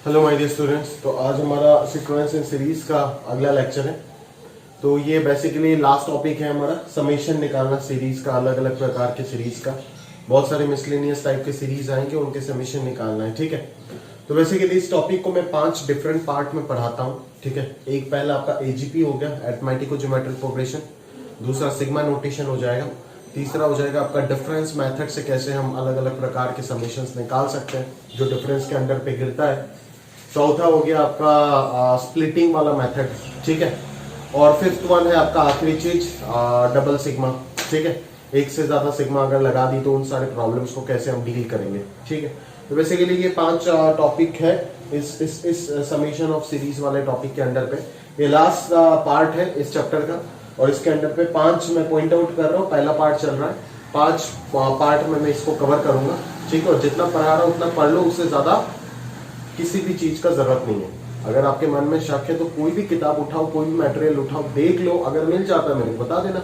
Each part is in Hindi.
Hello my dear students. तो आज हमारा सीक्वेंस इन सीरीज का अगला लेक्चर है। तो ये बेसिकली लास्ट टॉपिक है हमारा, समेशन निकालना सीरीज का, अलग अलग प्रकार के सीरीज का। बहुत सारे मिसलेनियस टाइप के सीरीज आएंगे, उनके समेशन निकालना है। ठीक है, तो बेसिकली इस टॉपिक को मैं 5 डिफरेंट पार्ट में पढ़ाता हूँ। ठीक है, एक पहला आपका एजीपी हो गया, अरिथमेटिक ज्योमेट्रिक प्रोग्रेशन। दूसरा सिग्मा नोटेशन हो जाएगा। तीसरा हो जाएगा आपका डिफरेंस मेथड से कैसे हम अलग अलग प्रकार के समेशंस निकाल सकते हैं जो डिफरेंस के अंडर पे गिरता है। चौथा हो गया आपका स्प्लिटिंग वाला मेथड। ठीक है, और फिफ्थ वन है आपका आखिरी चीज डबल सिग्मा। ठीक है, एक से ज्यादा सिग्मा अगर लगा दी तो उन सारे प्रॉब्लम्स को कैसे हम डील करेंगे। ठीक है, तो बेसिकली ये 5 टॉपिक है इस समेशन ऑफ सीरीज वाले टॉपिक के अंडर पे। ये लास्ट पार्ट है इस चैप्टर का, और इसके अंडर पे 5 मैं पॉइंट आउट कर रहा हूँ। पहला पार्ट चल रहा है, 5 पार्ट में मैं इसको कवर करूंगा। ठीक है, और जितना पढ़ा रहा हूं उतना पढ़ लो, उससे ज्यादा किसी भी चीज का जरूरत नहीं है। अगर आपके मन में शक है तो कोई भी किताब उठाओ, कोई भी मटेरियल उठाओ, देख लो। अगर मिल जाता है मेरे को बता देना।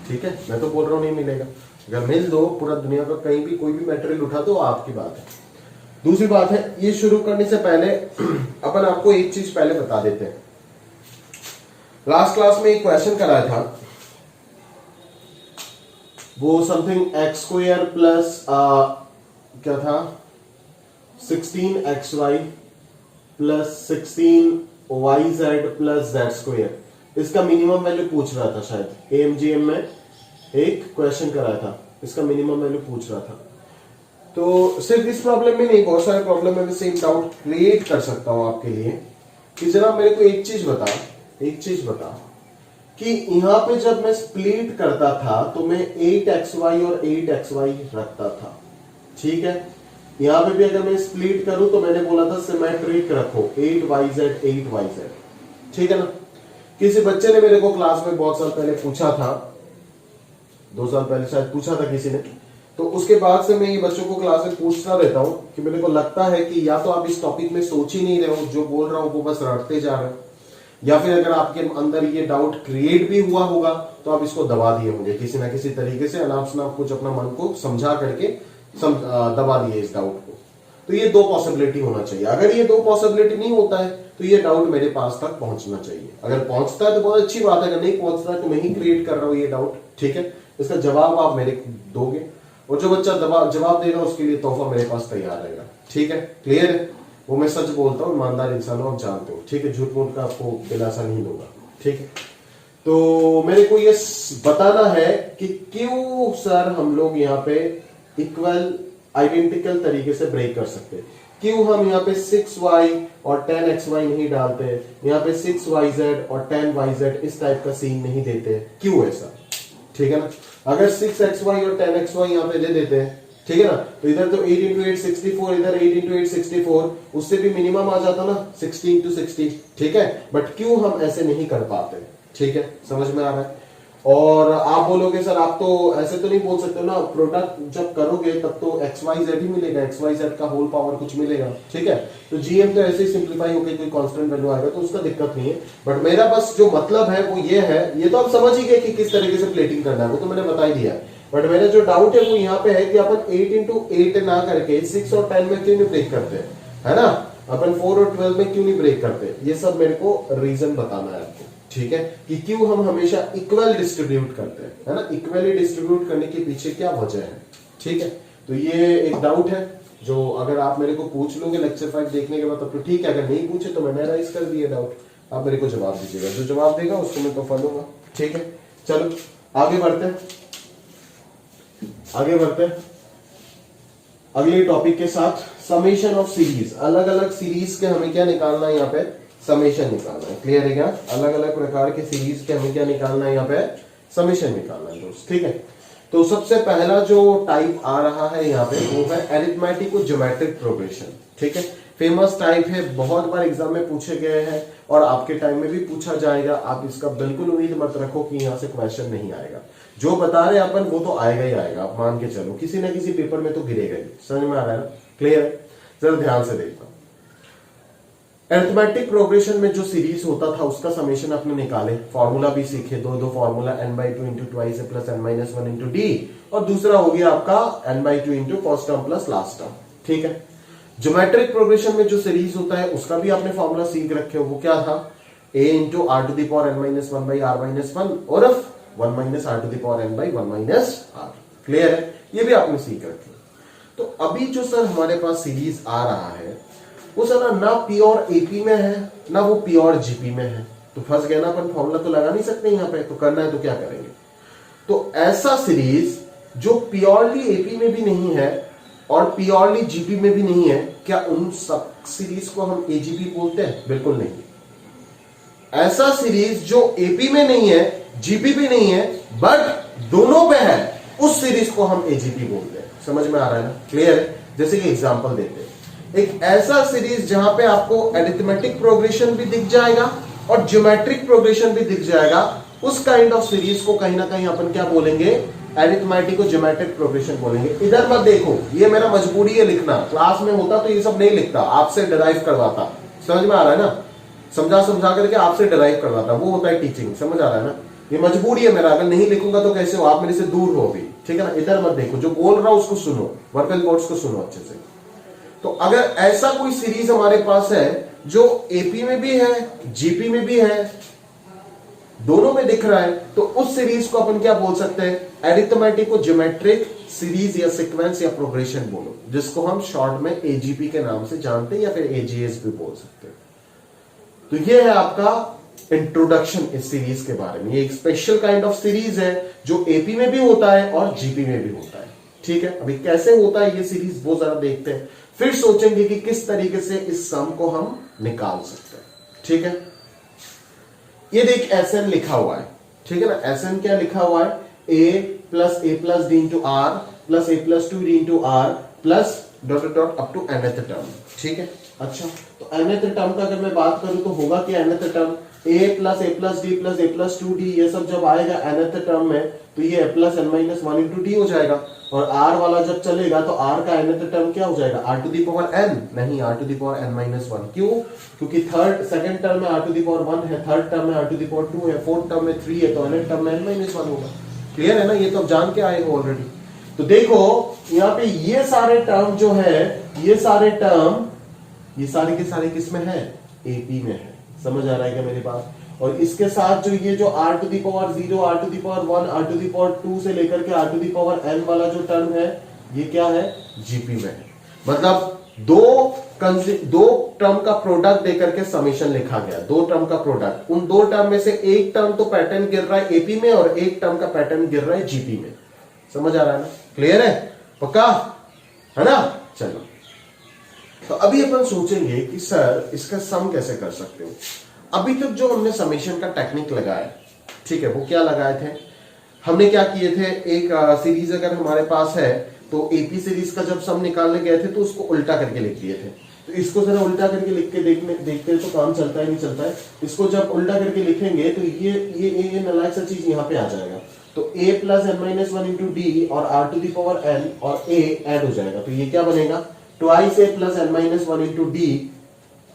ठीक है, मैं तो बोल रहा हूँ नहीं मिलेगा, अगर मिल दो पूरा दुनिया का कहीं भी कोई भी मटेरियल उठा दो, आपकी बात है। दूसरी बात है, ये शुरू करने से पहले अपन आपको एक चीज पहले बता देते हैं। लास्ट क्लास में एक क्वेश्चन कराया था, वो समथिंग एक्स स्क्वायर प्लस क्या था 16xy plus 16yz plus z square, इसका मिनिमम वैल्यू पूछ रहा था। शायद एएमजीएम में एक क्वेश्चन कराया था, इसका मिनिमम वैल्यू पूछ रहा था। तो सिर्फ इस प्रॉब्लम में नहीं, बहुत सारे प्रॉब्लम में मैं सेम डाउट क्रिएट कर सकता हूं आपके लिए कि जनाब मेरे को एक चीज बता कि यहां पे जब मैं स्प्लिट करता था तो मैं 8xy और 8xy रखता था। ठीक है, यहां पे भी अगर मैं स्प्लिट करूं तो मैंने बोला था सिमेट्रिक रखो, 8yz 8yz। ठीक है ना। किसी बच्चे ने मेरे को क्लास में बहुत साल पहले पूछा था, 2 साल पहले शायद पूछा था किसी ने, तो उसके बाद से मैं ये बच्चों को क्लास में पूछता रहता हूं कि मेरे को लगता है कि या तो आप इस टॉपिक में सोच ही नहीं रहे हो, जो बोल रहा हूं वो बस रटते जा रहे हो, या फिर अगर आपके अंदर ये डाउट क्रिएट भी हुआ होगा तो आप इसको दबा दिए होंगे किसी ना किसी तरीके से, अनाप शनाप कुछ अपना मन को समझा करके दबा दिए इस डाउट को। तो ये 2 पॉसिबिलिटी होना चाहिए। अगर ये 2 पॉसिबिलिटी नहीं होता है तो ये डाउट मेरे पास तक पहुंचना चाहिए। अगर पहुंचता है तो बहुत अच्छी बात है, अगर नहीं पहुंचता है तो मैं ही क्रिएट कर रहा हूं ये डाउट। ठीक है, इसका जवाब आप मेरे दोगे, और जो बच्चा जवाब देगा उसके लिए तोहफा मेरे पास तैयार रहेगा। ठीक है, क्लियर है। वो मैं सच बोलता हूँ, ईमानदार इंसान हूं, आप जानते हो। ठीक है, झूठ मूठ का आपको दिलासा नहीं दूंगा। ठीक है, तो मेरे को ये बताना है कि क्यों सर हम लोग यहाँ पे इक्वल आइडेंटिकल तरीके से ब्रेक कर सकते हैं। क्यों हम यहाँ पे 6y और 10xy नहीं डालते, यहाँ पे 6yz और 10yz इस टाइप का सीन नहीं देते, क्यों ऐसा। ठीक है ना, अगर 6xy और 10xy यहाँ पे दे देते हैं, ठीक है ना, तो इधर तो 8 into 8 64, इधर 8 into 8 64, उससे भी मिनिमम आ जाता ना 16 to 60। ठीक है, बट क्यों हम ऐसे नहीं कर पाते। ठीक है, समझ में आ रहा है। और आप बोलोगे सर आप तो ऐसे तो नहीं बोल सकते ना, प्रोडक्ट जब करोगे तब तो xyz ही मिलेगा, xyz का होल पावर कुछ मिलेगा। ठीक है, तो जीएम तो ऐसे ही सिंप्लीफाई होकर कोई कांस्टेंट वैल्यू आएगा तो उसका दिक्कत नहीं है। बट मेरा बस जो मतलब है वो ये है, ये तो आप समझ ही गए कि किस तरीके से प्लेटिंग करना है, वो तो मैंने बता ही दिया। बट मेरा जो डाउट है वो यहाँ पे है कि अपन 8 into 8 ना करके 6 और 10 में क्यों नहीं ब्रेक करते, है ना, अपन 4 और 12 में क्यों नहीं ब्रेक करते। ये सब मेरे को रीजन बताना है आपको। ठीक है, कि क्यों हम हमेशा इक्वल डिस्ट्रीब्यूट करते हैं, है ना, इक्वली डिस्ट्रीब्यूट करने के पीछे क्या वजह है। ठीक है, तो ये एक डाउट है जो अगर आप मेरे को पूछ लोगे लेक्चर 5 देखने के बाद तब तो ठीक है, अगर नहीं पूछे तो मैंने राइज कर दिया डाउट, आप मेरे को जवाब दीजिएगा, जो जवाब देगा उसको मैं तोहफा दूंगा। ठीक है, चलो आगे बढ़ते हैं अगले टॉपिक के साथ। समेशन ऑफ सीरीज, अलग अलग सीरीज के हमें क्या निकालना है यहाँ पे, समेशन निकालना है। क्लियर है क्या, अलग अलग प्रकार के सीरीज के हमें क्या निकालना है यहाँ पे, समेशन निकालना है दोस्त। ठीक है, तो सबसे पहला जो टाइप आ रहा है यहाँ पे वो है अरिथमेटिक ज्योमेट्रिक प्रोग्रेशन। ठीक है, फेमस टाइप है, बहुत बार एग्जाम में पूछे गए हैं और आपके टाइम में भी पूछा जाएगा। आप इसका बिल्कुल उम्मीद मत रखो कि यहाँ से क्वेश्चन नहीं आएगा, जो बता रहे अपन वो तो आएगा ही आएगा, आप मान के चलो, किसी ना किसी पेपर में तो गिरेगा ही। समझ में आ रहा है ना, क्लियर है। जरा ध्यान से देखना, अरिथमेटिक प्रोग्रेशन में जो सीरीज होता था उसका समेशन अपने निकाले, फॉर्मूला भी सीखे, दो formula n/2 into 2 plus n-1 into d, और दूसरा हो गया आपका n/2 into first term plus last term. ठीक है, ज्योमेट्रिक प्रोग्रेशन में जो सीरीज होता है उसका भी आपने फॉर्मूला सीख रखे हो, वो क्या था, a into r to the power n minus one by r minus one और 1 minus r to the power n by 1 minus r. Clear है, ये भी आपने सीख रखे। तो अभी जो सर हमारे पास सीरीज आ रहा है वो सर ना प्योर एपी में है ना वो प्योर जीपी में है, तो फंस गया ना अपन, फॉर्मूला तो लगा नहीं सकते यहाँ पे, तो करना है तो क्या करेंगे। तो ऐसा सीरीज जो प्योरली एपी में भी नहीं है और प्योरली जीपी में भी नहीं है, क्या उन सब सीरीज को हम एजीपी बोलते हैं? बिल्कुल नहीं। ऐसा सीरीज जो एपी में नहीं है, जीपी भी नहीं है, बट दोनों पे है, उस सीरीज को हम एजीपी बोलते हैं। समझ में आ रहा है ना? क्लियर है। जैसे कि एग्जांपल देते हैं, एक ऐसा सीरीज जहां पे आपको अरिथमेटिक प्रोग्रेशन भी दिख जाएगा और ज्योमेट्रिक प्रोग्रेशन भी दिख जाएगा, उस काइंड ऑफ सीरीज को कहीं ना कहीं अपन क्या बोलेंगे, अरिथमेटिक और ज्योमेट्रिक प्रोग्रेशन बोलेंगे। इधर मत देखो, ये मेरा मजबूरी है लिखना, क्लास में होता तो ये सब नहीं लिखता, आपसे डिराइव करवाता। समझ में आ रहा है ना? समझा करके आपसे डिराइव करवाता, वो होता है टीचिंग। समझ आ रहा है ना? ये मजबूरी है मेरा, अगर नहीं लिखूंगा तो कैसे हो, आप मेरे से दूर हो भी, ठीक है ना? इधर मत देखो, जो बोल रहा हूं उसको सुनो, वर्बल वर्ड्स को सुनो अच्छे से। तो अगर ऐसा कोई सीरीज हमारे पास है जो एपी में भी है, जीपी में भी है, दोनों में दिख रहा है, तो उस सीरीज को अपन क्या बोल सकते हैं, अरिथमेटिक और ज्योमेट्रिक सीरीज या सीक्वेंस या प्रोग्रेशन बोलो, जिसको हम शॉर्ट में एजीपी के नाम से जानते हैं या फिर एजीएस भी बोल सकते हैं। तो ये है आपका इंट्रोडक्शन इस सीरीज के बारे में। ये एक स्पेशल काइंड ऑफ सीरीज है जो एपी में भी होता है और जीपी में भी होता है। ठीक है, अभी कैसे होता है ये सीरीज वो जरा देखते हैं, फिर सोचेंगे कि किस तरीके से इस सम को हम निकाल सकते हैं। ठीक है, ये देख एसएन लिखा हुआ है, ठीक है ना? एसएन क्या लिखा हुआ है, a plus d into r plus a plus two d into r plus dot dot up to nth term. ठीक है, अच्छा तो nth टर्म का अगर मैं बात करूं तो होगा क्या, nth term a plus D plus a plus two D, ये सब जब आएगा nth टर्म में तो ये a plus n minus one into D हो जाएगा, और r वाला जब चलेगा तो r का nth टर्म क्या हो जाएगा, r to the power n, नहीं r to the power n minus one. क्यों? क्योंकि सेकंड टर्म में r to the power one है, थर्ड टर्म में r to the power two है, फोर्थ टर्म में 3 है, तो nth टर्म में n माइनस वन होगा। क्लियर है ना? ये तो अब जान के आए हो ऑलरेडी। तो देखो यहाँ पे ये सारे टर्म जो है, ये सारे टर्म, ये सारे के सारे किस में है, एपी में है। समझ आ रहा है क्या मेरी बात? और इसके साथ जो ये जो r to the power 0, r to the power 1, r to the power 2 से लेकर के r to the power n वाला जो टर्म है, ये क्या है, जीपी में है। मतलब दो टर्म का प्रोडक्ट देकर के समेशन लिखा गया, दो टर्म का प्रोडक्ट, उन दो टर्म में से एक टर्म तो पैटर्न गिर रहा है एपी में और एक टर्म का पैटर्न गिर रहा है जीपी में। समझ आ रहा है ना? क्लियर है? पक्का है ना? चलो, तो अभी अपन सोचेंगे कि सर इसका सम कैसे कर सकते हो। अभी तक जो हमने समेशन का टेक्निक लगाया, ठीक है, वो क्या लगाए थे, हमने क्या किए थे, एक सीरीज अगर हमारे पास है तो एपी सीरीज का जब सम निकालने गए थे तो उसको उल्टा करके लिख लिए थे। तो इसको जरा उल्टा करके लिख के देखते हैं तो काम चलता है नहीं चलता है। इसको जब उल्टा करके लिखेंगे तो ये नालायक सा चीज यहाँ पे आ जाएगा। तो a plus n minus one into d और r to the power n और a ऐड हो जाएगा, तो ये क्या बनेगा, twice a plus n minus one into d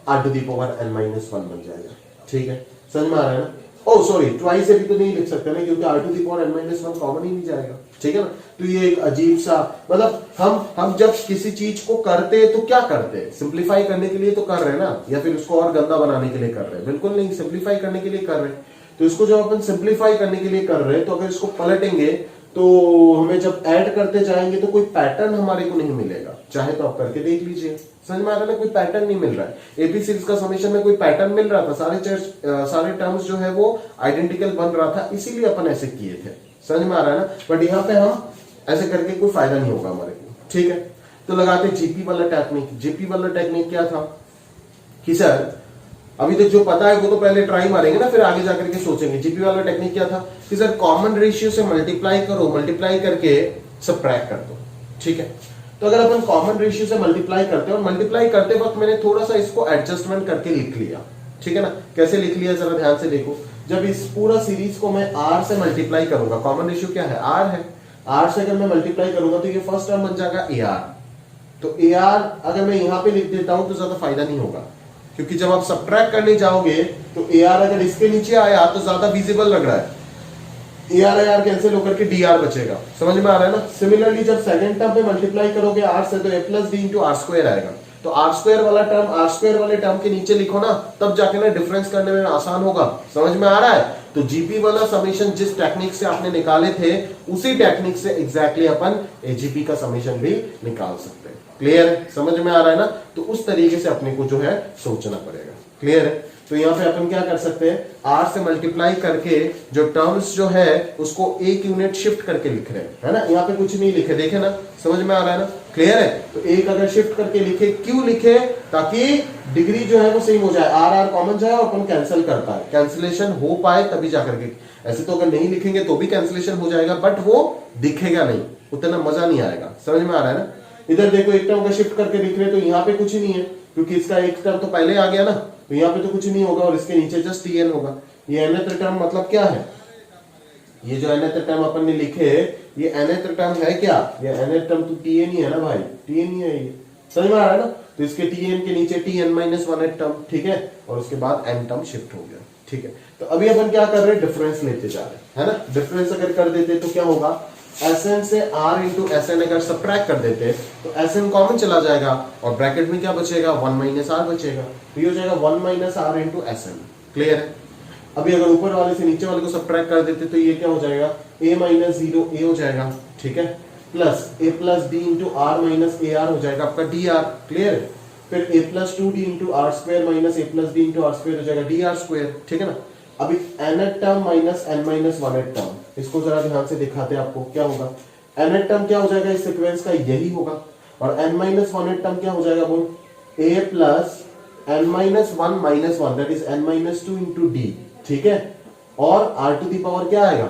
r to the power n minus one बन जाएगा। ठीक है, समझ में आ रहा है ना? ओ सॉरी, ट्वाइस a भी तो नहीं लिख सकते ना, क्योंकि r to the power n minus one common ही नहीं जाएगा। ठीक है ना? तो ये एक अजीब सा, मतलब हम जब किसी चीज को करते हैं तो क्या करते हैं, सिंप्लीफाई करने के लिए तो कर रहे हैं ना, या फिर उसको और गंदा बनाने के लिए कर रहे हैं? बिल्कुल नहीं, सिंप्लीफाई करने के लिए कर रहे हैं। तो इसको जब अपन सिंप्लीफाई करने के लिए कर रहे हैं तो अगर इसको पलटेंगे तो हमें जब ऐड करते जाएंगे तो कोई पैटर्न हमारे को नहीं मिलेगा। चाहे तो आप करके देख लीजिए, समझ में आ रहा है? कोई पैटर्न नहीं मिल रहा है। एपी सीरीज का समेशन में कोई पैटर्न मिल रहा था, सारे टर्म्स जो है वो आइडेंटिकल बन रहा था, इसीलिए अपन ऐसे किए थे। समझ में आ रहा है ना? बट यहाँ पे हम ऐसे करके कोई फायदा नहीं होगा हमारे को। ठीक है, तो लगाते जीपी वाला टेक्निक। जीपी वाला टेक्निक क्या था कि सर अभी तक जो पता है वो तो पहले ट्राई मारेंगे ना, फिर आगे जाकर के सोचेंगे। जीपी वाला टेक्निक क्या था कि सर कॉमन रेशियो से मल्टीप्लाई करो, मल्टीप्लाई करके सबट्रैक्ट कर दो। ठीक है, तो अगर अपन कॉमन रेशियो से मल्टीप्लाई करते हैं, और मल्टीप्लाई करते वक्त मैंने थोड़ा सा इसको एडजस्टमेंट करके लिख लिया। ठीक है ना? कैसे लिख लिया जरा ध्यान से देखो। जब इस पूरा सीरीज को मैं r से मल्टीप्लाई करूंगा, कॉमन रेशियो क्या है, r है, r से अगर मैं मल्टीप्लाई करूंगा तो ये फर्स्ट टर्म बन जाएगा ar। तो ar अगर मैं यहां पे लिख देता हूं तो ज्यादा फायदा नहीं होगा, क्योंकि जब आप सबट्रैक्ट करने जाओगे तो ar अगर इसके नीचे आया तो ज्यादा विजिबल लग रहा है, ar कैंसिल होकर के dr बचेगा। समझ में आ रहा है ना? सिमिलरली जब सेकंड टर्म पे मल्टीप्लाई करोगे r से तो a plus d into r square आएगा। तो आर स्क्वायर वाला टर्म आर स्क्वायर वाले टर्म के नीचे लिखो ना, तब जाके ना डिफरेंस करने में आसान होगा। समझ में आ रहा है? तो जीपी वाला समीशन जिस टेक्निक से आपने निकाले थे उसी टेक्निक से एग्जैक्टली अपन एजीपी का समीशन भी निकाल सकते हैं। क्लियर है? समझ में आ रहा है ना? तो उस तरीके से अपने को जो है सोचना पड़ेगा। क्लियर है? तो यहाँ पे अपन क्या कर सकते हैं, आर से मल्टीप्लाई करके जो टर्म्स जो है उसको एक यूनिट शिफ्ट करके लिख रहे हैं, है ना? यहाँ पे कुछ नहीं लिखे, देखे ना? समझ में आ रहा है ना? क्लियर है? तो एक अगर शिफ्ट करके लिखे, क्यों लिखे? ताकि डिग्री जो है वो सेम हो जाए, आर आर कॉमन जाए और अपन कैंसिल कर पाए, कैंसिलेशन हो पाए तभी जाकर के। ऐसे तो अगर नहीं लिखेंगे तो भी कैंसिलेशन हो जाएगा, बट वो दिखेगा नहीं, उतना मजा नहीं आएगा। समझ में आ रहा है ना? इधर देखो, एक टर्म का शिफ्ट करके लिख रहे, तो यहाँ पे कुछ नहीं है क्योंकि इसका एक टर्म तो पहले आ गया ना, तो यहाँ पे तो कुछ नहीं होगा और इसके नीचे जस्ट टीएन होगा। ये nth टर्म मतलब क्या है, ये जो nth टर्म अपन ने लिखे ये nth टर्म है क्या? ये nth टर्म तो टीएन ही है ना भाई, टीएन ही है ये। समझ में आ रहा है ना? तो इसके टीएन के नीचे टीएन माइनस 1th टर्म, ठीक है, और उसके बाद n टर्म शिफ्ट हो गया। ठीक है, तो अभी अपन क्या कर रहे हैं, डिफरेंस लेते जा रहे हैं, है ना? डिफरेंस अगर कर देते तो क्या होगा, Sn से r इंटू Sn अगर सब्ट्रैक्ट कर देते तो Sn कॉमन चला जाएगा और ब्रैकेट में क्या बचेगा, 1 माइनस r बचेगा, तो ये हो जाएगा 1 minus r into Sn। Clear है? अभी अगर ऊपर वाले से नीचे वाले को सब्ट्रैक्ट कर देते तो ये क्या हो जाएगा, a माइनस 0 a हो जाएगा, ठीक है, plus a plus d into r minus a r हो जाएगा आपका डी आर। क्लियर है? फिर a plus 2d into r square minus a plus d into r square हो जाएगा डी आर स्क्वायर। ठीक है ना? अभी nth term minus n minus 1th term, इसको जरा ध्यान से दिखाते हैं आपको क्या होगा। nth टर्म क्या हो जाएगा इस सीक्वेंस का, यही होगा, और n माइनस 1th टर्म क्या हो जाएगा बोल, a plus n minus 1 minus 1 that is n minus 2 into D. ठीक है, और r टू दी पावर क्या आएगा,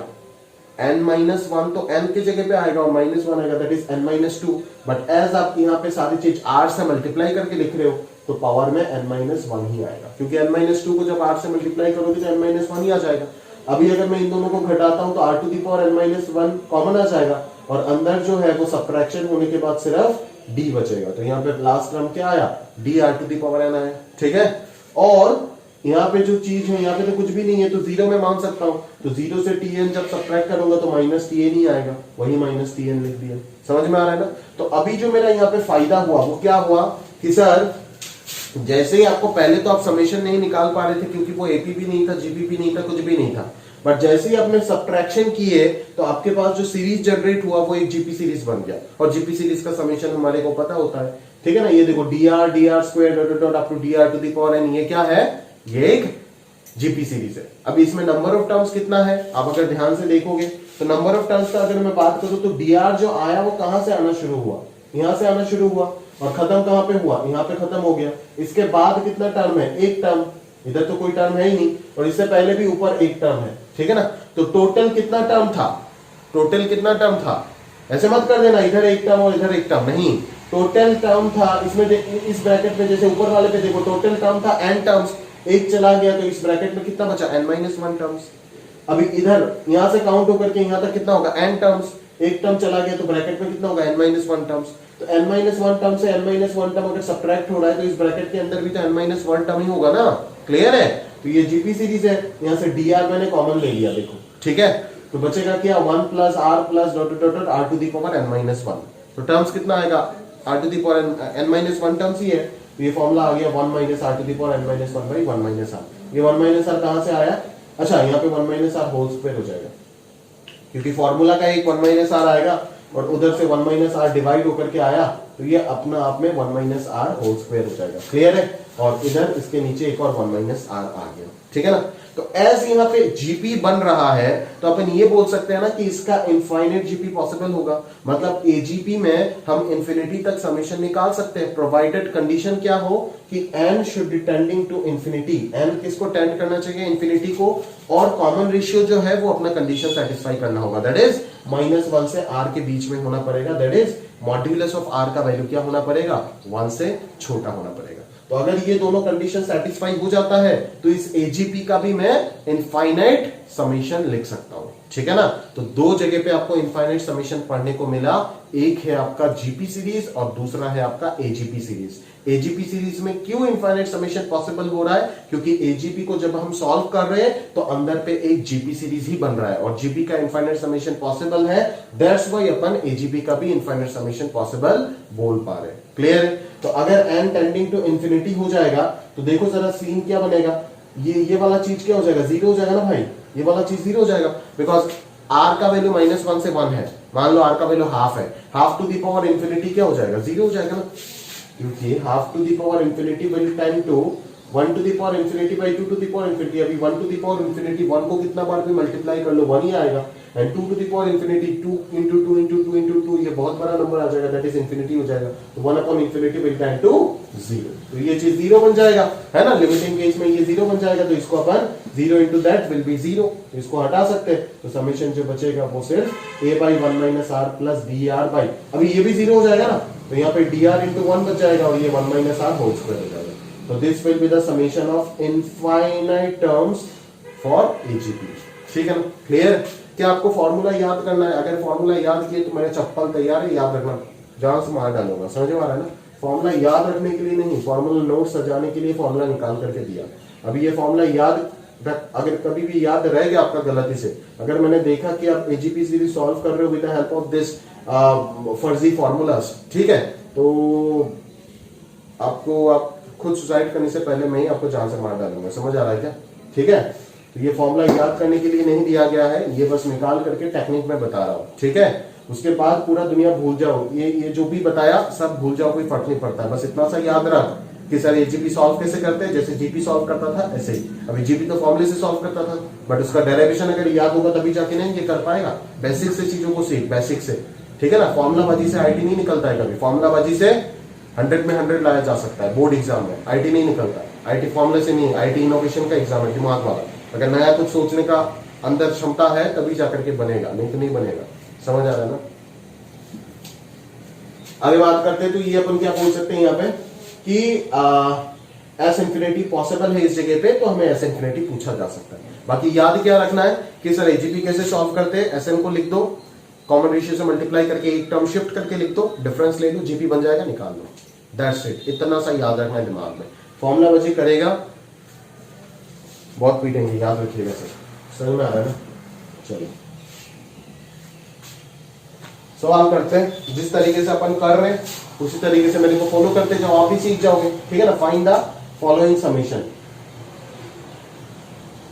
n माइनस 1 तो n की जगह पे आएगा और माइनस 1 आएगा that is n minus 2, but as आप यहाँ पे सारी चीज r से मल्टीप्लाई करके लिख रहे हो तो पावर में n माइनस 1 ही आएगा, क्योंकि n माइनस 2 को जब r से मल्टीप्लाई करोगे तो n माइनस 1 ही आ जाएगा। अभी अगर मैं इन दोनों को घटाता हूं तो r to the power n minus 1 common आ जाएगा और अंदर जो है वो सब्ट्रैक्शन होने के बाद सिर्फ d बचेगा, तो यहाँ पे लास्ट टर्म क्या आया, d r to the power n आया। ठीक है, और यहाँ पे जो चीज है, यहाँ पे तो कुछ भी नहीं है तो जीरो में मान सकता हूँ, तो जीरो से टीएन जब सब्ट्रैक्ट करूंगा तो माइनस टीएन ही आएगा, वही माइनस टीएन लिख दिया। समझ में आ रहा है ना? तो अभी जो मेरा यहाँ पे फायदा हुआ वो क्या हुआ कि सर जैसे ही आपको, पहले तो आप समेशन नहीं निकाल पा रहे थे क्योंकि वो एपी भी नहीं था, जीपी भी नहीं था, कुछ भी नहीं था, बट जैसे ही आपने सब्ट्रैक्शन किए तो आपके पास जो सीरीज जनरेट हुआ वो एक जीपी सीरीज बन गया, और जीपी सीरीज का समेशन हमारे को पता होता है। ठीक है ना? ये देखो d r square dot dot up to d r to the power n, ये क्या है, ये एक जीपी सीरीज है। अब इसमें नंबर ऑफ टर्म्स कितना है, आप अगर ध्यान से देखोगे तो नंबर ऑफ टर्म्स का अगर मैं बात करूं तो डी आर जो आया वो कहां से आना शुरू हुआ, यहां से आना शुरू हुआ, और खत्म कहां पे हुआ, यहां पे खत्म हो गया। इसके बाद कितना टर्म है, एक टर्म, इधर तो कोई टर्म है ही नहीं, और इससे पहले भी ऊपर एक टर्म है। ठीक है ना? तो टोटल कितना टर्म था, टोटल कितना टर्म था, ऐसे मत कर देना इधर एक टर्म और इधर एक टर्म, नहीं, टोटल टर्म था इसमें। इस ब्रैकेट में जैसे ऊपर वाले पे देखो टोटल टर्म था n टर्म्स, एक चला गया तो इस ब्रैकेट में कितना बचा, n माइनस 1 टर्म्स। अभी इधर यहां से काउंट होकर के यहां तक कितना होगा, n टर्म्स, एक टर्म चला गया तो ब्रैकेट में कितना होगा, n माइनस 1 टर्म्स। तो n माइनस 1 टर्म से n माइनस 1 टर्म अगर सब्ट्रैक्ट हो रहा है तो इस ब्रैकेट के अंदर भी तो n माइनस 1 टर्म ही होगा ना। क्लियर है? तो ये जीपी सीरीज है, यहां से dr मैंने कॉमन ले लिया, देखो। ठीक है, तो बचेगा क्या, 1 plus r plus dot dot dot r to the power n minus 1। तो टर्म्स कितना आएगा, r to the power n minus 1 terms ही है, तो ये फॉर्मूला आ गया 1 minus r to the power n minus 1 by 1 minus r। ये 1 माइनस r कहां से आया, अच्छा यहाँ पे 1 माइनस r होल स्क्वायर हो जाएगा, क्योंकि फॉर्मूला का एक 1 माइनस r आएगा और उधर से 1 माइनस r डिवाइड होकर के आया, तो ये अपना आप में 1 माइनस r होल स्क्वायर हो जाएगा। क्लियर है? और इधर इसके नीचे एक और 1 माइनस r आ गया। ठीक है ना? तो एज यहाँ पे जीपी बन रहा है तो अपन ये बोल सकते हैं ना कि इसका इनफाइनाइट जीपी पॉसिबल होगा, मतलब एजीपी में हम इंफिनिटी तक समेशन निकाल सकते हैं, प्रोवाइडेड कंडीशन क्या हो कि n should be tending to infinity, n किसको टेंड करना चाहिए, इंफिनिटी को, और कॉमन रेशियो जो है वो अपना कंडीशन सेटिस्फाई करना होगा, दैट इज -1 से r के बीच में होना पड़ेगा, that is modulus of r का वैल्यू क्या होना पड़ेगा, 1 से छोटा होना पड़ेगा। तो अगर ये दोनों कंडीशन सेटिस्फाई हो जाता है तो इस एजीपी का भी मैं इनफाइनाइट समेशन लिख सकता हूं। ठीक है ना। तो दो जगह पे आपको इनफाइनाइट समेशन पढ़ने को मिला, एक है आपका जीपी सीरीज और दूसरा है आपका एजीपी सीरीज। एजीपी सीरीज में क्यों इनफाइनाइट समेशन पॉसिबल हो रहा है, क्योंकि एजीपी को जब हम सॉल्व कर रहे हैं तो अंदर पे एक जीपी सीरीज ही बन रहा है और जीपी का इनफाइनाइट समेशन पॉसिबल है, दैट्स व्हाई अपन एजीपी का भी इनफाइनाइट समेशन पॉसिबल बोल पा रहे हैं। क्लियर है। तो अगर n टेंडिंग टू इंफिनिटी हो जाएगा तो देखो जरा सीन क्या बनेगा, ये वाला चीज क्या हो जाएगा, जीरो हो जाएगा ना भाई, ये वाला चीज जीरो हो जाएगा, बिकॉज r का वैल्यू -1 से 1 है, मान लो r का वैल्यू हाफ है, half to the power infinity क्या हो जाएगा, जीरो हो जाएगा ना, क्योंकि half to the power infinity will tend to 1 to the power infinity by 2 to the power infinity. अभी 1 टू द पावर इंफिनिटी 1 को कितना बार भी मल्टीप्लाई कर लो 1 ही आएगा, and 2 to the power infinity 2 into 2 into 2 into 2 ये बहुत बड़ा नंबर आ जाएगा, दैट इज इंफिनिटी हो जाएगा, तो 1 upon infinity will tend to 0, तो ये चीज 0 बन जाएगा, है ना, लिमिटिंग केस में ये 0 बन जाएगा, तो इसको अपन 0 into that will be 0, तो इसको हटा सकते हैं, तो समेशन जो बचेगा वो सिर्फ a by 1 minus r plus dr by, अभी ये भी 0 हो जाएगा ना, तो यहाँ पे dr into 1 बच जाएगा और ये 1 minus r whole square हो जाएगा। तो this will be the summation of infinite terms for AGP. ठीक है ना, क्लियर। क्या आपको फॉर्मूला याद करना है, अगर फॉर्मूला याद किए तो मेरा चप्पल तैयार है, याद रखना, जान से मार डालूंगा, समझ में आ रहा है ना। फॉर्मूला याद रखने के लिए नहीं, फॉर्मूला नोट सजाने के लिए फॉर्मूला निकाल करके दिया। अभी ये फॉर्मूला याद, अगर कभी भी याद रह गया आपका गलती से, अगर मैंने देखा कि आप एजीपी सीरीज सॉल्व कर रहे हो with the help of this फर्जी फॉर्मूलाज, ठीक है, तो आपको आप खुद सुसाइड करने से पहले मैं ही आपको जान से मार डालूंगा, समझ आ रहा है क्या। ठीक है, तो ये फॉर्मूला याद करने के लिए नहीं दिया गया है, ये बस निकाल करके टेक्निक में बता रहा हूँ। ठीक है, उसके बाद पूरा दुनिया भूल जाओ, ये जो भी बताया सब भूल जाओ, कोई फर्क नहीं पड़ता है, बस इतना सा याद रख कि सर ये जीपी सॉल्व कैसे करते हैं, जैसे जीपी सॉल्व करता था ऐसे ही। अभी जीपी तो फॉर्मूले से सॉल्व करता था, बट उसका डेरिवेशन अगर याद होगा तभी जाके नहीं ये कर पाएगा। बेसिक से चीजों को सीख, बेसिक से, ठीक है ना। फॉर्मूला बाजी से आईटी नहीं निकलता है कभी, फॉर्मूला बाजी से 100 में 100 लाया जा सकता है बोर्ड एग्जाम में, आईटी नहीं निकलता, आईटी फॉर्मूले से नहीं, आईटी इनोवेशन का एग्जाम है, दिमाग वाला। अगर नया कुछ सोचने का अंदर क्षमता है तभी जाकर के बनेगा, नहीं तो नहीं बनेगा, समझ आ रहा है ना। आगे बात करते हैं, तो ये अपन क्या बोल सकते हैं यहाँ पे कि एस इंफिनिटी पॉसिबल है इस जगह पे, तो हमें एस इंफिनिटी पूछा जा सकता है। बाकी याद क्या रखना है कि सर एजीपी कैसे सॉल्व करते हैं, एसएन को लिख दो, कॉमन रेशियो से मल्टीप्लाई करके एक टर्म शिफ्ट करके लिख दो, डिफरेंस ले लो, जीपी बन जाएगा, निकाल लो, दैट्स इट। इतना सा याद रखना है दिमाग में, फॉर्मूला बची करेगा, बहुत पीटेंगे, याद रखिएगा सर, समझ में आ रहा है ना। चलो सवाल करते हैं, जिस तरीके से अपन कर रहे हैं उसी तरीके से मेरे को फॉलो करते जाओ, आप भी सीख जाओगे, ठीक है ना। फाइंड द फॉलोइंग समेशन,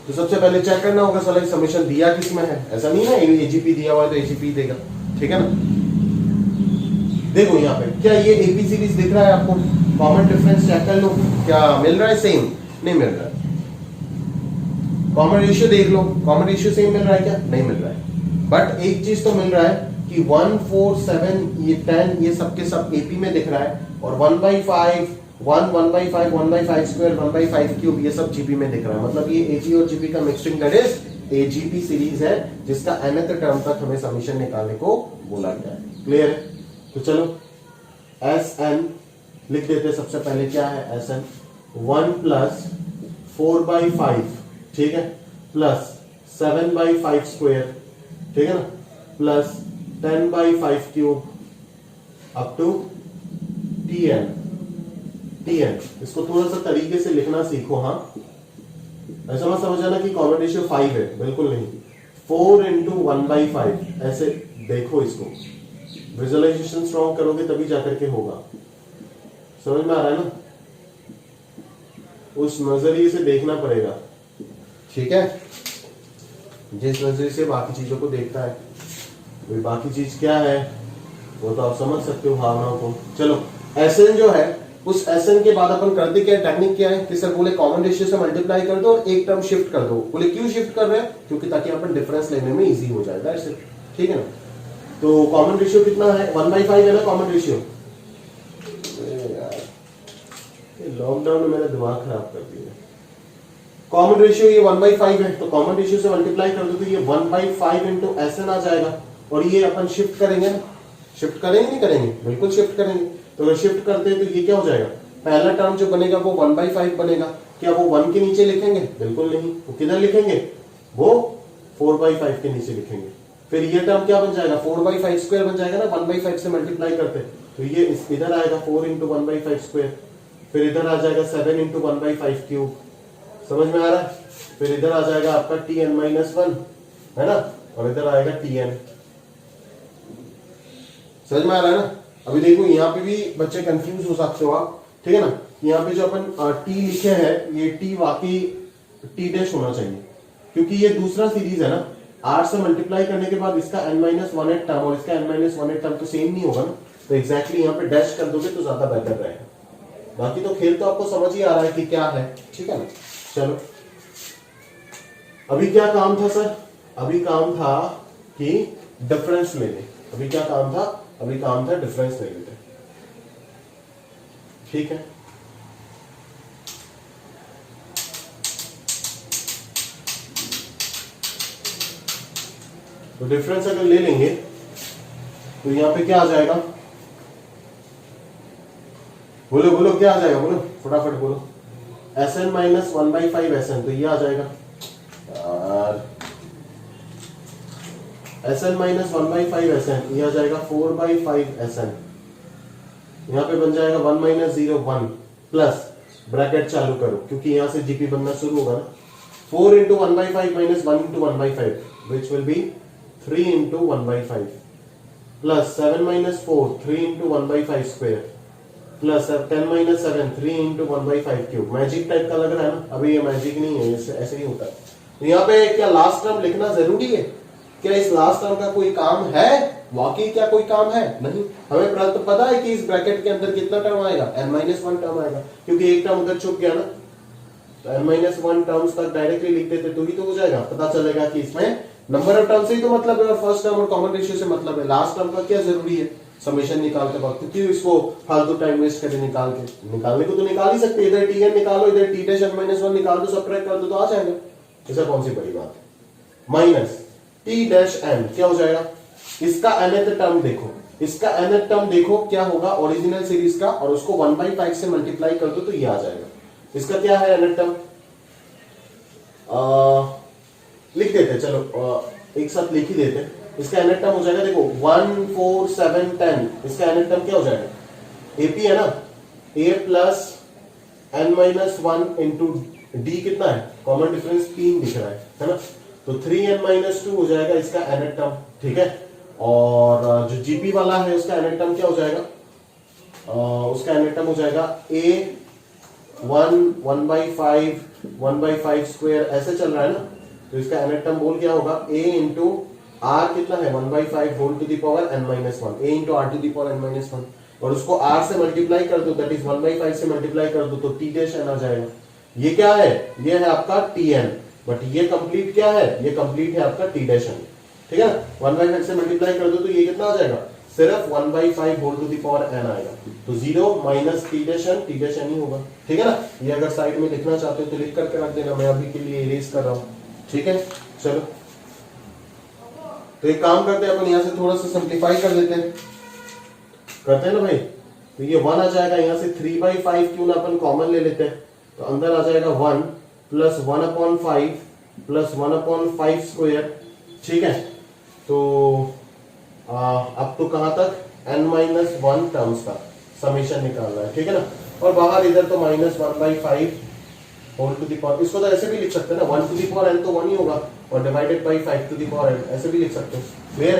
तो सबसे पहले चेक करना होगा साला समेशन दिया किसमें है, ऐसा नहीं है एजीपी दिया हुआ है तो एजीपी देगा, ठीक है ना। देखो यहाँ पे क्या ये एपी सीरीज दिख रहा है आपको, कॉमन डिफरेंस चेक कर लो, क्या मिल रहा है, सेम नहीं मिल रहा है। कॉमन रेशियो देख लो, कॉमन रेशियो सेम मिल रहा है क्या, नहीं मिल रहा है, बट एक चीज तो मिल रहा है कि 1 4 7 ये 10 ये सबके सब एपी में दिख रहा है, और 1/5 1 1/5 1/5 स्क्वायर 1/5 क्यूब ये सब जीपी में दिख रहा है, मतलब ये एजी और जीपी का mixture that is AGP series है, जिसका nth टर्म तक हमें समीशन निकालने को बोला गया है। क्लियर है, तो चलो एस एन लिख देते, सबसे पहले क्या है एस एन 1 प्लस 4/5, ठीक है, प्लस 7/5 स्क्वायर, ठीक है ना, plus 10/5 cube up to tn। इसको थोड़ा सा तरीके से लिखना सीखो, हाँ, ऐसा मत समझना कि कॉमन रेशियो 5 है, बिल्कुल नहीं, 4 into 1/5 ऐसे देखो, इसको विजुअलाइजेशन स्ट्रॉन्ग करोगे तभी जाकर के होगा, समझ में आ रहा है ना, उस नजरिए से देखना पड़ेगा, ठीक है, जिस नजरिए से बाकी चीजों को देखता है, तो बाकी चीज क्या है वो तो आप समझ सकते हो भावनाओं को। चलो एसएन जो है, उस एसएन के बाद अपन करते क्या, टेक्निक क्या है कि सर बोले कॉमन रेशियो से मल्टीप्लाई कर दो और एक टर्म शिफ्ट कर दो, बोले क्यों शिफ्ट कर रहे हैं, क्योंकि ताकि अपन डिफरेंस लेने में इजी हो जाए, दैट्स इट, ठीक है ना। तो कॉमन रेशियो कितना है, 1/5 है ना कॉमन रेशियो। लॉकडाउन में मेरा दिमाग खराब कर दिया, कॉमन रेशियो ये 1/5 है, तो कॉमन रेशियो से मल्टीप्लाई कर दो तो ये 1/5 इंटू एसएन आ जाएगा, और ये अपन शिफ्ट करेंगे ना, शिफ्ट करेंगे नहीं करेंगे, बिल्कुल शिफ्ट करेंगे। तो अगर शिफ्ट करते हैं तो ये क्या हो जाएगा, पहला टर्म जो बनेगा वो 1/5 बनेगा, क्या वो 1 के नीचे लिखेंगे, बिल्कुल नहीं, वो किधर लिखेंगे, वो 4/5 के नीचे लिखेंगे। फिर ये टर्म क्या बन जाएगा, 4/5 बन जाएगा ना, 1/5 से मल्टीप्लाई करते तो ये इधर आएगा 4 इंटू 1/5, फिर इधर आ जाएगा 7 इंटू 1/5 समझ में आ रहा है। फिर इधर आ जाएगा आपका Tn-1 है ना, और इधर आएगा Tn। समझ में आ रहा है ना। अभी देखो यहाँ पे भी बच्चे कंफ्यूज हो सकते हो आप, ठीक है ना। यहाँ पे जो अपन t लिखे हैं ये t वाकई t डैश होना चाहिए, क्योंकि ये दूसरा सीरीज है ना। 8 से मल्टीप्लाई करने के बाद इसका n-1 टर्म और इसका n-1 टर्म तो सेम नहीं होगा ना, तो एग्जैक्टली यहाँ पे डैश कर दोगे तो ज्यादा बेटर रहेगा। बाकी तो खेल तो आपको समझ ही आ रहा है कि क्या है, ठीक है ना। चलो अभी क्या काम था सर, अभी काम था कि डिफरेंस ले ले। अभी क्या काम था, अभी काम था डिफरेंस ले लेते, ठीक है। तो डिफरेंस अगर ले लेंगे तो यहां पे क्या आ जाएगा, बोलो बोलो क्या आ जाएगा, बोलो फटाफट बोलो। Sn-1/5 Sn, तो ये आ जाएगा यार Sn-1/5 Sn, ये आ जाएगा 4/5 Sn। यहाँ पे बन जाएगा 1 - 0 1 प्लस ब्रैकेट चालू करो क्योंकि यहां से जीपी बनना शुरू होगा ना। 4 into 1/5 minus 1 into 1/5 which will be 3 into 1/5 plus 7 - 4 3 into 1/5 square plus 10 - 7 3 into 1/5 cube. Magic type का लग रहा है ना, अभी ये मैजिक नहीं है, ऐसे ही होता है। तो यहाँ पे क्या लास्ट टर्म लिखना जरूरी है, क्या इस लास्ट टर्म का कोई काम है, वाकई क्या कोई काम है, नहीं। हमें तो पता है कि इस ब्रैकेट के अंदर कितना टर्म आएगा, n-1 टर्म आएगा, क्योंकि एक टर्म उधर छुप गया ना। तो n-1 टर्म्स तक डायरेक्टली लिख देते तो ही तो हो जाएगा, पता चलेगा कि इसमें नंबर ऑफ टर्म से ही तो मतलब है और फर्स्ट टर्म और कॉमन रेशियो से मतलब है। लास्ट टर्म का क्या जरूरी है समेशन निकालते वक्त, क्योंकि इसको फालतू टाइम वेस्ट करके निकालने को तो निकाल ही सकते, इधर Tn निकालो, इधर T डैश n-1 निकाल दो, सबट्रैक्ट कर दो तो आ जाएगा। ऐसा कौन सी बड़ी बात है। माइनस T डैश n क्या हो जाएगा, इसका nth टर्म देखो, इसका nth टर्म देखो क्या होगा ओरिजिनल सीरीज का, और उसको 1/5 से मल्टीप्लाई कर दो तो ये आ जाएगा। इसका क्या है nth टर्म, लिख देते, चलो एक साथ लिख ही देते। इसका nth टर्म हो जाएगा, देखो 1 4 7 10, इसका nth टर्म क्या हो जाएगा, AP है ना, A plus n-1 into D कितना है, कॉमन डिफरेंस 3 दिख रहा है ना, तो 3n-2 हो जाएगा इसका nth टर्म, ठीक है। और जो जीपी वाला है उसका nth टर्म क्या हो जाएगा, उसका nth टर्म हो जाएगा A 1/5 स्क्वायर, ऐसे चल रहा है ना, तो इसका nth टर्म बोल क्या होगा, A इंटू R कितना है 1/5 whole to the power n-1, A into R to the power n-1, और उसको R से मल्टीप्लाई कर दो, दैट इज 1/5 से मल्टीप्लाई कर दो तो T डैश n आ जाएगा। ये क्या है, ये है आपका Tn, बट ये कंप्लीट क्या है, ये कंप्लीट है आपका T डैश n, ठीक है ना। 1/5 से मल्टीप्लाई कर दो तो ये कितना आ जाएगा, सिर्फ 1/5 whole to the power n आएगा, तो 0 माइनस T डैश n ही होगा, ठीक है ना। ये अगर साइड में लिखना चाहते हो तो लिख करके रख देना, मैं अभी के लिए इरेज कर रहा हूं, ठीक है। चलो तो एक काम करते हैं, अपन यहां से थोड़ा सा सिंप्लीफाई कर देते हैं, करते हैं ना भाई। तो ये 1 आ जाएगा, यहां से 3/5 क्यों ना अपन कॉमन ले लेते हैं, तो अंदर आ जाएगा 1 प्लस 1/5 प्लस 1/5 स्क्वायर, ठीक है। तो अब तो कहां तक, n-1 टर्म्स का समेशन निकाल रहा है, ठीक है ना। और बाहर इधर तो -1/5 होल टू द पावर, इसको तो ऐसे भी लिख सकते हैं ना, 1 टू द पावर n तो 1 ही होगा, और divided by 5 to the power n, ऐसे भी लिख सकते हो, क्लियर।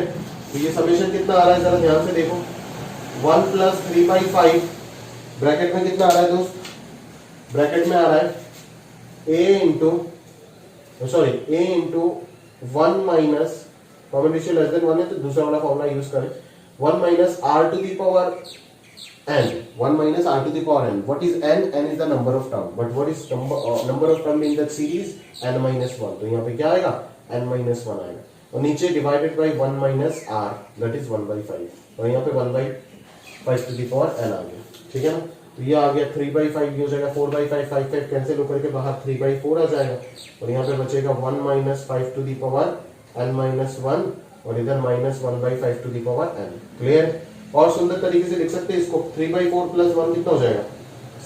तो ये समेशन कितना आ रहा है, जरा ध्यान से देखो, 1 प्लस 3/5 ब्रैकेट में कितना आ रहा है दोस्त, ब्रैकेट में आ रहा है a into 1 minus, common ratio less than 1 है तो दूसरा वाला फॉर्मूला यूज करें, 1 minus r to the power n, 1 minus r to the power n. What is n? n is the number of term. But what is number of term in that series? n minus 1. तो यहाँ पे क्या आएगा, n minus 1 आएगा, और नीचे divided by 1 minus r, that is 1/5, और यहाँ पे 1/5 to the power n आ गया, ठीक है ना। तो ये आ गया 3/5, ये हो जाएगा 4/5, 5 कैंसिल होकर के बाहर 3/4 आ जाएगा, और यहाँ पे बचेगा 1 minus 5 to the power n minus 1, और इधर minus 1/5 to the power n, clear. और सुंदर तरीके से लिख सकते हैं इसको, 3/4 प्लस 1 कितना हो जाएगा,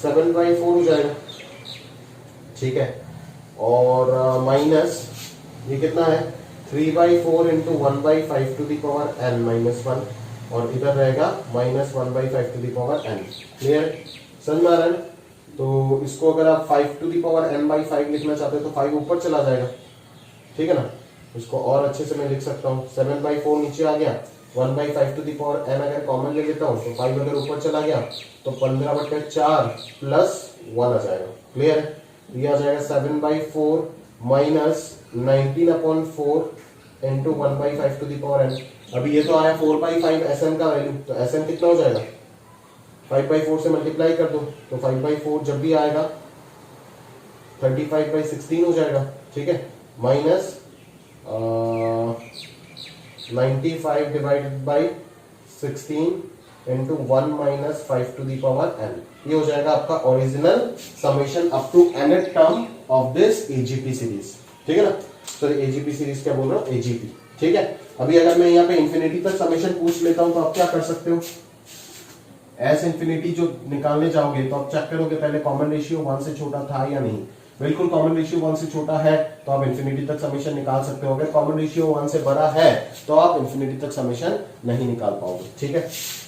7/4 हो जाएगा, ठीक है। और माइनस ये कितना है 3/4 into 1/5 to the power n minus 1, और इधर रहेगा minus 1/5 to the power n। Clear, समझ में आ रहा है ना? तो इसको अगर आप 5 टू द पावर n/5 लिखना चाहते हो तो 5 ऊपर चला जाएगा, ठीक है ना? इसको और अच्छे से मैं लिख सकता हूँ, 7/4 नीचे आ गया, 1/5 टू द पावर n अगर कॉमन ले लेता हूँ तो 5 अगर ऊपर चला गया तो 15/4 प्लस 1 आ जाएगा। क्लियर है? ये आ जाएगा 7/4 minus 19/4 into 1/5 to the power n। अभी ये तो आया 4/5 Sn का वैल्यू, तो Sn कितना हो जाएगा? 5/4 से मल्टीप्लाई कर दो तो 5/4 जब भी आएगा 35/16 हो जाएगा, ठीक है? Minus 95 divided by 16 into 1 minus 5 to the power n। ये हो जाएगा आपका original summation up to nth term of this AGP series, ठीक है ना? सॉरी एजीपी सीरीज क्या बोल रहा हूँ, एजीपी, ठीक है? अभी अगर मैं यहाँ पे इंफिनिटी तक समेशन पूछ लेता हूँ तो आप क्या कर सकते हो? एस इंफिनिटी जो निकालने जाओगे तो आप चेक करोगे पहले कॉमन रेशियो 1 से छोटा था या नहीं। बिल्कुल कॉमन रेशियो 1 से छोटा है तो आप इंफिनिटी तक समेशन निकाल सकते हो। अगर कॉमन रेशियो 1 से बड़ा है तो आप इंफिनिटी तक समेशन नहीं निकाल पाओगे, ठीक है?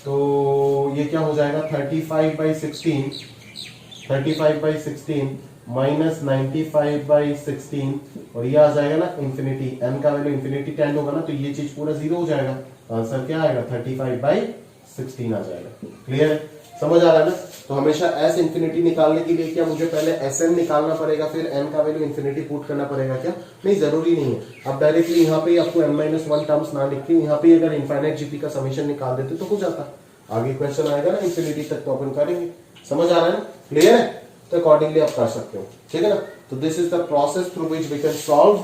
तो ये क्या हो जाएगा, 35/16 माइनस 95/16, और ये आ जाएगा ना इंफिनिटी, n का वैल्यू इंफिनिटी टेंड होगा ना तो ये चीज पूरा जीरो हो जाएगा, आंसर क्या आएगा 35/16 आ जाएगा। क्लियर है, समझ आ रहा है ना? तो हमेशा s इंफिनिटी निकालने के लिए क्या मुझे पहले Sn निकालना पड़ेगा फिर n का वैल्यू इंफिनिटी पुट करना पड़ेगा क्या? नहीं, जरूरी नहीं है। आप डायरेक्टली यहाँ पे आपको n-1 टर्म्स ना लिख के यहाँ पे अगर इनफाइनाइट जीपी का समेशन निकाल देते तो हो जाता। आगे क्वेश्चन आएगा ना इंफिनिटी तक तो अपन करेंगे। समझ आ रहा है ना? क्लियर है? तो अकॉर्डिंगली आप कर सकते हो, ठीक है ना? तो this is the process through which we can solve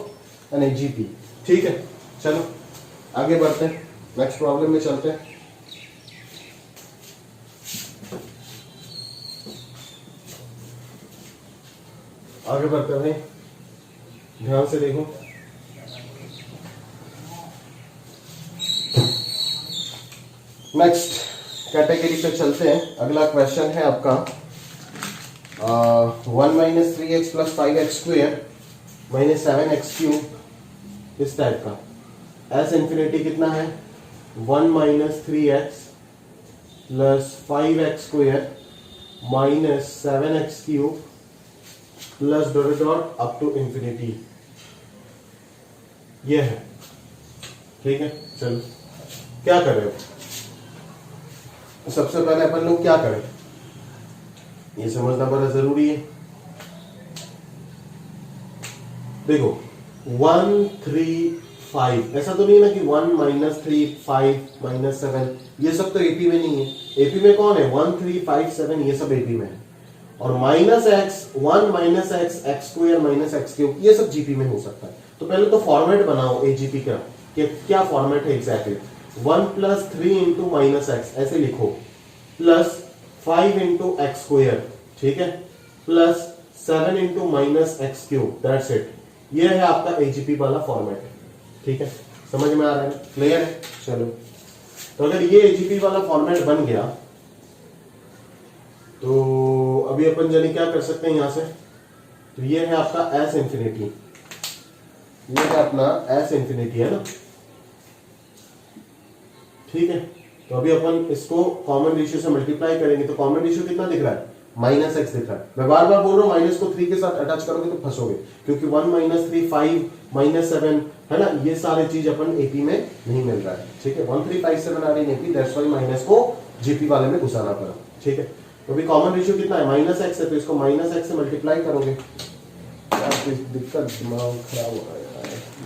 an AGP, ठीक है? चलो आगे बढ़ते हैं, नेक्स्ट प्रॉब्लम में चलते हैं। आगे बढ़ते हैं, ध्यान से देखो। नेक्स्ट कैटेगरी पे चलते हैं। अगला क्वेश्चन है आपका 1 minus 3x plus 5x square minus 7x cube, इस टाइप का। एस इंफिनिटी कितना है, 1 minus 3x plus 5x square minus 7x cube plus dot dot up to infinity, ये है, ठीक है? चलो क्या कर रहे हो? सबसे पहले अपन लोग क्या करें, ये समझना बड़ा जरूरी है। देखो 1 3 5, ऐसा तो नहीं ना कि 1 माइनस 3 5 माइनस 7, ये सब तो एपी में नहीं है। एपी में कौन है, 1 3 5 7, ये सब एपी में है। और minus x 1 minus x x square minus x cube, ये सब जीपी में हो सकता है। तो पहले तो फॉर्मेट बनाओ एजीपी का, कि क्या फॉर्मेट है exactly. 1 plus 3 into minus x ऐसे लिखो, प्लस 5 इंटू एक्स स्क्वायर, ठीक है, plus 7 into minus x cube, that's it. ये है आपका एजीपी वाला फॉर्मेट, ठीक है? समझ में आ रहा है, क्लियर है? चलो, तो अगर ये एजीपी वाला फॉर्मेट बन गया तो अभी अपन जाने क्या कर सकते हैं यहां से। तो ये है आपका एस इंफिनिटी, ये है अपना एस इंफिनिटी, है ना? ठीक है, तो अभी अपन इसको कॉमन रेशियो से मल्टीप्लाई करेंगे तो कॉमन रेशियो कितना दिख रहा है, माइनस एक्स दिख रहा है। मैं बार बार बोल रहा हूँ माइनस को 3 के साथ अटैच करोगे तो फंसोगे, क्योंकि 1 माइनस 3 5 माइनस 7, है ना? ये सारे चीज अपन एपी में नहीं मिल रहा है, ठीक है? 1 3 5 7 आ रही है एपी, दैट्स व्हाई माइनस को जीपी वाले में घुसाना पड़ा, ठीक है? तो अभी कॉमन रेशियो कितना है, माइनस एक्स है, तो इसको माइनस एक्स से मल्टीप्लाई करोगे। यार दिक्कत, दिमाग खराब हो रहा है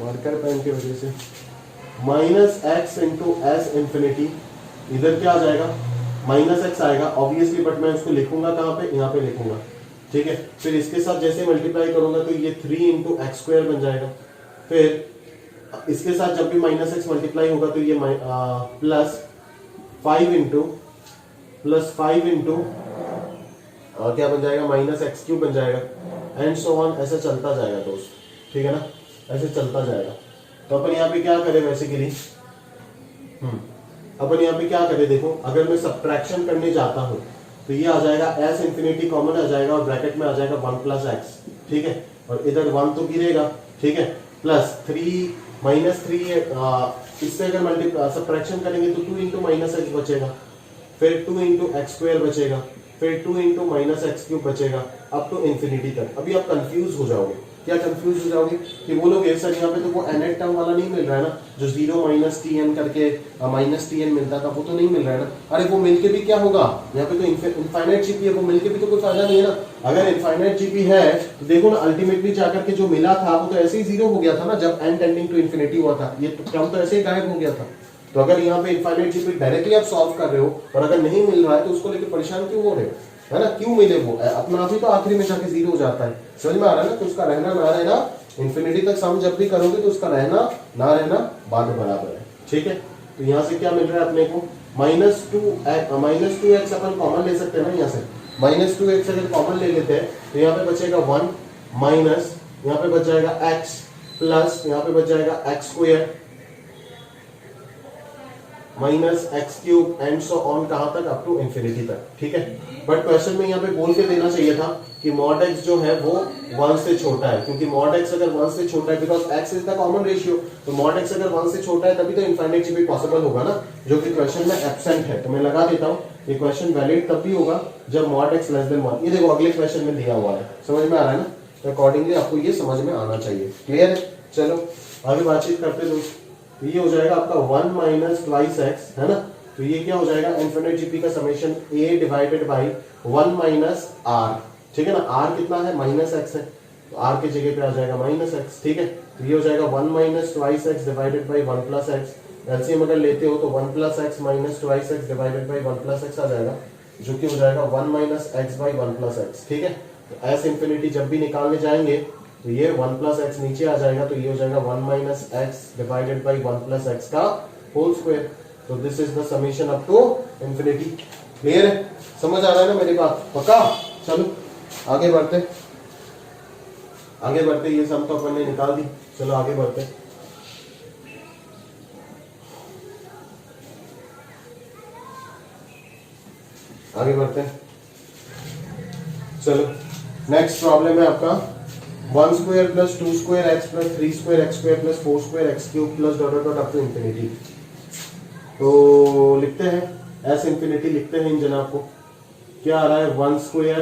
मार्कर पेन की वजह से। Minus x into S infinity, इधर क्या आ जाएगा, माइनस एक्स आएगा ऑब्वियसली, बट मैं इसको लिखूंगा कहां पे, यहाँ पे लिखूंगा, ठीक है? फिर इसके साथ जैसे मल्टीप्लाई करूंगा तो ये 3 इंटू एक्स स्क्वायर बन जाएगा। फिर इसके साथ जब भी माइनस एक्स मल्टीप्लाई होगा तो ये प्लस 5 इंटू क्या बन जाएगा, माइनस एक्स क्यूब बन जाएगा, एंड सो ऑन, ऐसा चलता जाएगा दोस्त, ठीक है ना? ऐसे चलता जाएगा। तो अपन यहाँ पे क्या करें बेसिकली, अपन यहाँ पे क्या करें, देखो अगर मैं सब्ट्रैक्शन करने जाता हूं तो ये आ जाएगा एस इंफिनिटी कॉमन आ जाएगा और ब्रैकेट में आ जाएगा 1 प्लस एक्स, ठीक है? और इधर 1 तो गिरेगा, ठीक है? प्लस 3 -3 इससे अगर सब्ट्रैक्शन करेंगे तो 2 इंटू माइनस एक्स बचेगा, फिर 2 इंटू एक्स स्क्वायर बचेगा, फिर 2 इंटू माइनस एक्स क्यूब बचेगा अप टू इन्फिनिटी तक। अभी आप कंफ्यूज हो जाओगे। क्या कंफ्यूज हो जाओगे कि बोलोगे सर यहाँ पे तो वो nth टर्म वाला नहीं मिल रहा है ना, जो 0 माइनस टी एन करके माइनस टी एन मिलता था वो तो नहीं मिल रहा है ना। अरे वो मिलके भी क्या होगा, यहाँ पे तो इनफाइनाइट जीपी है, वो मिलके भी तो कोई फायदा नहीं है ना। अगर इनफाइनाइट जीपी है तो देखो ना अल्टीमेटली जाकर के जो मिला था वो तो ऐसे ही 0 हो गया था ना, जब n टेंडिंग टू इन्फिनिटी हुआ था, ये टर्म तो ऐसे ही गायब हो गया था। तो अगर यहाँ पे इनफाइनाइट जीपी डायरेक्टली आप सॉल्व कर रहे हो और अगर नहीं मिल रहा है तो उसको लेकर परेशान क्यों हो रहे हो, है ना। क्यों मिले वो अपना आप ही तो आखिरी में जाके 0 हो जाता है। समझ में आ रहा है ना। तो उसका रहना ना रहना इन्फिनिटी तक सम जब भी करोगे तो उसका रहना ना रहना बाद में बराबर है। ठीक है, तो यहाँ से क्या मिल रहा है अपने को, -2x अपन कॉमन ले सकते हैं ना। यहाँ से -2x अगर कॉमन ले लेते हैं तो यहाँ पे बचेगा 1 माइनस यहाँ पे बच जाएगा x प्लस यहाँ पे बच जाएगा x square minus x cube and so on, कहां तक, अप टू इन्फिनिटी तक। ठीक है, बट क्वेश्चन में यहाँ पे बोल के देना चाहिए था कि मॉड x जो है वो 1 से छोटा है, क्योंकि मॉड x अगर 1 से छोटा है, because x is the common ratio, तो मॉड x अगर 1 से छोटा है तभी तो इनफाइनाइट जीपी पॉसिबल होगा ना, जो कि क्वेश्चन में एब्सेंट है। तो मैं लगा देता हूँ ये क्वेश्चन वैलिड तब भी होगा जब मॉड x लेस देन 1। ये देखो अगले क्वेश्चन में दिया हुआ है, समझ में आ रहा है ना। तो अकॉर्डिंगली आपको ये समझ में आना चाहिए। क्लियर है, चलो आगे बातचीत करते दोस्त। तो ये हो जाएगा आपका 1 माइनस ट्वाइस एक्स, है ना। तो ये क्या हो जाएगा, इनफिनिट जीपी का summation a divided by 1 minus r. ठीक है ना, r कितना है, माइनस एक्स है, तो r के जगह पे आ जाएगा माइनस एक्स। ठीक है, तो ये हो जाएगा 1 minus twice x divided by 1 plus x. LCM अगर लेते हो तो 1 plus x minus twice x divided by 1 plus x आ जाएगा, जो कि हो जाएगा 1 minus x by 1 plus x. ठीक है, तो एस इन्फिनिटी जब भी निकालने जाएंगे तो ये 1 प्लस एक्स नीचे आ जाएगा, तो ये हो जाएगा 1 minus x divided by 1 plus x का होल स्क्वायर। तो this is the summation up to infinity. Clear है, समझ आ रहा है ना मेरी बात, पक्का। चलो आगे बढ़ते, आगे बढ़ते। ये सम तो अपन ने निकाल दी, चलो आगे बढ़ते। आगे बढ़ते हैं, चलो नेक्स्ट प्रॉब्लम है आपका 1 square plus 2 square x plus 3 square x square plus 4 square x cube plus dot dot up to infinity. तो लिखते हैं एस इन्फिनिटी, लिखते हैं इन जनाब को। क्या आ रहा है, 1 square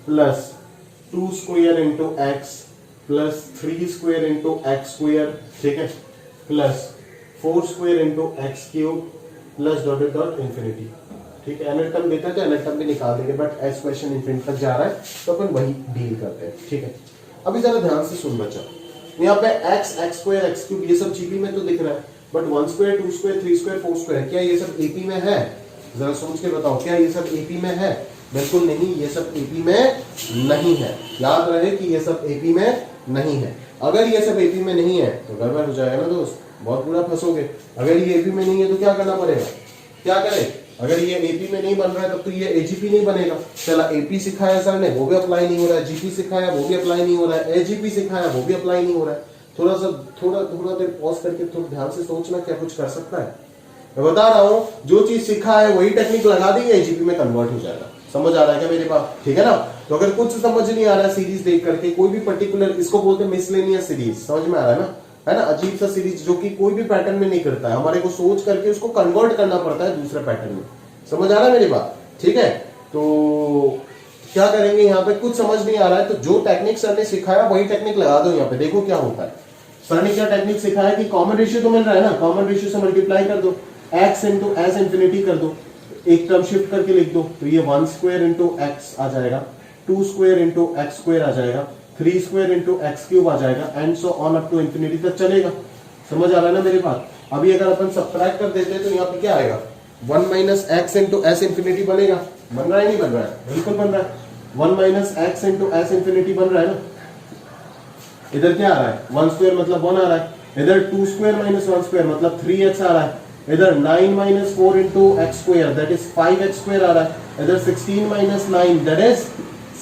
plus 2 square into x plus 3 square into x square, ठीक है, plus 4 square into x cube plus dot dot infinity. ठीक है, एनएल टर्म देते हैं तो एनएल टर्म भी निकाल देंगे, बट एस क्वेश्चन इन्फिनिटी तक जा रहा है तो अपन वही डील करते हैं। ठीक है, अभी जरा ध्यान से सुन बच्चा, यहाँ पे x x square x cube ये सब जीपी में तो दिख रहा है, but 1 square 2 square 3 square 4 square क्या ये सब एपी में है? जरा सोच के बताओ, क्या ये सब एपी में है? बिल्कुल नहीं, ये सब एपी में नहीं है। याद रहे कि ये सब एपी में नहीं है। अगर ये सब एपी में नहीं है तो गड़बड़ हो जाएगा ना दोस्त, बहुत बुरा फंसोगे। अगर ये एपी में नहीं है तो क्या करना पड़ेगा, क्या करें? अगर ये एपी में नहीं बन रहा है तब तो ये एजीपी नहीं बनेगा। चला एपी सिखाया सर ने, वो भी अप्लाई नहीं हो रहा है, जीपी सिखाया वो भी अप्लाई नहीं हो रहा है, एजीपी सिखाया वो भी अप्लाई नहीं हो रहा है। थोड़ा देर पॉज करके थोड़ा ध्यान से सोचना, क्या कुछ कर सकता है? मैं बता रहा हूं, जो चीज सीखा है वही टेक्निक लगा देंगे, एजीपी में कन्वर्ट हो जाएगा। समझ आ रहा है क्या मेरे पास? ठीक है ना। तो अगर कुछ समझ नहीं आ रहा है सीरीज देख करके, कोई भी पर्टिकुलर, इसको बोलते हैं मिसलेनियस सीरीज, समझ में आ रहा है ना, है ना, अजीब सा सीरीज जो कि कोई भी पैटर्न में नहीं करता है, हमारे को सोच करके उसको कन्वर्ट करना पड़ता है दूसरे पैटर्न में। समझ आ रहा है मेरी बात? ठीक है, तो क्या करेंगे, यहाँ पे कुछ समझ नहीं आ रहा है तो जो टेक्निक सर ने सिखाया वही टेक्निक लगा दो यहाँ पे, देखो क्या होता है। सर ने क्या टेक्निक सिखाया कि कॉमन रेशियो तो मिल रहा है ना, कॉमन रेशियो से मल्टीप्लाई कर दो, एक्स इंटू एस इन्फिनिटी कर दो, एक टर्म शिफ्ट करके लिख दो, तो ये 1 स्क्वायर इंटू एक्स आ जाएगा, 2 स्क्वायर इंटू एक्स स्क्वायर आ जाएगा, 3 स्क्वायर इंटू एक्स क्यूब आ जाएगा, and so on up to infinity तक चलेगा। समझ आ रहा है ना मेरी बात? अभी अगर अपन सब्ट्रैक्ट कर देते हैं तो यहाँ पे क्या आएगा, 1 minus x into S infinity बनेगा। बन रहा है नहीं बन रहा है? बिल्कुल बन रहा है। 1 minus x into S infinity बन रहा है ना। इधर क्या आ रहा है, 1 स्क्वायर मतलब 1 आ रहा है, इधर 2 स्क्वायर माइनस 1 स्क्वायर मतलब 3x आ रहा है, इधर 9 minus 4 into x square that is 5x square आ रहा है, इधर 16 minus 9 that is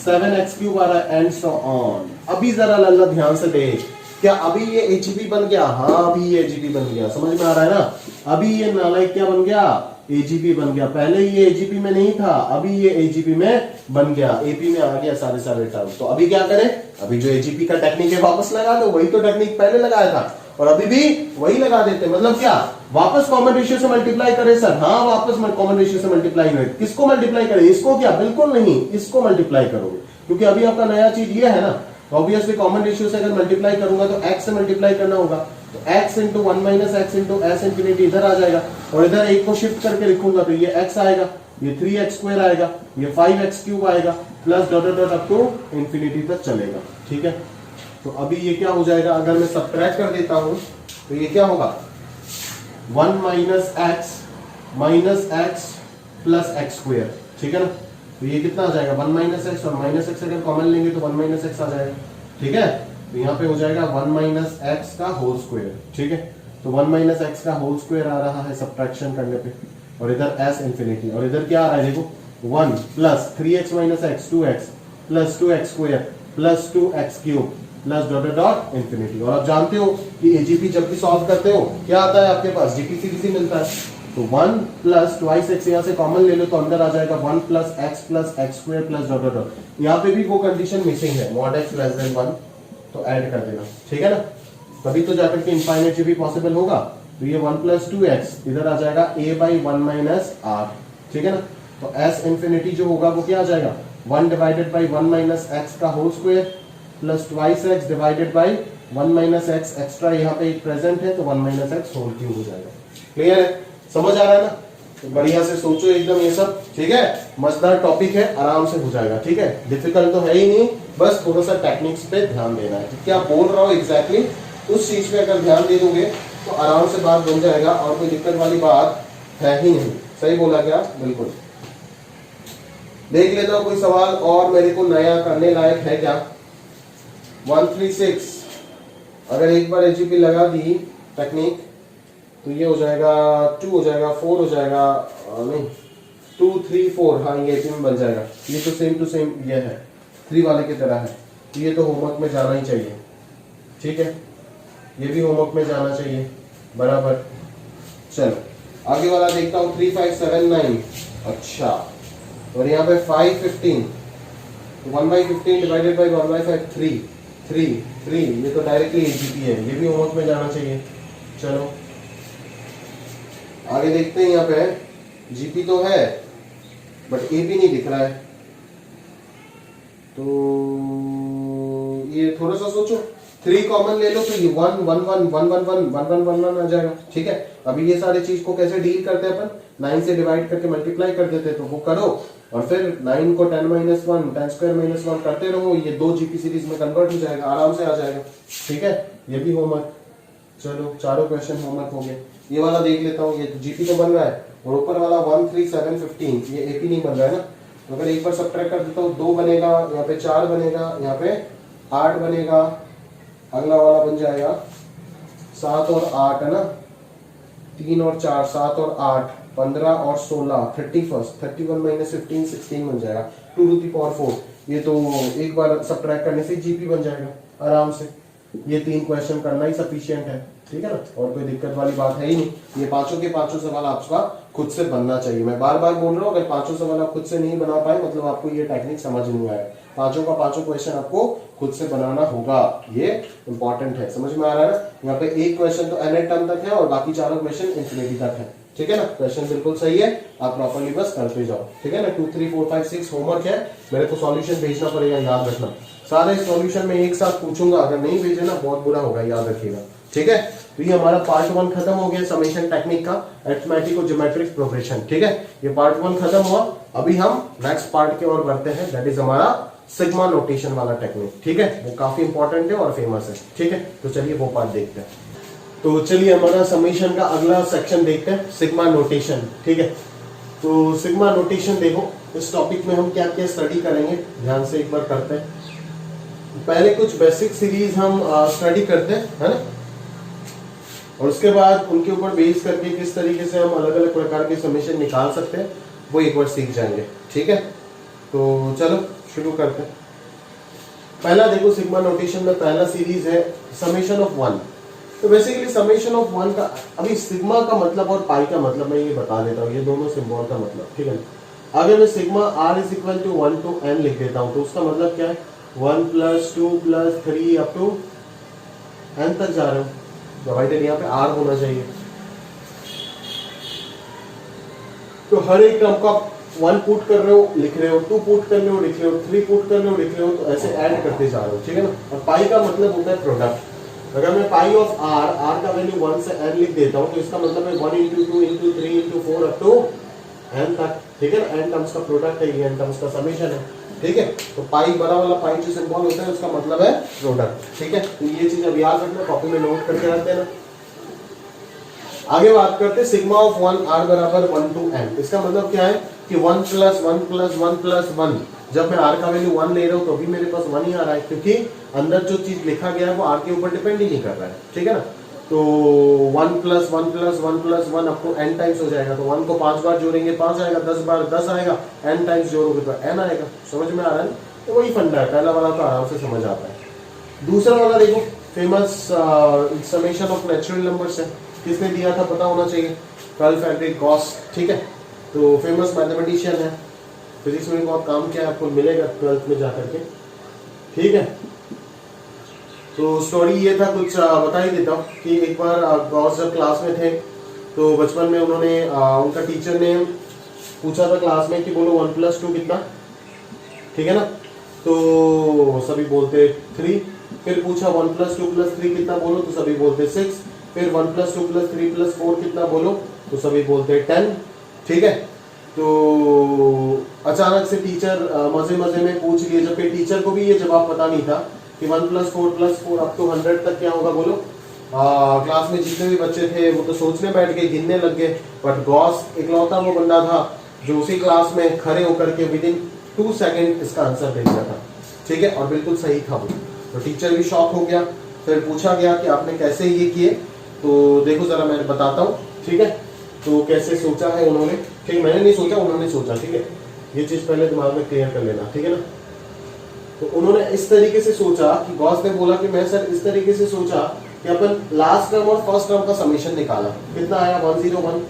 7x cube आ रहा है, एंड सो ऑन। अभी जरा लल्ला ध्यान से देख, क्या अभी ये एजीपी बन गया? हाँ, अभी ये एजीपी बन गया। समझ में आ रहा है ना? अभी ये नालायक क्या बन गया, एजीपी बन गया। पहले ये एजीपी में नहीं था, अभी ये एजीपी में बन गया, एपी में आ गया सारे टर्म। तो अभी क्या करें, अभी जो एजीपी का टेक्निक है वापस लगा दो, वही तो टेक्निक पहले लगाया था। और अभी भी वही लगा देते हैं। मतलब क्या, वापस कॉमन रेशियो से मल्टीप्लाई करें सर? हाँ, वापस कॉमन रेशियो से मल्टीप्लाई हुए। किसको मल्टीप्लाई करें? इसको क्या? बिल्कुल नहीं, इसको मल्टीप्लाई करोगे, क्योंकि अभी आपका नया चीज ये है ना। ऑब्वियसली कॉमन रेशियो से अगर मल्टीप्लाई करूंगा तो x से मल्टीप्लाई करना होगा, तो x into 1 minus x into S infinity इधर आ जाएगा, और इधर एक को शिफ्ट करके लिखूंगा तो ये x आएगा, ये 3x स्क्वायर आएगा, ये 5x क्यूब आएगा, plus dot dot up to infinity तक चलेगा। ठीक है, तो अभी ये क्या हो जाएगा, अगर मैं सब्ट्रैक्ट कर देता हूं तो ये क्या होगा, 1 minus x plus x square. ठीक है ना, तो ये कितना आ जाएगा, 1 माइनस एक्स, और माइनस एक्स अगर कॉमन लेंगे तो 1 माइनस एक्स आ जाएगा। ठीक है, तो यहाँ पे हो जाएगा 1 माइनस एक्स का होल स्क्वायर। ठीक है, तो 1 माइनस एक्स का होल स्क्वायर आ रहा है सब्ट्रैक्शन करने पे, और इधर एस इंफिनिटी, और इधर क्या आ रहा है देखो, 1 plus 3x minus x 2x plus 2x square plus 2x cube plus dot dot infinity. और आप जानते हो कि एजीपी जब भी सॉल्व करते हो क्या आता है आपके पास, जीपी सीरीज ही मिलता है। तो 1 प्लस ट्वाइस एक्स यहाँ से कॉमन ले लो तो अंदर आ जाएगा 1 plus x square plus dot dot dot. यहाँ पे भी वो कंडीशन मिसिंग है, मॉड एक्स लेस देन 1, तो ऐड कर देना। ठीक है ना, तभी तो जाकर के इनफाइनाइट जीपी पॉसिबल होगा। तो ये 1 प्लस 2x इधर आ जाएगा a बाई 1 माइनस आर। ठीक है ना, तो s इंफिनिटी जो होगा वो क्या आ जाएगा, 1 डिवाइडेड बाई 1 माइनस एक्स का whole square plus twice x divided by 1 minus x, extra यहाँ पे एक प्रेजेंट है तो 1 माइनस एक्स होल क्यूब हो जाएगा। क्लियर है, समझ आ रहा है ना? तो बढ़िया से सोचो एकदम ये सब। ठीक है, मजेदार टॉपिक है, आराम से हो जाएगा। ठीक है, डिफिकल्ट तो है ही नहीं, बस थोड़ा सा टेक्निक्स पे ध्यान देना है। क्या बोल रहा हूँ एग्जैक्टली उस चीज पे अगर ध्यान दे दोगे तो आराम से बात बन जाएगा, और कोई दिक्कत वाली बात है ही नहीं। सही बोला क्या? बिल्कुल। देख लेता हूं कोई सवाल और मेरे को नया करने लायक है क्या। 136 अगर एक बार एजीपी लगा दी टेक्निक तो ये हो जाएगा 2 हो जाएगा 4 हो जाएगा, नहीं 2 3 4, हाँ ये 18 बन जाएगा। ये तो सेम टू सेम ये है, 3 वाले की तरह है। ये तो होमवर्क में जाना ही चाहिए। ठीक है, ये भी होमवर्क में जाना चाहिए बराबर। चलो आगे वाला देखता हूँ 3579। अच्छा, और यहाँ पे 515, 1/15 डिवाइडेड बाई 1/5 3, ये तो डायरेक्टली एजीपी है, ये भी होमवर्क में जाना चाहिए। चलो आगे देखते हैं, यहाँ पे जीपी तो है बट एपी नहीं दिख रहा है, तो ये थोड़ा सा सोचो। 3 कॉमन ले लो तो ये 1 1 1 1 1 1 1 1 1 1 आ जाएगा। ठीक है, अभी ये सारे चीज को कैसे डील करते हैं अपन, 9 से डिवाइड करके मल्टीप्लाई कर देते हैं, तो वो करो, और फिर 9 को 10 माइनस 1 10 स्क्वायर माइनस 1 करते रहो, ये 2 जीपी सीरीज में कन्वर्ट हो जाएगा, आराम से आ जाएगा। ठीक है, ये भी होमवर्क। चलो चारों क्वेश्चन होमवर्क हो गए। ये वाला देख लेता हूँ, ये जीपी तो बन रहा है, और ऊपर वाला 13715 ये एपी नहीं बन रहा है ना, तो अगर एक बार सब्ट्रैक्ट कर देता हूँ 2 बनेगा, यहाँ पे 4 बनेगा, यहाँ पे 8 बनेगा, अगला वाला बन जाएगा 7 और 8 है ना, 3 और 4 7 और 8 15 और 16 31 31 माइनस 15 16 बन जाएगा, 2 टू द पावर 4। ये तो एक बार सब्ट्रैक्ट करने से जीपी बन जाएगा आराम से। ये 3 क्वेश्चन करना ही सफिशिएंट है। ठीक है ना, और कोई दिक्कत वाली बात है ही नहीं। ये पांचों के पांचों सवाल आपका खुद से बनना चाहिए। मैं बार बार बोल रहा हूँ, अगर पांचों सवाल आप खुद से नहीं बना पाए मतलब आपको ये टेक्निक समझ नहीं आया। पांचों का पांचों क्वेश्चन आपको खुद से बनाना होगा, ये इंपॉर्टेंट है। समझ में आ रहा है ना? यहाँ पे एक क्वेश्चन तो एन टर्म तक है और बाकी चारों क्वेश्चन इंफिनिटी तक है। ठीक है ना, क्वेश्चन बिल्कुल सही है, आप प्रॉपर्ली बस करते जाओ। ठीक है ना, 2 3 4 5 6 होमवर्क है, मेरे को सॉल्यूशन भेजना पड़ेगा, याद रखना। सारे सॉल्यूशन में एक साथ पूछूंगा, अगर नहीं भेजे ना बहुत बुरा होगा, याद रखिएगा। ठीक है, तो ये हमारा पार्ट 1 खत्म हो गया समेशन टेक्निक का, अरिथमेटिक और ज्योमेट्रिक प्रोग्रेशन। ठीक है, ये पार्ट 1 खत्म हुआ। अभी हम नेक्स्ट पार्ट की ओर बढ़ते हैं, दैट इज हमारा सिग्मा नोटेशन वाला टेक्निक। ठीक है, वो काफी इंपॉर्टेंट है और फेमस है। ठीक है, तो चलिए वो पार्ट देखते हैं। तो चलिए हमारा समेशन का अगला सेक्शन देखते हैं, सिग्मा नोटेशन। ठीक है, तो सिग्मा नोटेशन देखो, इस टॉपिक में हम क्या क्या स्टडी करेंगे, ध्यान से एक बार करते हैं। पहले कुछ बेसिक सीरीज हम स्टडी करते हैं, है ना, और उसके बाद उनके ऊपर बेस करके किस तरीके से हम अलग अलग प्रकार के समेशन निकाल सकते हैं वो एक बार सीख जाएंगे। ठीक है, तो चलो शुरू करते हैं। पहला देखो, सिग्मा नोटेशन में पहला सीरीज है समेशन ऑफ 1। तो बेसिकली समेशन ऑफ 1 का, अभी सिग्मा का मतलब और पाई का मतलब मैं ये बता देता हूँ, ये दोनों सिंबल का मतलब। ठीक है, अगर मैं sigma r is equal to 1 to n लिख देता हूँ तो उसका मतलब क्या है, 1 + 2 + 3 अप टू n तक जा रहे हो। डिवाइडेड यहाँ पे आर होना चाहिए। तो हर एक टर्म को आप 1 पुट कर रहे हो लिख रहे हो, 2 पुट कर रहे हो लिख रहे हो, 3 पुट कर रहे हो लिख रहे हो, तो ऐसे ऐड करते जा रहे हो, ठीक है ना। और पाई का मतलब होता है प्रोडक्ट। अगर मैं पाई ऑफ आर, आर का वैल्यू 1 से n लिख देता हूँ तो इसका मतलब है 1 into 2 into 3 into 4 up to n तक, ठीक है ना। n टर्म्स का प्रोडक्ट है, ये n टर्म्स का समेशन है, ठीक है। तो पाई बड़ा वाला पाई जो सिंबल होता है उसका मतलब है प्रोडक्ट, ठीक है। तो ये चीज अब याद रखना, कॉपी में नोट करके रख देना। आगे बात करते हैं सिग्मा ऑफ 1 r बराबर 1 to n। इसका मतलब क्या है कि 1 plus 1 plus 1 plus 1, जब मैं r का वैल्यू 1 ले रहा हूं तो भी मेरे पास 1 ही आ रहा है, क्योंकि अंदर जो चीज लिखा गया है वो r के ऊपर डिपेंड ही नहीं कर रहा है, ठीक है ना। तो 1 plus 1 plus 1 plus 1 up to n times हो जाएगा। तो 1 को 5 बार जोड़ेंगे 5 आएगा, 10 बार 10 आएगा, n टाइम्स जोड़ोगे तो n आएगा। समझ में आ रहा है ना। तो वही फंडा है, पहला वाला तो आराम से समझ आता है। दूसरा वाला देखो, famous summation of natural numbers है, किसने दिया था पता होना चाहिए, कार्ल फ्रेडरिक गॉस, ठीक है। तो फेमस मैथमेटिशियन है, फिजिक्स में बहुत काम किया, आपको मिलेगा 12th में जाकर के, ठीक है। तो स्टोरी ये था, कुछ बता ही देता हूँ कि एक बार गॉस जब क्लास में थे तो बचपन में उन्होंने उनका टीचर ने पूछा था क्लास में कि बोलो 1 plus 2 कितना, ठीक है ना। तो सभी बोलते 3। फिर पूछा 1 plus 2 plus 3 कितना बोलो, तो सभी बोलते 6। फिर 1 plus 2 plus 3 plus 4 कितना बोलो, तो सभी बोलते 10, ठीक है। तो अचानक से टीचर मजे मजे में पूछ लिए, जबकि टीचर को भी ये जवाब पता नहीं था कि 1 plus 4 अप टू 100 तक क्या होगा बोलो। क्लास में जितने भी बच्चे थे वो तो सोचने बैठ गए, गिनने लग गए, बट गॉस इकलौता वो बंदा था जो उसी क्लास में खड़े होकर के विदिन 2 सेकंड इसका आंसर दे दिया था, ठीक है। और बिल्कुल सही था वो। तो टीचर भी शॉक हो गया। फिर पूछा गया कि आपने कैसे ये किए, तो देखो जरा मैं बताता हूँ, ठीक है। तो कैसे सोचा है उन्होंने, ठीक, मैंने नहीं सोचा, उन्होंने सोचा, ठीक है। ये चीज पहले दिमाग में क्लियर कर लेना, ठीक है ना। तो उन्होंने इस तरीके से सोचा कि गॉस ने बोला कि मैं सर इस तरीके से सोचा कि अपन लास्ट टर्म और फर्स्ट टर्म का समेशन निकाला, कितना आया 101।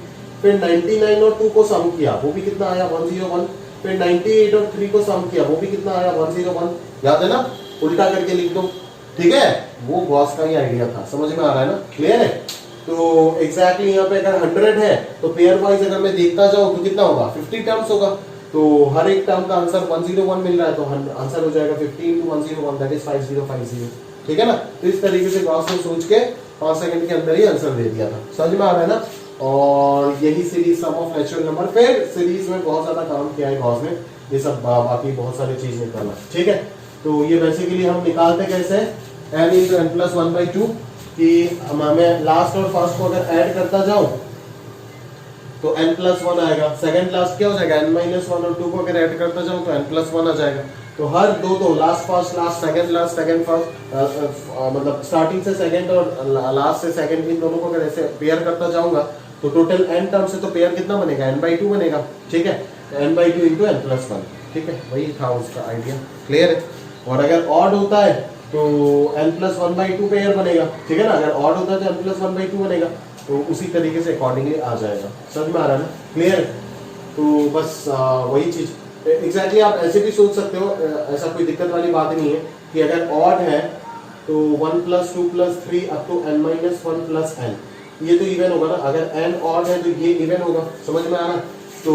फिर 99 और 2 को सम किया, वो भी कितना आया 101। फिर 98 और 3 को सम किया, वो भी कितना आया 101। याद है ना, उल्टा करके लिख दो, ठीक है। वो गॉस का ही आइडिया था, समझ में आ रहा है ना, क्लियर है। तो एग्जैक्टली यहाँ पे अगर 100 है तो पेयर वाइज अगर मैं देखता जाऊं तो कितना होगा 50 टर्म्स होगा। तो हर एक टर्म का आंसर 101 मिल रहा है, तो आंसर हो जाएगा 50 into 101, दैट इज 5050, ठीक है ना। तो इस तरीके से गॉस ने सोच के 5 सेकंड के अंदर ही आंसर दे दिया था, समझ में आ रहा है ना। और यही series sum of natural number, फिर सीरीज में बहुत ज्यादा काम किया है गॉस ने, ये सब बाकी बहुत सारी चीज निकाला, ठीक है। तो ये बेसिकली हम निकालते कैसे n into n plus 1/2 कि हमें लास्ट और फर्स्ट को अगर ऐड करता जाऊं तो n plus 1 आएगा, सेकंड लास्ट क्या हो जाएगा n minus 1, और 2 को अगर ऐड करता जाऊं तो n plus 1 आ जाएगा। तो हर दो last first last second first, मतलब स्टार्टिंग से सेकंड और लास्ट से सेकंड, इन दोनों को अगर ऐसे पेयर करता जाऊंगा तो टोटल n टर्म से तो पेयर कितना बनेगा n/2 बनेगा, ठीक है। n/2 into n plus 1, ठीक है, वही था उसका आइडिया, क्लियर है। और अगर ऑड होता है तो n plus 1/2 पेयर बनेगा, ठीक है ना। अगर ऑड होता है तो n plus 1/2 बनेगा, तो उसी तरीके से अकॉर्डिंगली आ जाएगा, समझ में आ रहा है ना, क्लियर। तो बस वही चीज एग्जैक्टली आप ऐसे भी सोच सकते हो, ऐसा कोई दिक्कत वाली बात नहीं है कि अगर ऑड है तो 1 plus 2 plus 3 up to n minus 1 plus n, ये तो इवन होगा ना। अगर n ऑड है तो ये इवन होगा, समझ में आ रहा है। तो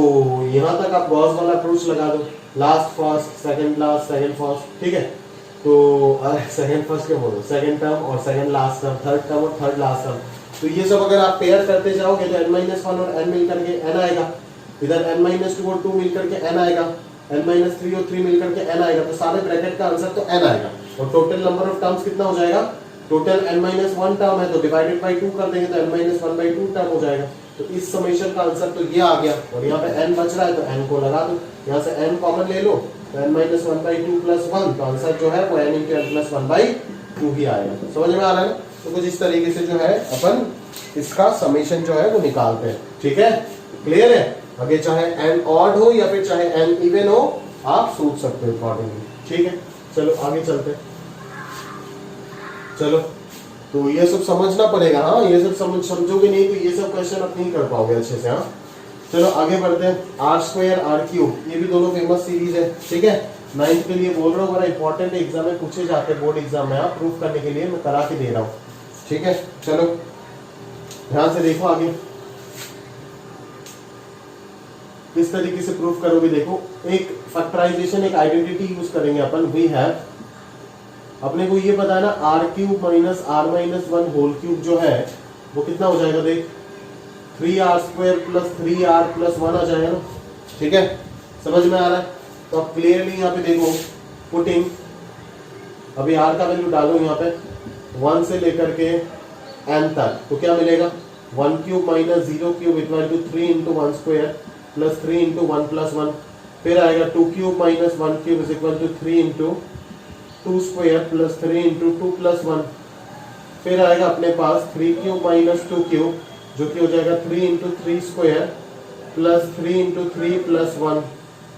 यहाँ तक आप गॉस वाला अप्रोच लगा दो, last first second last second first, ठीक है। तो सेकंड फर्स्ट क्या बोलो, सेकंड टर्म और second last term, third term और थर्ड लास्ट टर्म। तो ये सब अगर आप पेयर करते जाओगे तो n minus 1 और n मिल करके n आएगा, इधर n minus 2 और 2 मिल करके n आएगा, n minus 3 और 3 मिल करके n आएगा। तो सारे ब्रैकेट का आंसर तो n आएगा। और टोटल नंबर ऑफ टर्म्स कितना हो जाएगा, टोटल n minus 1 टर्म है तो डिवाइडेड बाय 2 कर देंगे तो n minus 1/2 टर्म हो जाएगा। तो इस समेशन का आंसर तो ये आ गया। और यहाँ पे n बच रहा है तो n को लगा दो, यहाँ से n कॉमन ले लो तो n minus 1/2 plus 1, तो आंसर जो है वो n into n plus 1/2 ही आएगा, समझ में आ रहा है ना। तो कुछ इस तरीके से जो है अपन इसका समेशन जो है वो निकालते हैं, ठीक है, क्लियर है। आगे चाहे n ऑड हो या फिर चाहे n इवन हो, आप सोच सकते हो अकॉर्डिंगली, ठीक है। चलो आगे चलते हैं, चलो। तो ये सब समझना पड़ेगा, हाँ, ये सब समझोगे नहीं तो ये सब क्वेश्चन आप नहीं कर पाओगे अच्छे से, हाँ। चलो आगे बढ़ते हैं, r² r³, ये भी दोनों फेमस सीरीज है, ठीक है। 9th के लिए बोल रहा हूँ, बड़ा इंपॉर्टेंट एग्जाम में पूछे जाते हैं, बोर्ड एग्जाम में, आप प्रूफ करने के लिए मैं करा के दे रहा हूँ, ठीक है। चलो ध्यान से देखो आगे किस तरीके से प्रूफ करोगे। देखो एक फैक्टराइजेशन, एक आइडेंटिटी यूज करेंगे अपन। वी हैव, अपने को ये पता है ना, r cube minus r minus one whole cube जो है वो कितना हो जाएगा, देख 3r² प्लस 3r प्लस 1 आ जाएगा ना। ठीक है, समझ में आ रहा है। तो अब क्लियरली यहाँ पे देखो, पुटिंग, अभी r का वैल्यू डालो यहाँ पे 1 से लेकर के n तक, तो क्या मिलेगा 1 cube minus 0 cube equal to 3 into 1 square plus 3 into 1 plus 1। फिर आएगा 2 cube minus 1 cube is equal to 3 into 2 square plus 3 into 2 plus 1। फिर आएगा अपने पास 3 क्यूब माइनस 2 क्यूब जो कि हो जाएगा 3 into 3 square plus 3 into 3 plus 1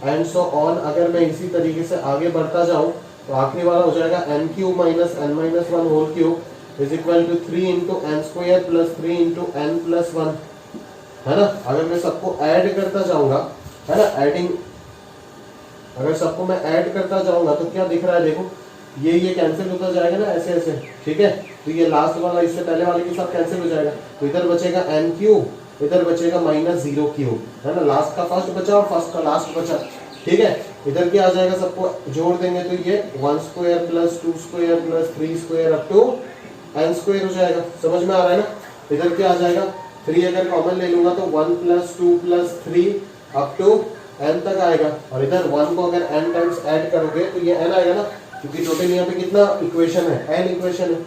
and so on. अगर मैं इसी तरीके से आगे बढ़ता जाऊं तो आखिरी वाला हो जाएगा n cube minus n minus 1 whole cube is equal to 3 into n square plus 3 into n plus 1, है ना। अगर मैं सबको ऐड करता जाऊंगा, है ना, एडिंग, अगर सबको मैं ऐड करता जाऊंगा तो क्या दिख रहा है, देखो ये कैंसिल होता जाएगा ना, ऐसे ऐसे। ठीक है, तो ये लास्ट वाला इससे पहले वाले के साथ कैंसिल हो जाएगा, तो इधर बचेगा n क्यूब, इधर बचेगा माइनस 0 क्यूब, है ना। लास्ट का फर्स्ट बचा और फर्स्ट का लास्ट बचा। ठीक है, इधर क्या आ जाएगा, सबको जोड़ देंगे तो ये 1 square plus 2 square plus 3 square up to n square हो जाएगा। समझ में आ रहा है ना। इधर क्या आ जाएगा, 3 अगर कॉमन ले लूंगा तो 1 plus 2 plus 3 up to n तक आएगा, और इधर 1 को अगर n टाइम्स ऐड करोगे तो ये n आएगा ना, क्योंकि टोटल यहाँ पे कितना इक्वेशन है, n इक्वेशन है।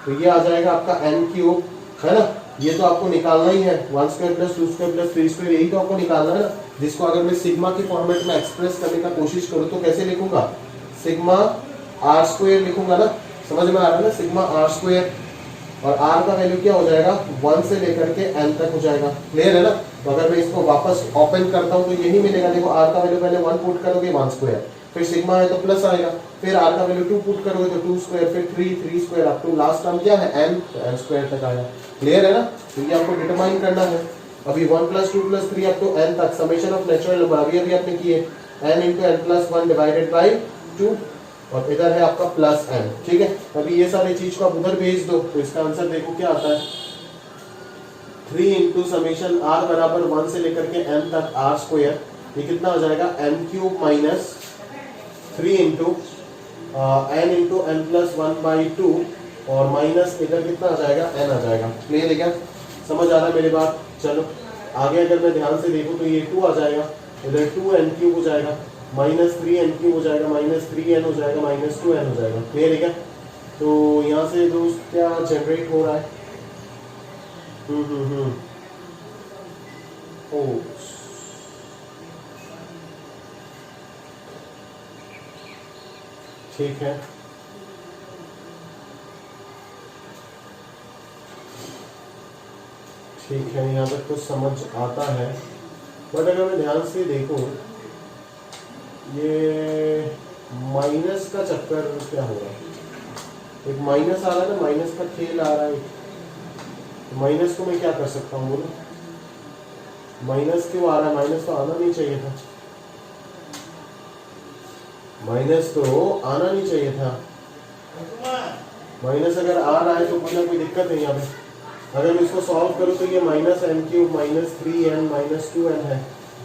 तो ये आ जाएगा आपका n क्यूब, है ना। ये तो आपको निकालना ही है, 1 square plus 2 square plus 3 square, यही तो आपको निकालना है ना। जिसको अगर मैं सिग्मा के फॉर्मेट में एक्सप्रेस करने का कोशिश करूँ तो कैसे लिखूंगा, सिग्मा r स्क्वायर लिखूंगा ना। समझ में आ रहा है ना, सिग्मा r स्क्वायर, और r का वैल्यू क्या हो जाएगा 1 से लेकर के n तक हो जाएगा। क्लियर है ना। तो अगर मैं इसको वापस ओपन करता हूँ तो यही मिलेगा। देखो r का वैल्यू पहले 1 पुट करोगे 1 स्क्वायर, फिर सिग्मा है तो प्लस आएगा, फिर r का वैल्यू 2 पुट करोगे तो 2 स्क्वायर, फिर 3 square up to last term क्या है n, तो n स्क्वायर तक आएगा। क्लियर है ना। तो ये आपको डिटरमाइन करना है। अभी 1 plus 2 plus 3 up to n तक समेशन ऑफ नेचुरल नंबर अभी आपने किए, n into n plus 1 divided by 2, और इधर है आपका प्लस n। ठीक है, अभी ये सारी चीज को आप उधर भेज दो तो इसका आंसर देखो क्या आता है, 3 इंटू समेशन r बराबर 1 से लेकर के n तक r स्क्वायर, ये कितना हो जाएगा n cube minus 3 into n into n plus 1 by 2, और माइनस इधर कितना आ जाएगा n आ जाएगा। क्लियर है क्या, समझ आ रहा है मेरी बात। चलो आगे अगर मैं ध्यान से देखूं तो ये 2 आ जाएगा, इधर 2n क्यूब हो जाएगा, माइनस 3n क्यूब हो जाएगा, माइनस 3n हो जाएगा, माइनस 2n हो जाएगा। क्लियर है क्या। तो यहाँ से दोस्त क्या जनरेट हो रहा है, ओ ठीक है, ठीक है, यहाँ तक तो समझ आता है। बट अगर मैं ध्यान से देखूं, ये माइनस का चक्कर क्या हो रहा है, एक माइनस आ रहा है ना, माइनस का खेल आ रहा है। तो माइनस को मैं क्या कर सकता हूँ बोलो, माइनस क्यों आ रहा है, माइनस तो आना नहीं चाहिए था, माइनस तो आना नहीं चाहिए था। माइनस अगर आ रहा है तो कोई ना कोई दिक्कत है यहाँ पे। अगर मैं इसको सॉल्व करूँ तो ये minus n cube minus 3n minus 2n है,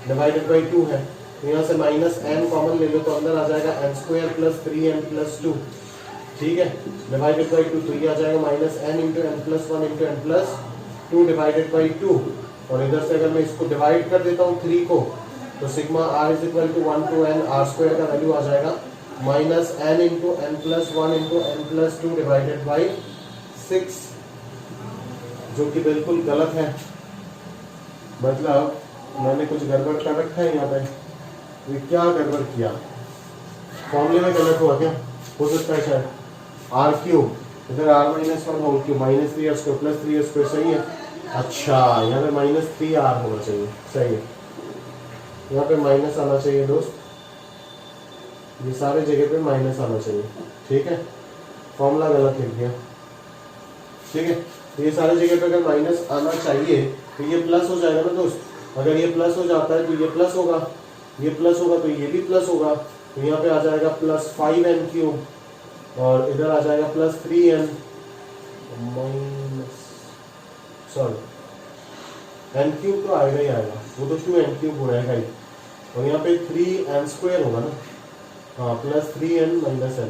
डिवाइडेड बाई 2 है। तो यहाँ से माइनस n कॉमन ले लो तो अंदर आ जाएगा n square plus 3n plus 2। ठीक है, डिवाइडेड बाई 2, तो ये आ जाएगा minus n into n plus 1 into n plus 2 divided by 2। और इधर से अगर मैं इसको डिवाइड कर देता हूँ 3 को, तो sigma r is equal to 1 to n r square का वैल्यू आ जाएगा minus n into n plus 1 into n plus 2 divided by 6, जो कि बिल्कुल गलत है। मतलब मैंने कुछ गड़बड़ कर रखा है यहाँ पे। ये क्या गड़बड़ किया, फॉर्मूले में गलत हुआ क्या, हो सकता है शायद। आर क्यूब इधर r minus 1 whole cube minus 3r square plus 3r square, सही है। अच्छा यहाँ पे माइनस 3r होना चाहिए, सही है। यहाँ पे माइनस आना चाहिए दोस्त, ये सारे जगह पे माइनस आना चाहिए। ठीक है, फॉर्मूला गलत लिख दिया। ठीक है, तो ये सारी जगह पे अगर माइनस आना चाहिए तो ये प्लस हो जाएगा ना दोस्त। अगर ये प्लस हो जाता है तो ये प्लस होगा, ये प्लस होगा तो ये भी प्लस होगा। तो यहाँ पे आ जाएगा प्लस 5n क्यूब, और इधर आ जाएगा plus 3n minus, sorry n cube तो आएगा ही आएगा, वो तो 2n³ हो रहेगा ही। और यहाँ पे 3n² होगा ना, हाँ प्लस 3n माइनस n,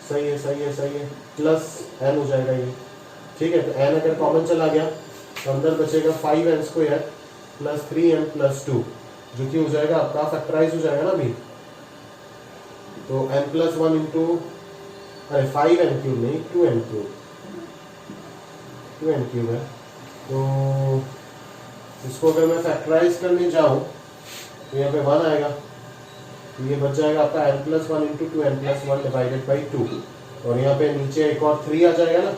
सही है सही है सही है, प्लस n हो जाएगा ये, ठीक है। तो n अगर कॉमन चला गया तो अंदर बचेगा 5n² प्लस 3n प्लस 2, जो कि हो जाएगा आपका फैक्टराइज हो जाएगा ना अभी। तो n प्लस 1 इंटू, अरे 5n³ नहीं 2n³ है। तो इसको अगर मैं फैक्टराइज करने जाऊं तो यहाँ पे 1 आएगा, तो ये बच जाएगा आपका n plus 1 into 2n plus 1 divided by 2। और यहाँ पे नीचे एक और 3 आ जाएगा ना,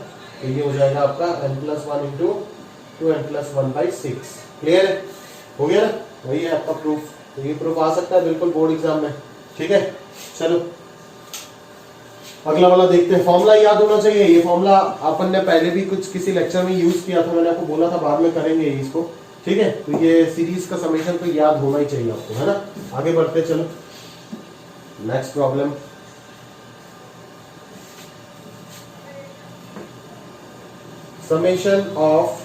तो ये हो जाएगा आपका n plus 1 into 2n plus 1 by 6। Clear है, हो गया ना, वही है आपका प्रूफ। तो ये प्रूफ आ सकता है बिल्कुल बोर्ड एग्जाम में, ठीक है। चलो अगला वाला देखते हैं। फॉर्मूला याद होना चाहिए, ये फॉर्मूला अपन ने पहले भी कुछ किसी लेक्चर में यूज किया था, मैंने आपको बोला था बाद में करेंगे इसको, ठीक है। तो ये सीरीज का समेशन तो याद होना ही चाहिए आपको, है ना। आगे बढ़ते चलो, next problem. Summation of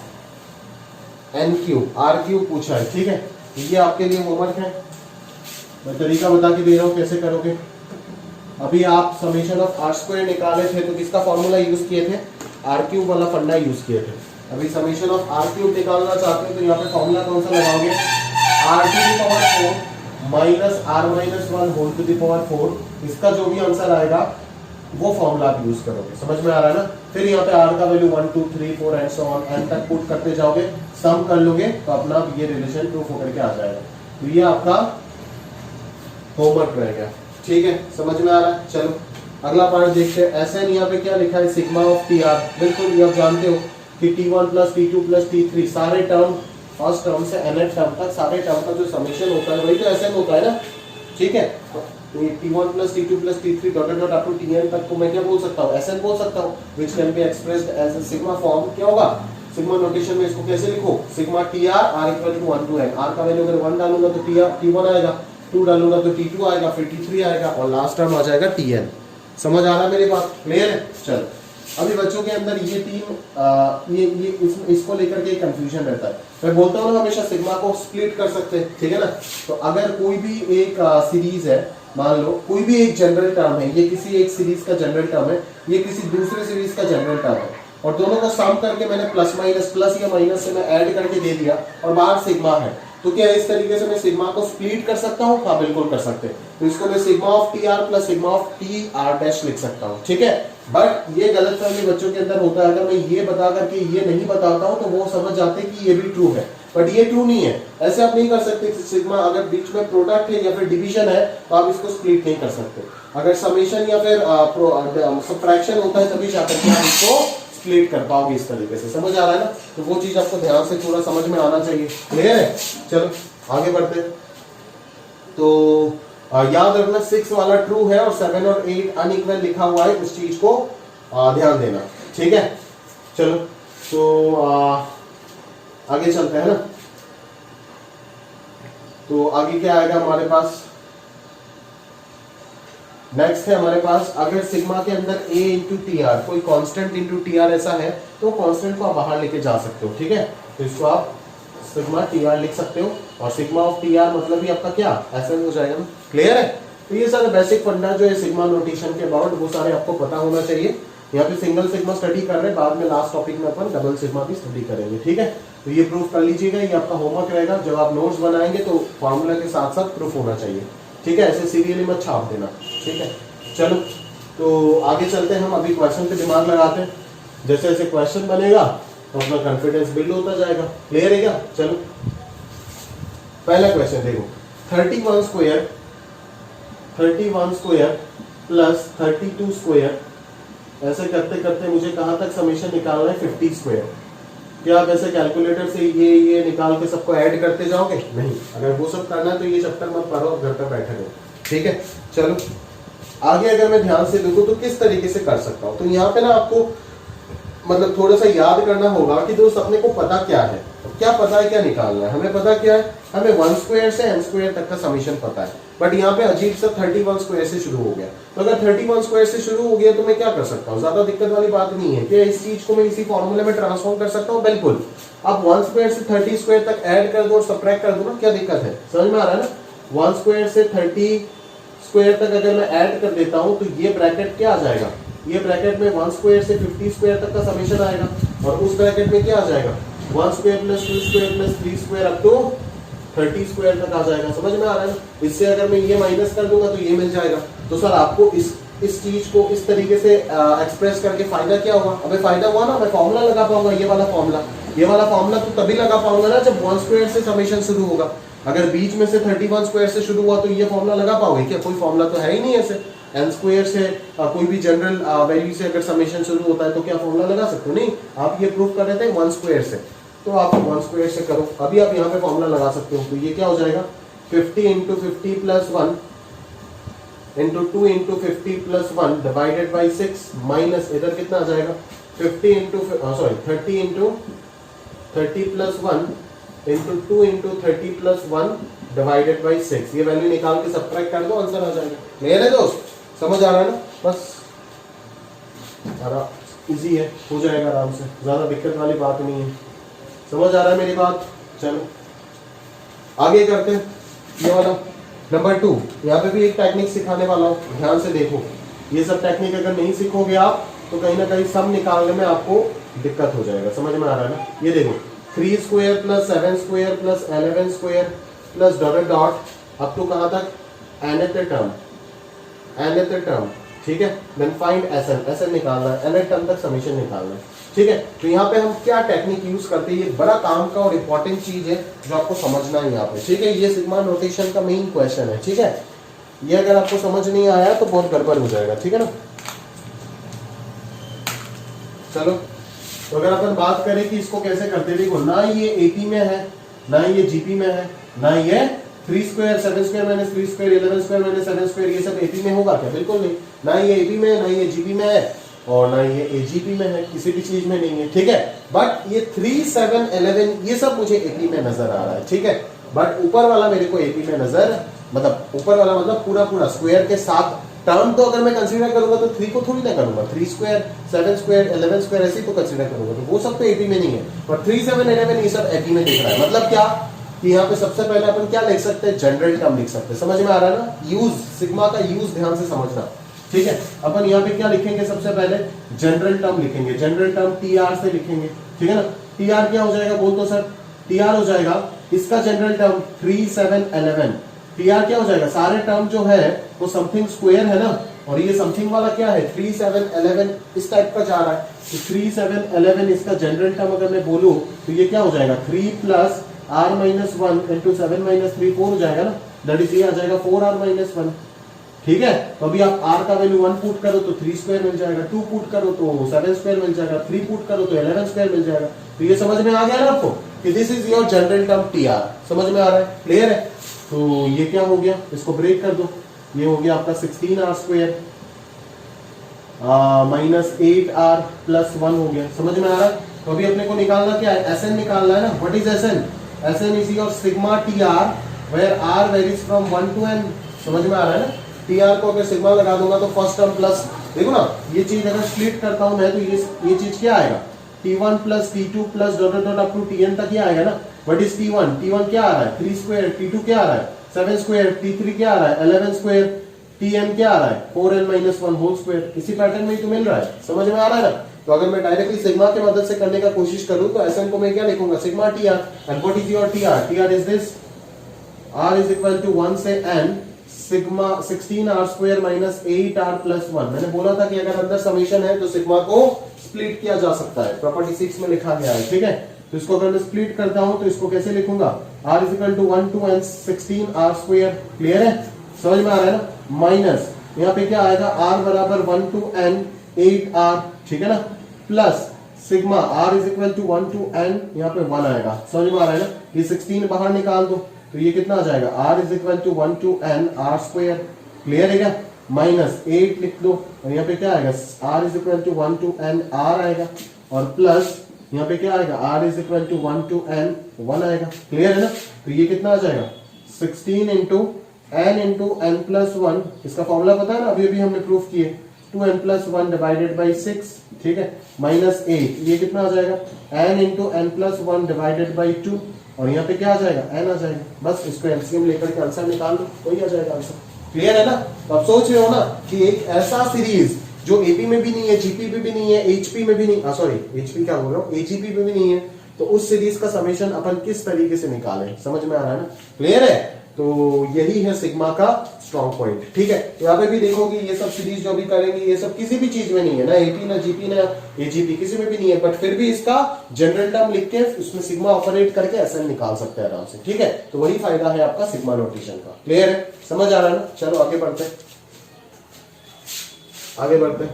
n³ r³ पूछा है, ठीक है। ये आपके लिए होमवर्क है, मैं तरीका बता के दे रहा हूं कैसे करोगे। अभी आप समेशन ऑफ r² निकाले थे तो किसका फॉर्मूला यूज किए थे, r³ वाला फंडा यूज किए थे। अभी समेशन ऑफ r³ निकालना चाहते हो तो यहाँ पे फॉर्मूला कौन सा लगाओगे, r⁴ minus r-1 whole to the power 4। इसका जो भी आंसर आएगा वो फॉर्मूला आप यूज करोगे, समझ में आ रहा है ना। फिर यहाँ पे r का value 1 2 3 4 and so on n तक पुट करते जाओगे, सम कर लोगे तो अपना ये रिलेशन प्रूफ होकर के आ जाएगा। तो ये आपका होमवर्क रहेगा, ठीक है, समझ में आ रहा है। चलो अगला पार्ट देखते हैं। Sn यहाँ पे क्या लिखा है, सिग्मा ऑफ Tr। बिल्कुल ये आप जानते हो कि T1 plus T2 plus T3 सारे टर्म, फर्स्ट टर्म से nth टर्म तक सारे टर्म का जो समेशन होता है वही तो Sn होता है ना, ठीक है। तो ये T1 plus T2 plus T3 dotted dot up to Tn तक को मैं क्या बोल सकता हूँ, Sn बोल सकता हूँ, which can be expressed as a sigma form. क्या होगा सिग्मा नोटेशन में, इसको कैसे लिखो, sigma Tr r equal to 1 to n। r का वैल्यू अगर 1 डालूंगा तो T1 आएगा, 2 डालूंगा तो T2 आएगा, फिर T3 आएगा और लास्ट टर्म आ जाएगा Tn। समझ आ रहा है मेरी बात, क्लियर है। चलो अभी बच्चों के अंदर ये तीन इसको लेकर के कंफ्यूजन रहता है। मैं बोलता हूँ ना हमेशा सिग्मा को स्प्लिट कर सकते हैं, ठीक है ना। तो अगर कोई भी एक सीरीज है, मान लो कोई भी एक जनरल टर्म है, ये किसी एक सीरीज का जनरल टर्म है, ये किसी दूसरे सीरीज का जनरल टर्म है, और दोनों को सम करके मैंने प्लस माइनस, प्लस या माइनस से मैं ऐड करके दे दिया और बाहर सिग्मा है, तो क्या इस तरीके से मैं सिग्मा को स्प्लिट कर सकता हूँ, हाँ बिल्कुल कर सकते हैं। तो इसको मैं sigma of Tr plus sigma of Tr' लिख सकता हूँ, ठीक है। बट ये गलत फहमी बच्चों के अंदर होता है, अगर मैं ये बता करके ये नहीं बताता हूँ तो वो समझ जाते हैं कि ये भी ट्रू है, बट ये ट्रू नहीं है। ऐसे आप नहीं कर सकते, सिग्मा अगर बीच में प्रोडक्ट है या फिर डिवीजन है तो आप इसको स्प्लिट नहीं कर सकते। अगर समेशन या फिर सबट्रैक्शन होता है तभी जाकर के आप इसको स्प्लिट कर पाओगे इस तरीके से, समझ आ रहा है ना। तो वो चीज आपको ध्यान से थोड़ा समझ में आना चाहिए, क्लियर है। चलो आगे बढ़ते हैं। तो याद रखना 6 वाला ट्रू है और 7 और 8 अनइक्वल लिखा हुआ है, उस चीज को ध्यान देना, ठीक है। चलो तो आगे चलते हैं ना। तो आगे क्या आएगा हमारे पास, नेक्स्ट है हमारे पास, अगर सिग्मा के अंदर a इंटू टी आर, कोई कांस्टेंट इंटू टी आर ऐसा है तो कांस्टेंट को आप बाहर लेके जा सकते हो, ठीक है। तो इसको आप सिग्मा टी आर लिख सकते हो, और सिग्मा ऑफ टी आर मतलब ही आपका क्या ऐसा हो जाएगा ना, क्लियर है। तो ये सारे बेसिक फंडा जो है सिग्मा नोटेशन के अबाउट, वो सारे आपको पता होना चाहिए। यहाँ पे सिंगल सिग्मा स्टडी कर रहे हैं, बाद में लास्ट टॉपिक में अपन डबल सिग्मा भी स्टडी करेंगे, ठीक है। तो ये प्रूफ कर लीजिएगा, ये आपका होमवर्क रहेगा। जब आप नोट्स बनाएंगे तो फॉर्मूला के साथ साथ प्रूफ होना चाहिए, ठीक है। ऐसे सीरियली मत छाप देना, ठीक है। चलो तो आगे चलते हैं हम, अभी क्वेश्चन पे दिमाग लगाते हैं। जैसे जैसे क्वेश्चन बनेगा तो अपना कॉन्फिडेंस बिल्ड होता जाएगा, क्लियर है क्या। चलो पहला क्वेश्चन देखो, 31 स्क्वायर प्लस 32 स्क्वायर, ऐसे करते करते मुझे कहां तक समेशन निकालना है, 50 स्क्वायर। क्या आप ऐसे कैलकुलेटर से ये निकाल के सबको ऐड करते जाओगे, नहीं। अगर वो सब करना है तो ये चैप्टर मत पढ़ो, घर पर बैठे रहो, ठीक है। चलो आगे अगर मैं ध्यान से देखूं तो किस तरीके से कर सकता हूं। तो यहाँ पे ना आपको मतलब थोड़ा सा याद करना होगा कि दोस्त अपने को पता क्या है, क्या पता है, क्या निकालना है। हमें पता क्या है, हमें 1 स्क्वायर से n स्क्वायर तक का समीशन पता है, बट यहाँ पे अजीब सा 31 स्क्वायर से शुरू हो गया। तो अगर 31 स्क्वायर से शुरू हो गया तो मैं क्या कर सकता हूँ, ज्यादा दिक्कत वाली बात नहीं है। क्या इस चीज को मैं इसी फॉर्मूले में ट्रांसफॉर्म कर सकता हूँ? बिल्कुल। अब 1 स्क्वायर से 30 स्क्वायर तक ऐड कर दो और सब्ट्रैक्ट कर दो ना, क्या दिक्कत है? समझ में आ रहा है ना। 1 स्क्वायर से 30 स्क्वायर तक अगर मैं ऐड कर देता हूँ तो ये ब्रैकेट क्या आ जाएगा, ये ब्रैकेट में 1 स्क्वायर से 50 स्क्वायर तक का समेशन आएगा, और उस ब्रैकेट में क्या आ जाएगा, 1 square plus 2 square plus 3 square up to 30 square तक आ जाएगा। समझ में आ रहा है ना। इससे अगर मैं ये माइनस कर दूंगा तो ये मिल जाएगा। तो सर आपको इस चीज को इस तरीके से एक्सप्रेस करके फायदा क्या हुआ? अबे फायदा हुआ ना, मैं फॉर्मूला लगा पाऊंगा, ये वाला फॉर्मूला तो तभी लगा पाऊंगा ना जब 1 स्क्वायर से समेशन शुरू होगा। अगर बीच में से 31 स्क्वायर से शुरू हुआ तो ये फॉर्मूला लगा पाओगे क्या? कोई फॉर्मूला तो है ही नहीं ऐसे। n स्क्वायर से कोई भी जनरल वैल्यू से अगर समेशन शुरू होता है तो क्या फॉर्मूला लगा सकते हो? नहीं। आप ये प्रूफ कर रहे थे 1 स्क्वायर से, तो आप 1 स्क्वायर से करो। अभी आप यहाँ पे फॉर्मूला लगा सकते हो। तो ये क्या हो जाएगा, 50 into 50 plus 1 into 2 into 50 plus 1 divided by 6 minus इधर कितना आ जाएगा 50 into 30 into 30 plus 1 into 2 into 30 plus 1 divided by 6। ये वैल्यू निकाल के सब्ट्रैक्ट कर दो, आंसर आ जाएगा। क्लियर है दोस्त? समझ आ रहा है ना? बस इजी है, हो जाएगा आराम से, ज्यादा दिक्कत वाली बात नहीं है। समझ आ रहा है मेरी बात? चलो आगे करते हैं। ये वाला नंबर 2, यहाँ पे भी एक टेक्निक सिखाने वाला हूँ, ध्यान से देखो। ये सब टेक्निक अगर नहीं सीखोगे आप तो कहीं ना कहीं सम निकालने में आपको दिक्कत हो जाएगा। समझ में आ रहा है ना। ये देखो 3 square plus 7 square plus 11 square plus dot dot up to कहाँ तक, nth टर्म, ठीक है। देन फाइंड SN निकालना है, nth टर्म तक समेशन निकालना है, ठीक है। तो यहाँ पे हम क्या टेक्निक यूज करते हैं, ये बड़ा काम का और इंपॉर्टेंट चीज है जो आपको समझना है यहाँ पे, ठीक है। ये सिग्मा नोटेशन का मेन क्वेश्चन है, ठीक है। ये अगर आपको समझ नहीं आया तो बहुत गड़बड़ हो जाएगा, ठीक है ना। चलो तो अगर अपन बात करें कि इसको कैसे करते, देखो ना ये AP में है, ना ये GP में है, ना ये 3 square 7 square minus 3 square 11 square minus 7 square ये सब AP में होगा क्या? बिल्कुल नहीं। ना ये AP में है, ना ये GP में है, और ना ये AGP में है, किसी भी चीज में नहीं है, ठीक है। बट ये 3 7 11 ये सब मुझे AP में नजर आ रहा है, ठीक है। बट ऊपर वाला मेरे को AP में नजर, मतलब ऊपर वाला मतलब पूरा स्क्वायर के साथ टर्म तो अगर मैं कंसीडर करूंगा तो 3 को थोड़ी ना करूंगा, 3 स्क्वायर 7 स्क्वायर 11 स्क्वायर ऐसे ही तो कंसीडर करूंगा, तो वो सब तो AP में नहीं है। पर 3 7 11 ये सब AP में दिख रहा है। मतलब क्या कि यहाँ पे सबसे पहले अपन क्या लिख सकते हैं, जनरल टर्म लिख सकते हैं। समझ में आ रहा है ना। यूज, सिग्मा का यूज ध्यान से समझना, ठीक है। अपन यहाँ पे क्या लिखेंगे, सबसे पहले जनरल टर्म लिखेंगे। जनरल टर्म TR से लिखेंगे, ठीक है ना। TR क्या हो जाएगा बोल तो सर? TR हो जाएगा इसका जनरल टर्म 3 7 11। TR क्या हो जाएगा, सारे टर्म जो है वो समथिंग स्क्वायर है ना, और ये समथिंग वाला क्या है 3 7 11 इस टाइप का जा रहा है। तो 3 7 11 इसका जनरल टर्म अगर मैं बोलूं तो ये क्या हो जाएगा 3 plus r minus 1 into 7 minus 3 4 हो जाएगा ना, दैट इज ये आ जाएगा 4r माइनस 1, ठीक है। तो अभी आप r का वैल्यू 1 पुट करो तो 3 स्क्वायर मिल जाएगा, 2 पुट करो तो 7 स्क्वायर मिल जाएगा, 3 पुट करो तो 11 स्क्वायर मिल जाएगा। तो ये समझ में आ गया ना आपको कि this is your general term TR। समझ में आ रहा है? क्लियर है? तो ये क्या हो गया, इसको ब्रेक कर दो, ये हो गया आपका 16r square minus 8r plus 1 हो गया। समझ में आ रहा है? तो अभी अपने को निकालना क्या है, SN निकालना है ना। What is SN? SN is your sigma TR where R varies from 1 to n। समझ में आ रहा है ना। TR को अगर सिग्मा लगा दूंगा तो फर्स्ट टर्म प्लस, देखो ना ये चीज अगर स्प्लिट करता हूं मैं तो ये चीज क्या आएगा, T1 plus T2 plus dot dot up to Tn तक ही आएगा ना। व्हाट इज T1 क्या आ रहा है 3 स्क्वायर, T2 क्या आ रहा है 7 स्क्वायर, T3 क्या आ रहा है 11 स्क्वायर, Tn क्या आ रहा है 4n माइनस 1 होल स्क्वायर। इसी पैटर्न में ही तो मिल रहा है। समझ में आ रहा है ना। तो अगर मैं डायरेक्टली सिग्मा की मदद से करने का कोशिश करूं तो SN को मैं क्या लिखूंगा, sigma TR। And what is your TR? TR is this, R is equal to 1 से n sigma 16r square minus 8r plus 1। मैंने बोला था कि अगर अंदर समेशन है तो सिग्मा को स्प्लिट किया जा सकता है, प्रॉपर्टी 6 में लिखा गया है, ठीक है। तो इसको अगर मैं स्प्लिट करता हूं तो इसको कैसे लिखूंगा, R is equal to 1 to n 16r square. Clear है? समझ में आ रहा है ना। माइनस यहाँ पे क्या आएगा, R बराबर 1 to n 8r, ठीक है ना, plus sigma R is equal to 1 to n, यहाँ पे 1 आएगा। समझ में आ रहा है ना। ये 16 बाहर निकाल दो तो ये कितना आ जाएगा, R is equal to 1 to n r square. Clear है क्या? माइनस 8 लिख दो और यहाँ पे क्या आएगा, R is equal to 1 to n r आएगा। और प्लस यहाँ पे क्या आएगा, r is equal to 1 to n 1 आएगा। क्लियर है ना? तो ये कितना आ जाएगा 16 into n into n plus 1, इसका फॉर्मूला पता है ना, अभी अभी हमने प्रूफ किए, 2n प्लस 1 डिवाइडेड बाई 6, ठीक है, माइनस 8, ये कितना आ जाएगा n into n plus 1 divided by 2, और यहाँ पे क्या आ जाएगा n आ जाएगा। बस इसको एलसीएम लेकर के आंसर निकाल दो, वही आ जाएगा आंसर। क्लियर है ना? तो आप सोच रहे हो ना कि एक ऐसा सीरीज जो एपी में भी नहीं है, जीपी में भी नहीं है, एचपी में भी नहीं, सॉरी एचपी क्या बोल रहा हूँ, एजीपी में भी नहीं है, तो उस सीरीज का समेशन अपन किस तरीके से निकालें, समझ में आ रहा है ना? क्लियर है? तो यही है सिग्मा का स्ट्रॉन्ग पॉइंट। ठीक है, यहाँ पे भी देखोगे ये सब सीरीज जो भी करेंगे ये सब किसी भी चीज में नहीं है, ना एपी ना जीपी ना एजीपी, किसी में भी नहीं है, बट फिर भी इसका जनरल टर्म लिख के उसमें सिग्मा ऑपरेट करके एसएन निकाल सकते हैं आराम से। ठीक है, तो वही फायदा है आपका सिग्मा नोटेशन का। क्लियर है? समझ आ रहा है ना? चलो आगे बढ़ते आगे बढ़ते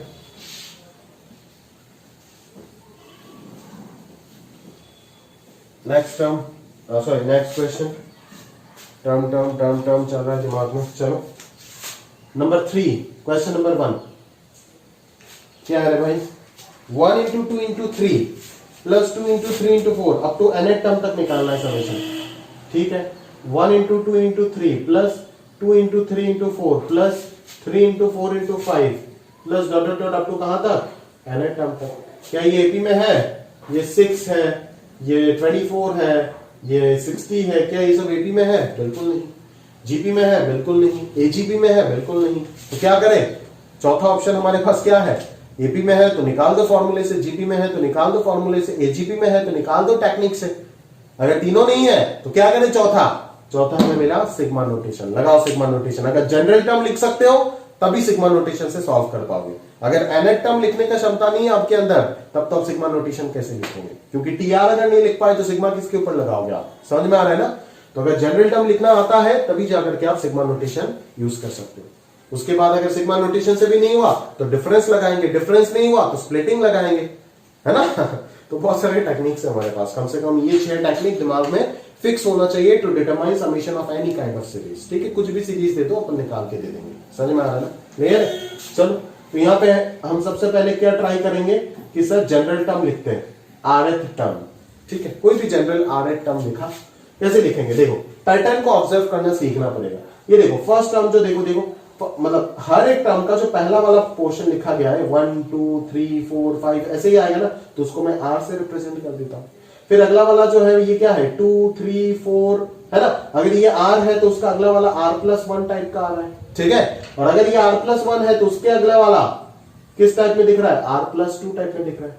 next term, sorry next question. Term term term term चल रहा है दिमाग में। चलो नंबर 3, क्वेश्चन नंबर 1 क्या है भाई, 1 into 2 into 3 plus 2 into 3 into 4 up to nth term तक निकालना है समेशन। ठीक है, 1 into 2 into 3 plus 2 into 3 into 4 plus 3 into 4 into 5 plus dot dot up to कहां तक, nth टर्म तक। क्या ये एपी में है? ये 6 है, ये 24 है, ये 60 है, क्या ये सब एपी में है? बिल्कुल नहीं। जीपी में है? बिल्कुल नहीं। एजीपी में है? बिल्कुल नहीं। तो क्या करें? चौथा ऑप्शन हमारे पास क्या है, एपी में है तो निकाल दो फॉर्मूले से, जीपी में है तो निकाल दो फॉर्मूले से, एजीपी में है तो निकाल दो टेक्निक से। अगर तीनों नहीं है तो क्या करें? चौथा हमें मिला सिग्मा नोटेशन। लगाओ सिग्मा नोटेशन। अगर जनरल टर्म लिख सकते हो तभी सिग्मा नोटेशन से सॉल्व कर पाओगे। अगर nth टर्म लिखने का क्षमता नहीं है आपके अंदर तब तो आप सिग्मा नोटेशन कैसे लिखोगे, क्योंकि टीआर अगर नहीं लिख पाए तो सिग्मा किसके ऊपर लगाओगे आप? समझ में आ रहा है ना? तो अगर जनरल टर्म लिखना आता है तभी जाकर के आप सिग्मा नोटेशन यूज कर सकते हो। उसके बाद अगर सिग्मा नोटेशन से भी नहीं हुआ तो डिफरेंस लगाएंगे, डिफरेंस नहीं हुआ तो स्प्लिटिंग लगाएंगे, है ना? तो बहुत सारे टेक्निक्स है हमारे पास, कम से कम ये 6 टेक्निक दिमाग में फिक्स होना चाहिए to determine summation of any kind of series. ठीक है, कुछ भी सीरीज दे दो अपन निकाल के दे देंगे। समझ में आ रहा है ना? क्लियर? चलो तो यहाँ पे हम सबसे पहले क्या ट्राई करेंगे कि सर जनरल टर्म लिखते हैं, rth टर्म। ठीक है, कोई भी जनरल rth टर्म लिखा, कैसे लिखेंगे? देखो पैटर्न को ऑब्जर्व करना सीखना पड़ेगा। ये देखो फर्स्ट टर्म जो देखो मतलब हर एक टर्म का जो पहला वाला पोर्शन लिखा गया है 1 2 3 4 5 ऐसे ही आएगा ना, तो उसको मैं r से रिप्रेजेंट कर देता हूं। फिर अगला वाला जो है ये क्या है 2 3 4 है ना, अगर ये r है तो उसका अगला वाला r+1 टाइप का आ रहा है। ठीक है, और अगर ये r+1 है तो उसके अगला वाला किस टाइप में दिख रहा है? r+2 टाइप में दिख रहा है।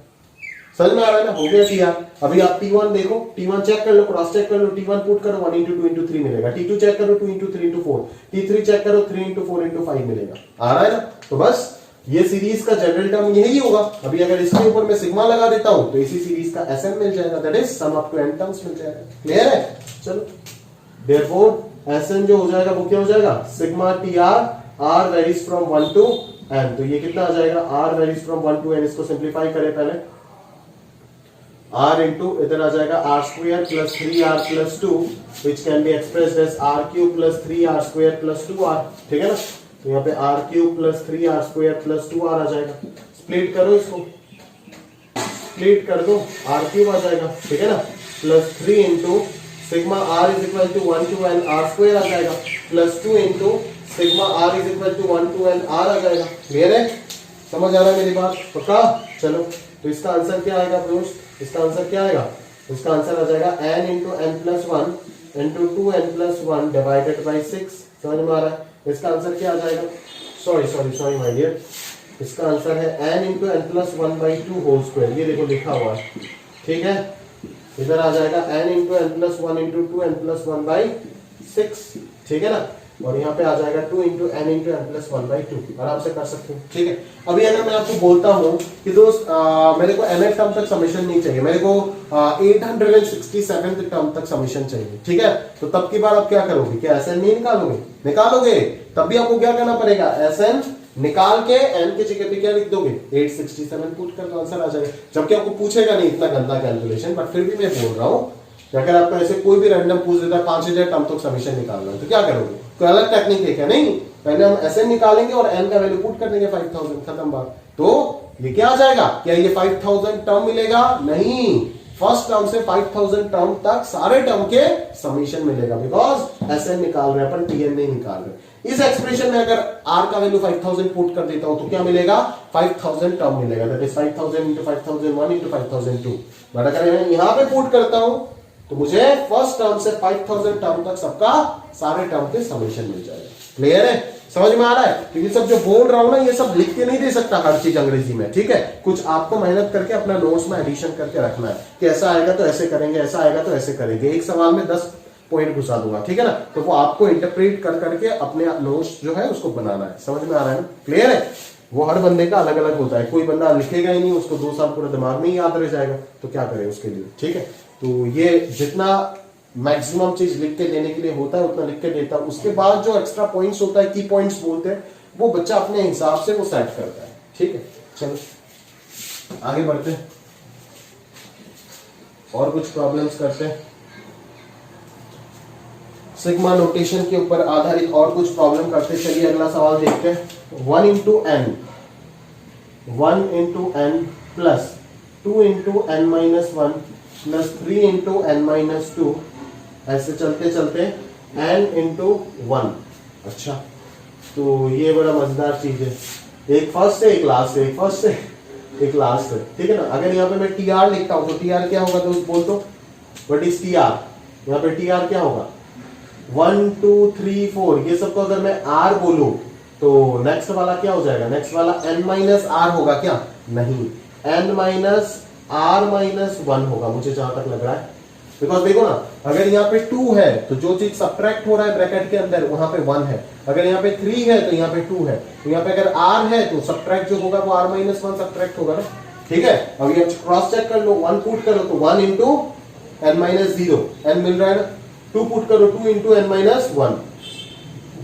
समझ में आ रहा है ना? हो गया Tr। अभी आप T1 देखो, T1 चेक कर लो, क्रॉस चेक कर लो, T1 पुट करो 1 इंटू 2 इंटू 3 मिलेगा, T2 चेक करो 2 इंटू 3 इंटू 4, T3 चेक करो 3 इंटू 4 इंटू 5 मिलेगा। आ रहा है ना? तो बस ये सीरीज का जनरल टर्म यही होगा। अभी अगर इसके ऊपर मैं सिग्मा लगा देता हूं तो इसी सीरीज का SN मिल जाएगा, that is sum up to n terms मिल जाएगा। क्लियर है? चलो देयरफॉर SN जो हो जाएगा वो क्या हो जाएगा? Sigma Tr, r varies from 1 to n। तो ये कितना आ जाएगा? r varies from 1 to n। इसको सिंप्लीफाई करें पहले, r इंटू इधर आ जाएगा r square plus 3r plus 2 which can be expressed as r cube plus 3r square plus 2r। ठीक है ना? तो यहाँ पे r cube plus 3r square plus 2r आ जाएगा। स्प्लिट करो, इसको स्प्लिट कर दो, r क्यूब आ जाएगा। ठीक है ना? Plus 3 into sigma r is equal to 1 to n r square आ जाएगा, plus 2 into sigma r is equal to 1 to n r आ जाएगा। क्लियर है? समझ आ रहा है मेरी बात? पक्का? चलो तो इसका आंसर क्या आएगा दोस्त? इसका आंसर क्या आएगा? इसका आंसर आ जाएगा n into n plus 1 into 2n plus 1 divided by 6। समझ में आ रहा है? इसका आंसर क्या आ जाएगा? सॉरी माय डियर, इसका आंसर है n into n plus 1 by 2 whole square. ये देखो लिखा हुआ है। ठीक है, इधर आ जाएगा n into n plus 1 into 2n plus 1 by 6। ठीक है ना? और यहाँ पे आ जाएगा 2 into n into n plus 1 by 2। आराम से कर सकते हो। ठीक है, अभी अगर मैं आपको बोलता हूँ कि दोस्त मेरे को nth टर्म तक समेशन नहीं चाहिए, मेरे को 867th टर्म तक समेशन चाहिए। ठीक है, तो तब की बार आप क्या करोगे? क्या SN नहीं निकालोगे? निकालोगे। तब भी आपको क्या करना पड़ेगा? SN निकाल के n की जगह पे क्या लिख दोगे? 867 पुट कर दो, आंसर आ जाएगा। जबकि आपको पूछेगा नहीं इतना गंदा कैलकुलेशन, बट फिर भी मैं बोल रहा हूँ अगर आपको ऐसे कोई भी रैंडम पूछ देता है 5000 टर्म तक समेशन निकालना है तो क्या करोगे? कोई अलग टेक्निक है क्या? नहीं, पहले हम SN निकालेंगे और n का वैल्यू पुट कर देंगे 5000, खत्म बात। तो ये क्या आ जाएगा? क्या ये 5000 टर्म मिलेगा? नहीं, फर्स्ट टर्म से 5000 टर्म तक सारे टर्म के समीशन मिलेगा, बिकॉज एसएन निकाल रहे हैं अपन, टीएन नहीं निकाल रहे। इस एक्सप्रेशन में अगर आर का वैल्यू 5000 पुट कर देता हूं तो क्या मिलेगा? 5000 टर्म मिलेगा, that is 5000 into 5001 into 5002। But अगर मैं यहां पे पुट करता हूं तो मुझे फर्स्ट टर्म से 5000 टर्म तक सबका सारे टर्म के समीशन मिल जाएगा। क्लियर है? समझ में आ रहा है? क्योंकि सब जो बोल रहा हूं ना ये सब लिख के नहीं दे सकता हर चीज अंग्रेजी में, ठीक है? कुछ आपको मेहनत करके अपना नोट्स में एडिशन करके रखना है कि ऐसा आएगा तो ऐसे करेंगे, ऐसा आएगा तो ऐसे करेंगे। एक सवाल में 10 पॉइंट घुसा दूंगा, ठीक है ना? तो वो आपको इंटरप्रेट कर करके अपने नोट्स जो है उसको बनाना है। समझ में आ रहा है ना? क्लियर है? वो हर बंदे का अलग अलग होता है, कोई बंदा लिखेगा ही नहीं, उसको 2 साल पूरा दिमाग में ही याद रह जाएगा, तो क्या करे उसके लिए, ठीक है? तो ये जितना मैक्सिमम चीज लिख के देने के लिए होता है उतना लिख के देता है। उसके बाद जो एक्स्ट्रा पॉइंट्स होता है, की पॉइंट्स बोलते हैं, वो बच्चा अपने हिसाब से वो सेट करता है, ठीक है? चलो आगे बढ़ते हैं और कुछ प्रॉब्लम्स करते हैं। सिग्मा नोटेशन के ऊपर आधारित और कुछ प्रॉब्लम करते हैं। चलिए अगला सवाल देखते हैं। 1 into n plus 2 into n minus 1 plus 3 into n minus 2, ऐसे चलते चलते n इंटू 1। अच्छा, तो ये बड़ा मजेदार चीज है। एक फर्स्ट से एक लास्ट से, एक फर्स्ट से एक लास्ट से, ठीक है ना? अगर यहाँ पे मैं टी आर लिखता हूं तो टी आर क्या होगा दोस्त? बोल तो व्हाट इज टी आर? यहाँ पे टी आर क्या होगा? 1 2 3 4, ये सब को अगर मैं r बोलूं तो नेक्स्ट वाला क्या हो जाएगा? नेक्स्ट वाला n माइनस आर होगा क्या? नहीं, n माइनस आर माइनस 1 होगा, मुझे जहां तक लग रहा है। बिकॉज देखो ना, अगर यहाँ पे 2 है तो जो चीज सब्ट्रैक्ट हो रहा है ब्रैकेट के अंदर वहां पे 1 है, अगर यहाँ पे 3 है तो यहाँ पे 2 है, तो यहाँ पे अगर r है तो सब्ट्रैक्ट जो होगा वो r माइनस 1 सब्ट्रैक्ट होगा ना, ठीक है? अब ये क्रॉस चेक कर लो, 1 पुट करो तो 1 इंटू एन माइनस 0, एन मिल रहा है ना? 2 पुट करो 2 into n minus 1,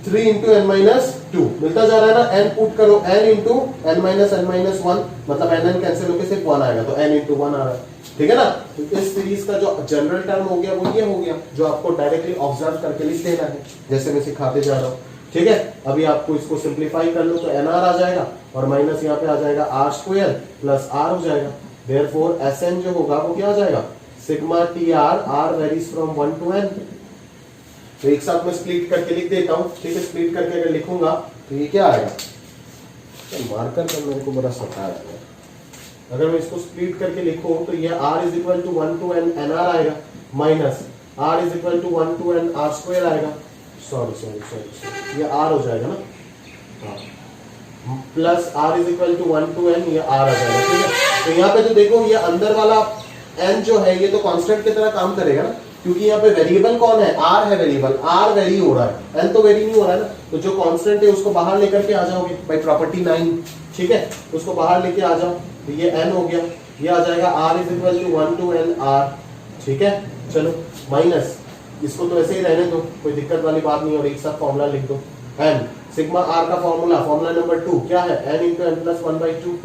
3 into n minus 2, मिलता जा रहा है ना? n पुट करो n इंटू एन माइनस 1, मतलब n कैंसिल होकर सिर्फ 1 आएगा, तो n इंटू 1 आ रहा है, ठीक है ना? तो इस सीरीज का जो जनरल टर्म हो गया वो ये हो गया, जो आपको डायरेक्टली ऑब्जर्व करके लिख देना है, जैसे मैं सिखाते जा रहा हूँ, ठीक है? अभी आपको इसको सिंप्लीफाई कर लो तो nr आ जाएगा और माइनस यहाँ पे आ जाएगा r स्क्वायर प्लस r हो जाएगा। देयरफॉर Sn जो होगा वो क्या आ जाएगा? Sigma t r, r varies from 1 to n। तो एक साथ में स्प्लिट करके लिख देता हूँ, ठीक है? स्प्लिट करके अगर लिखूंगा तो ये क्या आएगा? मार्कर का मेरे को बड़ा सता है। अगर मैं इसको स्प्लिट करके लिखूं तो ये r is equal to 1 to n nr आएगा, minus r is equal to 1 to n r square आएगा, सॉरी ये r हो जाएगा ना, हाँ, plus r is equal to 1 to n, ये r आ जाएगा, ठीक है? तो यहाँ पे तो देखो ये अंदर वाला n जो है ये तो कांस्टेंट की तरह काम करेगा ना, क्योंकि यहाँ पे वेरिएबल कौन है? r है वेरिएबल, r वेरी हो रहा है, n तो वेरी नहीं हो रहा है ना, तो जो कांस्टेंट है उसको बाहर लेकर के आ जाओगे बाय प्रॉपर्टी 9, ठीक है? उसको बाहर लेके आ जाओ तो ये n हो गया, ये आ जाएगा r is equal to 1 to n r, ठीक है? चलो माइनस इसको तो ऐसे ही रहने दो, कोई दिक्कत वाली बात नहीं, और एक साथ फॉर्मूला लिख दो। n सिग्मा r का फॉर्मूला नंबर 2 क्या है? n into n plus 1/2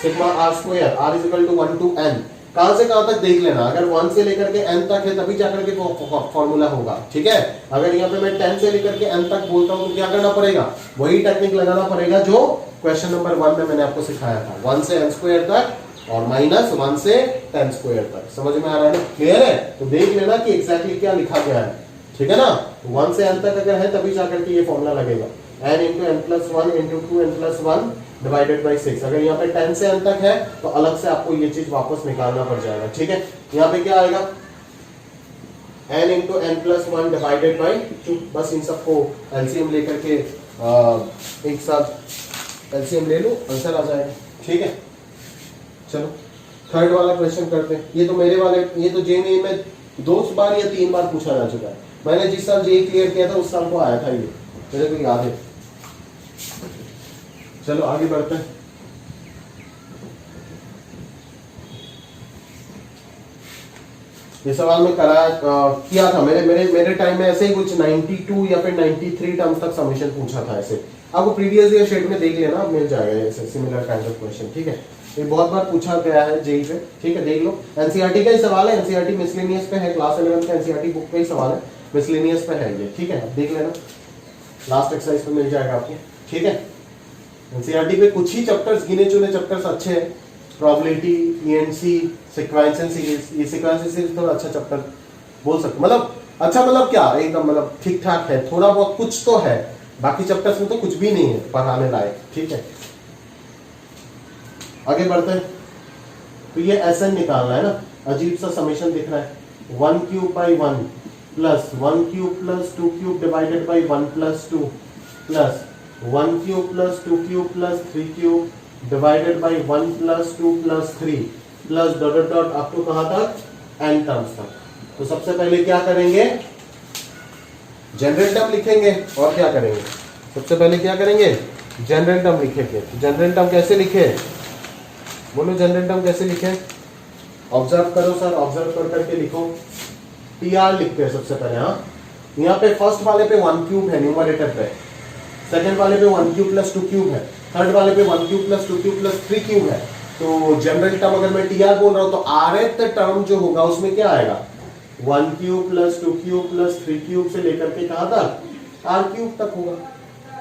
sigma r square, r is equal to 1 to n। कहां से कहां तक देख लेना, अगर 1 से लेकर के n तक है तभी जाकर के फॉर्मूला होगा, ठीक है? अगर यहाँ पे मैं 10 से लेकर के n तक बोलता हूँ तो क्या करना पड़ेगा? वही टेक्निक लगाना पड़ेगा जो क्वेश्चन नंबर 1 में मैंने आपको सिखाया था, 1 से n स्क्वायर तक और माइनस 1 से 10 स्क्वायर तक। समझ में आ रहा है ना? क्लियर है? तो देख लेना कि एग्जैक्टली क्या लिखा गया है, ठीक है ना? 1 से n तक अगर है तभी जाकर के ये फॉर्मूला लगेगा, n into n plus 1 into 2 n plus 1 divided by 6। अगर यहाँ पे 10 से n तक है तो अलग से आपको ये चीज वापस निकालना पड़ जाएगा, ठीक है? यहाँ पे क्या आएगा? n into n plus 1 divided by 2। बस इन सबको एलसीएम लेकर के एक साथ एलसीएम ले लो, आंसर आ जाएगा, ठीक है? चलो थर्ड वाला क्वेश्चन करते हैं। ये तो मेरे वाले, ये तो जेईई में 2 बार या 3 बार पूछा जा चुका है। मैंने जिस साल जेईई क्लियर किया था उस साल को आया था ये, मेरे को याद है। चलो आगे बढ़ते हैं। ये सवाल में किया था मेरे टाइम में, ऐसे ही कुछ 92 या फिर 93 टर्म्स तक समीशन पूछा था ऐसे। आपको प्रीवियस ईयर शेट में देख लेना, मिल जाएगा ऐसे सिमिलर काइंड ऑफ क्वेश्चन, ठीक है? ये बहुत बार पूछा गया है जेईई पे, ठीक है? देख लो, एनसीईआरटी का ही सवाल है, एनसीईआरटी मिसलेनियस पे है, क्लास 11 का एनसीईआरटी बुक पे ही सवाल है, मिसलेनियस पे है ये, ठीक है? देख लेना, लास्ट एक्सरसाइज पे मिल जाएगा आपको, ठीक है? एनसीईआरटी पे कुछ ही चैप्टर्स, गिने चुने चैप्टर्स अच्छे हैं, प्रोबेबिलिटी, ईएनसी, सीक्वेंशियल सीरीज, ये सीक्वेंशियल सीरीज थोड़ा अच्छा चैप्टर बोल सकते, मतलब अच्छा मतलब क्या, एकदम मतलब ठीक ठाक है, थोड़ा बहुत कुछ तो है, बाकी चैप्टर्स में तो कुछ भी नहीं है पढ़ाने लायक। ठीक है, आगे बढ़ते हैं। तो ये एसएन निकालना है ना, अजीब सा समेशन दिख रहा है, 1 cube by 1 plus 1 cube plus 2 cube divided by 1 plus 2 plus 1 cube plus 2 cube plus 3 cube divided by 1 plus 2 plus 3 plus dot dot dot up to कहां तक, एन टर्म्स तक। तो सबसे पहले क्या करेंगे, जनरल टर्म लिखेंगे, और क्या करेंगे, सबसे पहले क्या करेंगे, जनरल टर्म लिखेंगे। जनरल टर्म कैसे लिखे, बोलो जनरल टर्म कैसे लिखे, ऑब्जर्व करो सर, ऑब्जर्व कर करके लिखो। टी आर लिखते हैं सबसे पहले। हाँ, यहाँ पे फर्स्ट वाले पे 1 क्यूब है न्यूमरेटर पे, सेकंड वाले पे 1 क्यूब प्लस 2 क्यूब है, थर्ड वाले पे 1 cube plus 2 cube plus 3 cube है। तो जनरल टर्म अगर मैं टी आर बोल रहा हूं तो आरएथ टर्म जो होगा उसमें क्या आएगा, 1 cube plus 2 cube plus 3 cube से लेकर के कहां तक, आर क्यूब तक होगा।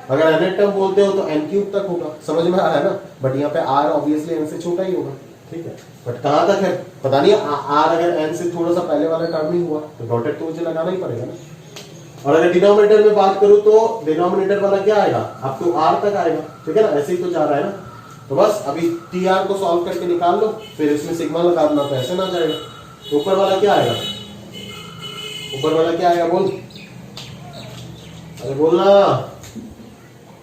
अगर एन टर्म बोलते हो तो एन क्यूब तक होगा, समझ में आ रहा है ना। बट यहाँ पे आर ऑब्वियसली एन से छोटा ही होगा। ठीक है, बट कहां तक है पता नहीं, आर अगर एन से थोड़ा सा पहले वाला टर्म ही हुआ तो डॉटेड तो मुझे लगाना ही पड़ेगा ना। और अगर डिनोमिनेटर में बात करूं तो डिनोमिनेटर वाला क्या आएगा, अप टू आर तक आएगा। ठीक है ना, ऐसे ही तो जा रहा है ना। तो बस अभी टी आर को सॉल्व करके निकाल लो, फिर इसमें सिग्मा लगा देना, तो ऐसे ना जाएगा। तो ऊपर वाला क्या आएगा, ऊपर वाला क्या आएगा बोल, अरे बोलना,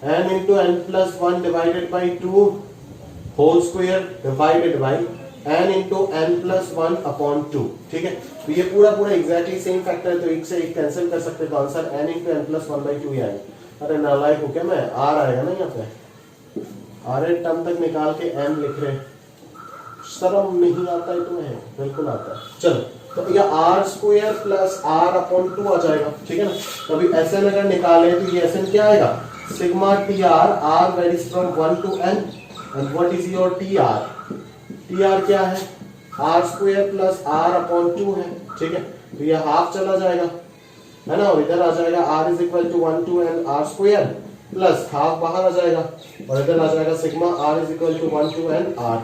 n into n plus 1 divided by 2 whole square divided by n into n plus 1 upon 2। ठीक है, तो ये पूरा पूरा एग्जैक्टली सेम फैक्टर है, तो एक से एक कैंसिल कर सकते हैं, तो answer n into n plus 1 by 2 ही आएगा। अरे नालायक हो क्या मैं, r आएगा ना यहाँ पे, r टर्म तक निकाल के n लिख रहे, शर्म नहीं आता है तुम्हें, बिल्कुल आता है। चलो, तो यह r square plus r upon 2 आ जाएगा। ठीक है ना, तो अभी एसएन अगर निकाले तो ये एसएन क्या आएगा, sigma t r, r varies from 1 to n, and what is your t r, t r क्या है, r square plus r upon 2 है। ठीक है, तो ये हाफ चला जाएगा है ना, और इधर आ जाएगा r is equal to 1 to n r square plus half बाहर आ जाएगा, और इधर आ जाएगा sigma r is equal to 1 to n आर।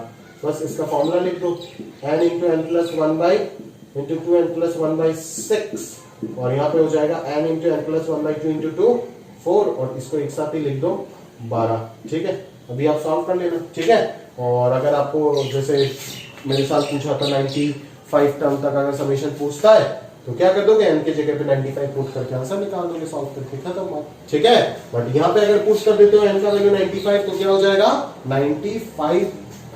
बस इसका फॉर्मूला लिख दो, n into n plus 1 by into 2n plus 1 by 6, और यहाँ पे हो जाएगा n into n plus 1 by 2 into 2 4, और इसको एक साथ ही लिख दो 12। ठीक है, अभी आप सॉल्व कर लेना। ठीक है, और अगर आपको जैसे मेरे साथ पूछा था 95 टर्म तक अगर समेशन पूछता है तो क्या कर दोगे, n के जगह पे 95 पुट करके आंसर निकाल दोगे, सॉल्व करके खत्म बात। ठीक है, बट यहाँ पे अगर पुट कर देते हो n का वैल्यू 95 तो क्या हो जाएगा, 95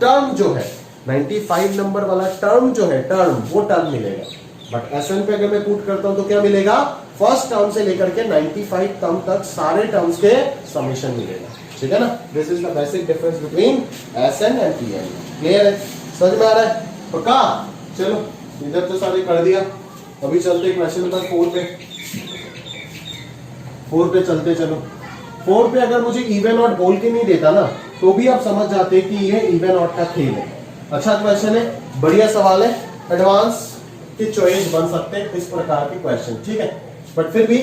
टर्म जो है, 95 नंबर वाला टर्म जो है, टर्म वो टर्म मिलेगा। बट एसएन पे अगर मैं पुट करता हूं तो क्या मिलेगा, फर्स्ट टर्म से लेकर के 95 टर्म तक सारे टर्म्स के समेशन मिलेगा। ठीक है ना, this is the basic difference between s n and t n. Clear है, समझ में आ रहा है पक्का। चलो इधर तो सारे कर दिया, अभी चलते क्वेश्चन नंबर 4 पे। 4 पे चलते, चलो 4 पे अगर मुझे इवन ऑड बोल के नहीं देता ना तो भी आप समझ जाते कि ये इवन ऑड का खेल है। अच्छा क्वेश्चन है, बढ़िया सवाल है, एडवांस की चॉइस बन सकते हैं इस प्रकार के क्वेश्चन। ठीक है, बट फिर भी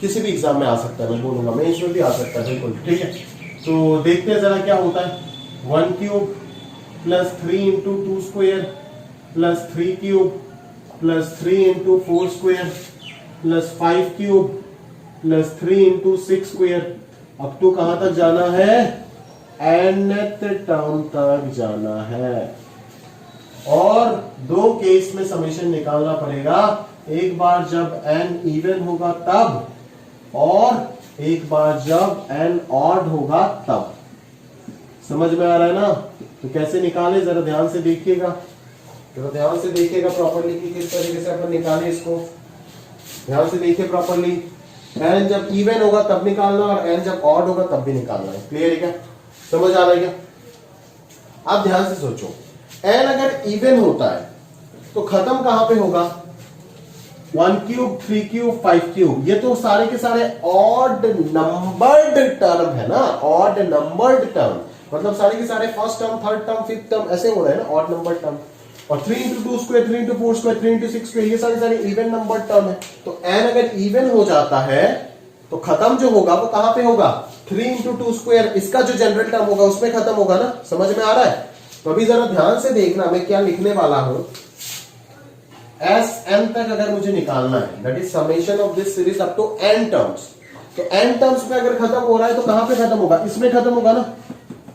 किसी भी एग्जाम में आ सकता है, मैं बोलूंगा मैं इसमें भी आ सकता है बिल्कुल। ठीक है, तो देखते हैं जरा क्या होता है। 1 cube plus 3 into 2 square plus 3 cube plus 3 into 4 square plus 5 cube plus 3 into 6 square, अब तो कहां तक जाना है, nth टर्म तक जाना है। और दो केस में समेशन निकालना पड़ेगा, एक बार जब n इवन होगा तब, और एक बार जब n ऑड होगा तब। समझ में आ रहा है ना, तो कैसे निकाले जरा ध्यान से देखिएगा, जरा ध्यान से देखिएगा प्रॉपर्ली कि किस तरीके से अपन निकाले इसको, ध्यान से देखिए प्रॉपर्ली। n जब इवन होगा तब निकालना, और n जब ऑड होगा तब भी निकालना है। क्लियर है क्या, समझ आ रहा है क्या। आप ध्यान से सोचो, n अगर इवन होता है तो खत्म कहां पे होगा, 1 क्यूब 3 क्यूब 5 क्यूब, ये तो सारे के सारे ऑड नंबर्ड टर्म है ना, ऑड नंबर्ड टर्म, मतलब सारे के सारे first term, third term, fifth term ऐसे हो रहे हैं ना, ऑड नंबर टर्म। और 3 into 2 square, 3 into 4 square, 3 into 6 square, ये सारे इवन नंबर टर्म है। तो n अगर इवन हो जाता है तो खत्म जो होगा वो कहां पे होगा, 3 इंटू 2 स्क्वायर, इसका जो जनरल टर्म होगा उसमें खत्म होगा ना, समझ में आ रहा है। तो अभी जरा ध्यान से देखना मैं क्या लिखने वाला हूं। एस एन तक अगर मुझे निकालना है, that is summation of this series up to n terms. तो एन टर्म्स पे अगर खत्म हो रहा है तो कहां पे खत्म होगा? इसमें खत्म होगा ना,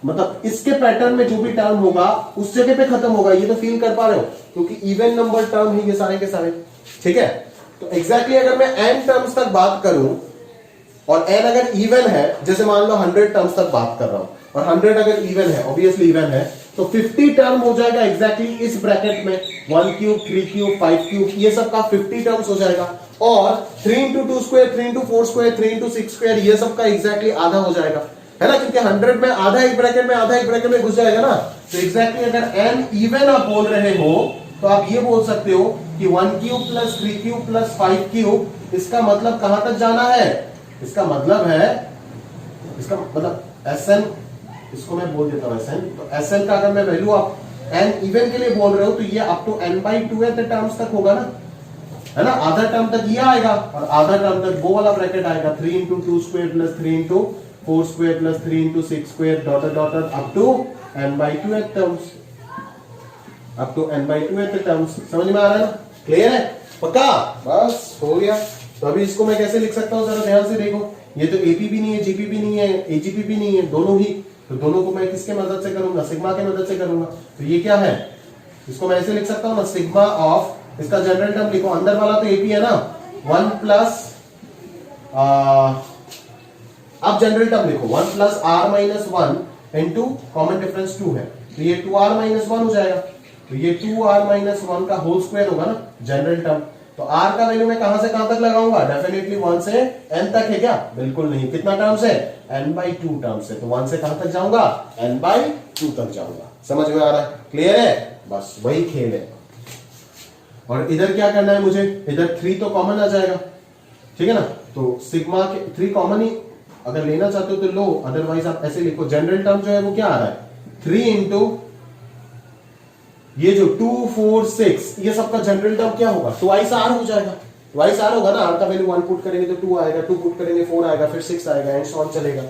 मतलब इसके पैटर्न में जो भी टर्म होगा उस जगह पे खत्म होगा। ये तो फील कर पा रहे हो, क्योंकि इवन नंबर टर्म ही ये सारे के सारे, ठीक है। तो एग्जैक्टली अगर मैं एन टर्म्स तक बात करूं और एन अगर इवन है, जैसे मान लो 100 टर्म्स तक बात कर रहा हूं और 100 अगर इवन है, ऑब्वियसली इवन है, तो 50 टर्म हो जाएगा एग्जैक्टली इस ब्रैकेट में। 1 क्यूब, 3 क्यूब, 5 क्यूब, ये सब का 50 टर्म्स हो जाएगा। और 3 into 2 square, 3 into 4 square, 3 into 6 square, ये सब का एग्जैक्टली आधा हो जाएगा, है ना, क्योंकि 100 में आधा एक ब्रैकेट में, आधा एक ब्रैकेट में घुस जाएगा ना। तो एग्जैक्टली अगर एन इवन आप बोल रहे हो तो आप ये बोल सकते हो कि 1 cube plus 3 cube plus 5 cube, इसका मतलब कहां तक जाना है? इसका मतलब Sn, इसको मैं बोल देता हूं Sn। तो Sn का अगर मैं वैल्यू आप n इवन के लिए बोल रहे हो तो ये अप टू n/2 टर्म्स तक होगा ना, है ना। आधा टर्म तक ये आएगा और आधा टर्म तक वो वाला ब्रैकेट आएगा। 3 into 2 square plus 3 into 4 square plus 3 into 6 square dotted dotted up to n/2 terms, up to n/2 terms. समझ में आ रहा है ना? क्लियर है? पक्का? बस हो गया। तो अभी इसको मैं कैसे लिख सकता हूं, जरा ध्यान से देखो। ये तो एपी भी नहीं है, जीपी भी नहीं है, एजीपी भी नहीं है, दोनों ही। तो दोनों को मैं किसके मदद से करूंगा? सिग्मा के मदद से करूंगा। तो ये क्या है? इसको मैं ऐसे लिख सकता हूं ना, सिग्मा ऑफ, इसका जनरल टर्म लिखो, अंदर वाला तो एपी है ना, 1 प्लस अब जनरल टर्म लिखो 1 plus r minus 1 into common difference 2 है, तो ये 2r माइनस 1 हो जाएगा। तो ये 2r माइनस 1 का होल स्क्वायर होगा ना जनरल टर्म। तो r का वैल्यू मैं कहां से कहां तक लगाऊंगा? डेफिनेटली 1 से n तक है क्या? बिल्कुल नहीं। कितना टर्म्स है? n/2 टर्म्स है। तो 1 से कहां तक जाऊंगा? n/2 तक जाऊंगा। समझ में आ रहा है? क्लियर है? बस वही खेल है। और इधर क्या करना है मुझे? इधर 3 तो कॉमन आ जाएगा, ठीक है ना। तो सिग्मा के 3 कॉमन ही अगर लेना चाहते हो तो लो, अदरवाइज आप ऐसे लिखो। जनरल टर्म जो है वो क्या आ रहा है? 3 इंटू ये जो 2 4 6, ये सबका जनरल टर्म क्या होगा? ट्वाइस आर हो जाएगा। ट्वाइस आर होगा ना, आर का वैल्यू 1 पुट करेंगे तो 2 आएगा, 2 पुट करेंगे 4 आएगा, फिर 6 आएगा, एंड सो ऑन चलेगा।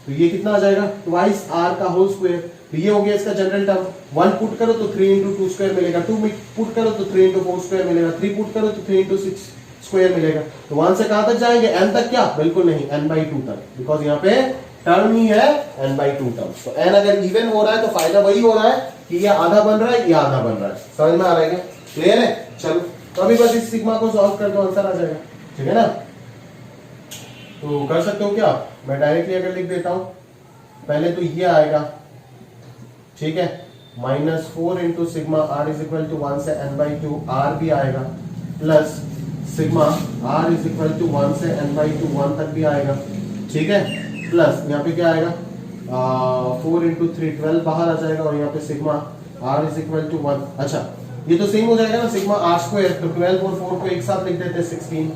तो ये कितना आ जाएगा? ट्वाइस आर का होल स्क्वायर। तो ये हो गया इसका जनरल टर्म। 1 पुट करो तो 3 इंटू 2 स्क्वायर मिलेगा, 2 पुट करो तो 3 इंटू 4 स्क्वायर मिलेगा, 3 पुट करो तो 3 इंटू 6 स्क्वायर मिलेगा। तो 1 से कहां तक जाएंगे? n तक क्या? बिल्कुल नहीं, n/2 तक, बिकॉज यहाँ पे टर्म ही है n/2 टर्म। तो n अगर इवन हो रहा है तो फायदा वही हो रहा है कि ये आधा बन रहा है, ये आधा बन रहा है। समझ में आ रहा है क्या? क्लियर है? चलो तो अभी बस इस सिग्मा को सॉल्व कर दो, आंसर आ जाएगा, ठीक है ना। तो कर सकते हो क्या? मैं डायरेक्टली अगर लिख देता हूं, पहले तो ये आएगा, ठीक है, -4 into sigma r is equal to 1 से n/2, r भी आएगा, plus sigma r is equal to 1 से n/2 1 तक भी आएगा, ठीक है, प्लस यहाँ पे क्या आएगा 4 इंटू 3 12 बाहर आ जाएगा, और यहाँ पे sigma r is equal to 1। अच्छा ये तो सेम हो जाएगा ना, सिग्मा r स्क्वायर, तो 12 और 4 को एक साथ लिख देते हैं 16,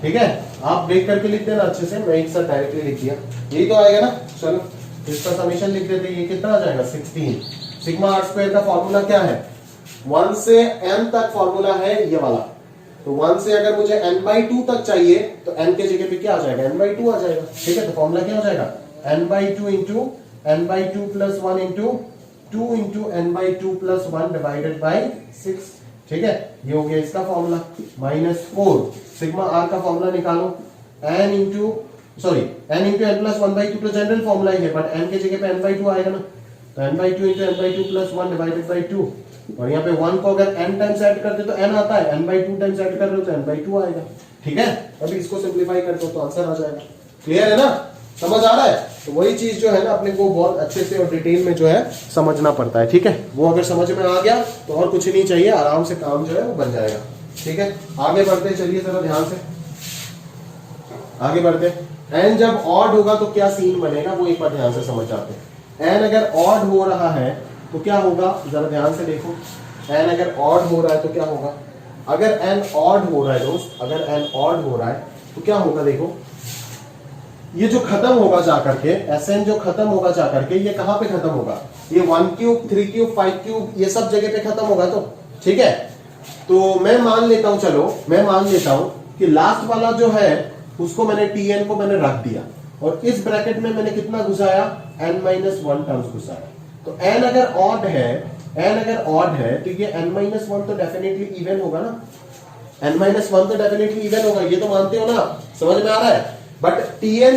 ठीक है। आप देख करके लिखते हैं ना अच्छे से, मैं एक साथ डायरेक्टली लिख दिया, यही तो आएगा ना। चलो इसका समीशन लिख देते हैं, ये कितना आ जाएगा 16। सिग्मा r स्क्वायर का फॉर्मूला क्या है? 1 से n तक फॉर्मूला है ये वाला। तो 1 से अगर मुझे n/2 तक चाहिए तो n के जगह पे क्या आ जाएगा? n/2 आ जाएगा, ठीक है। तो फॉर्मूला क्या हो जाएगा? n/2 into n/2 plus 1 into 2 into n/2 plus 1 divided by 6, ठीक है। ये हो गया इसका फॉर्मूला। -4 सिग्मा r का फॉर्मूला निकालो, n इंटू n प्लस 1/2 तो जनरल फॉर्मूला ही है, बट n के जगह पे n/2 आएगा ना, तो n/2 into n/2 plus 1 divided by 2, और यहाँ पे 1 को अगर n टाइम्स ऐड करते तो n आता है, n/2 टाइम्स ऐड कर रहे हो तो n/2 आएगा, ठीक है। अभी इसको सिंपलीफाई करते हो तो आंसर आ जाएगा। क्लियर है ना? समझ आ रहा है? तो वही चीज जो है ना अपने को बहुत अच्छे से और डिटेल में जो है समझना पड़ता है, ठीक है। वो अगर समझ में आ गया तो और कुछ नहीं चाहिए, आराम से काम जो है वो बन जाएगा, ठीक है। आगे बढ़ते चलिए जरा ध्यान से आगे बढ़ते। n जब ऑड होगा तो क्या सीन बनेगा वो एक बार ध्यान से समझ आते हैं। n अगर ऑड हो रहा है तो क्या होगा, जरा ध्यान से देखो। n अगर ऑड हो रहा है तो क्या होगा? अगर n ऑड हो रहा है दोस्त, अगर n ऑड हो रहा है तो क्या होगा? देखो ये जो खत्म होगा जाकर के, Sn जो खत्म होगा जाकर के, ये कहां पे खत्म होगा? ये 1 क्यूब 3 क्यूब 5 क्यूब ये सब जगह पे खत्म होगा, तो ठीक है। तो मैं मान लेता हूं, चलो मैं मान लेता हूं कि लास्ट वाला जो है उसको मैंने Tn को मैंने रख दिया, और इस ब्रैकेट में मैंने कितना घुसाया? n-1 टर्म्स घुसाया, तो n अगर ऑड है तो ये n-1 तो डेफिनेटली इवन होगा ना, n-1 तो डेफिनेटली इवन होगा, ये तो मानते हो ना, समझ में आ रहा है। बट tn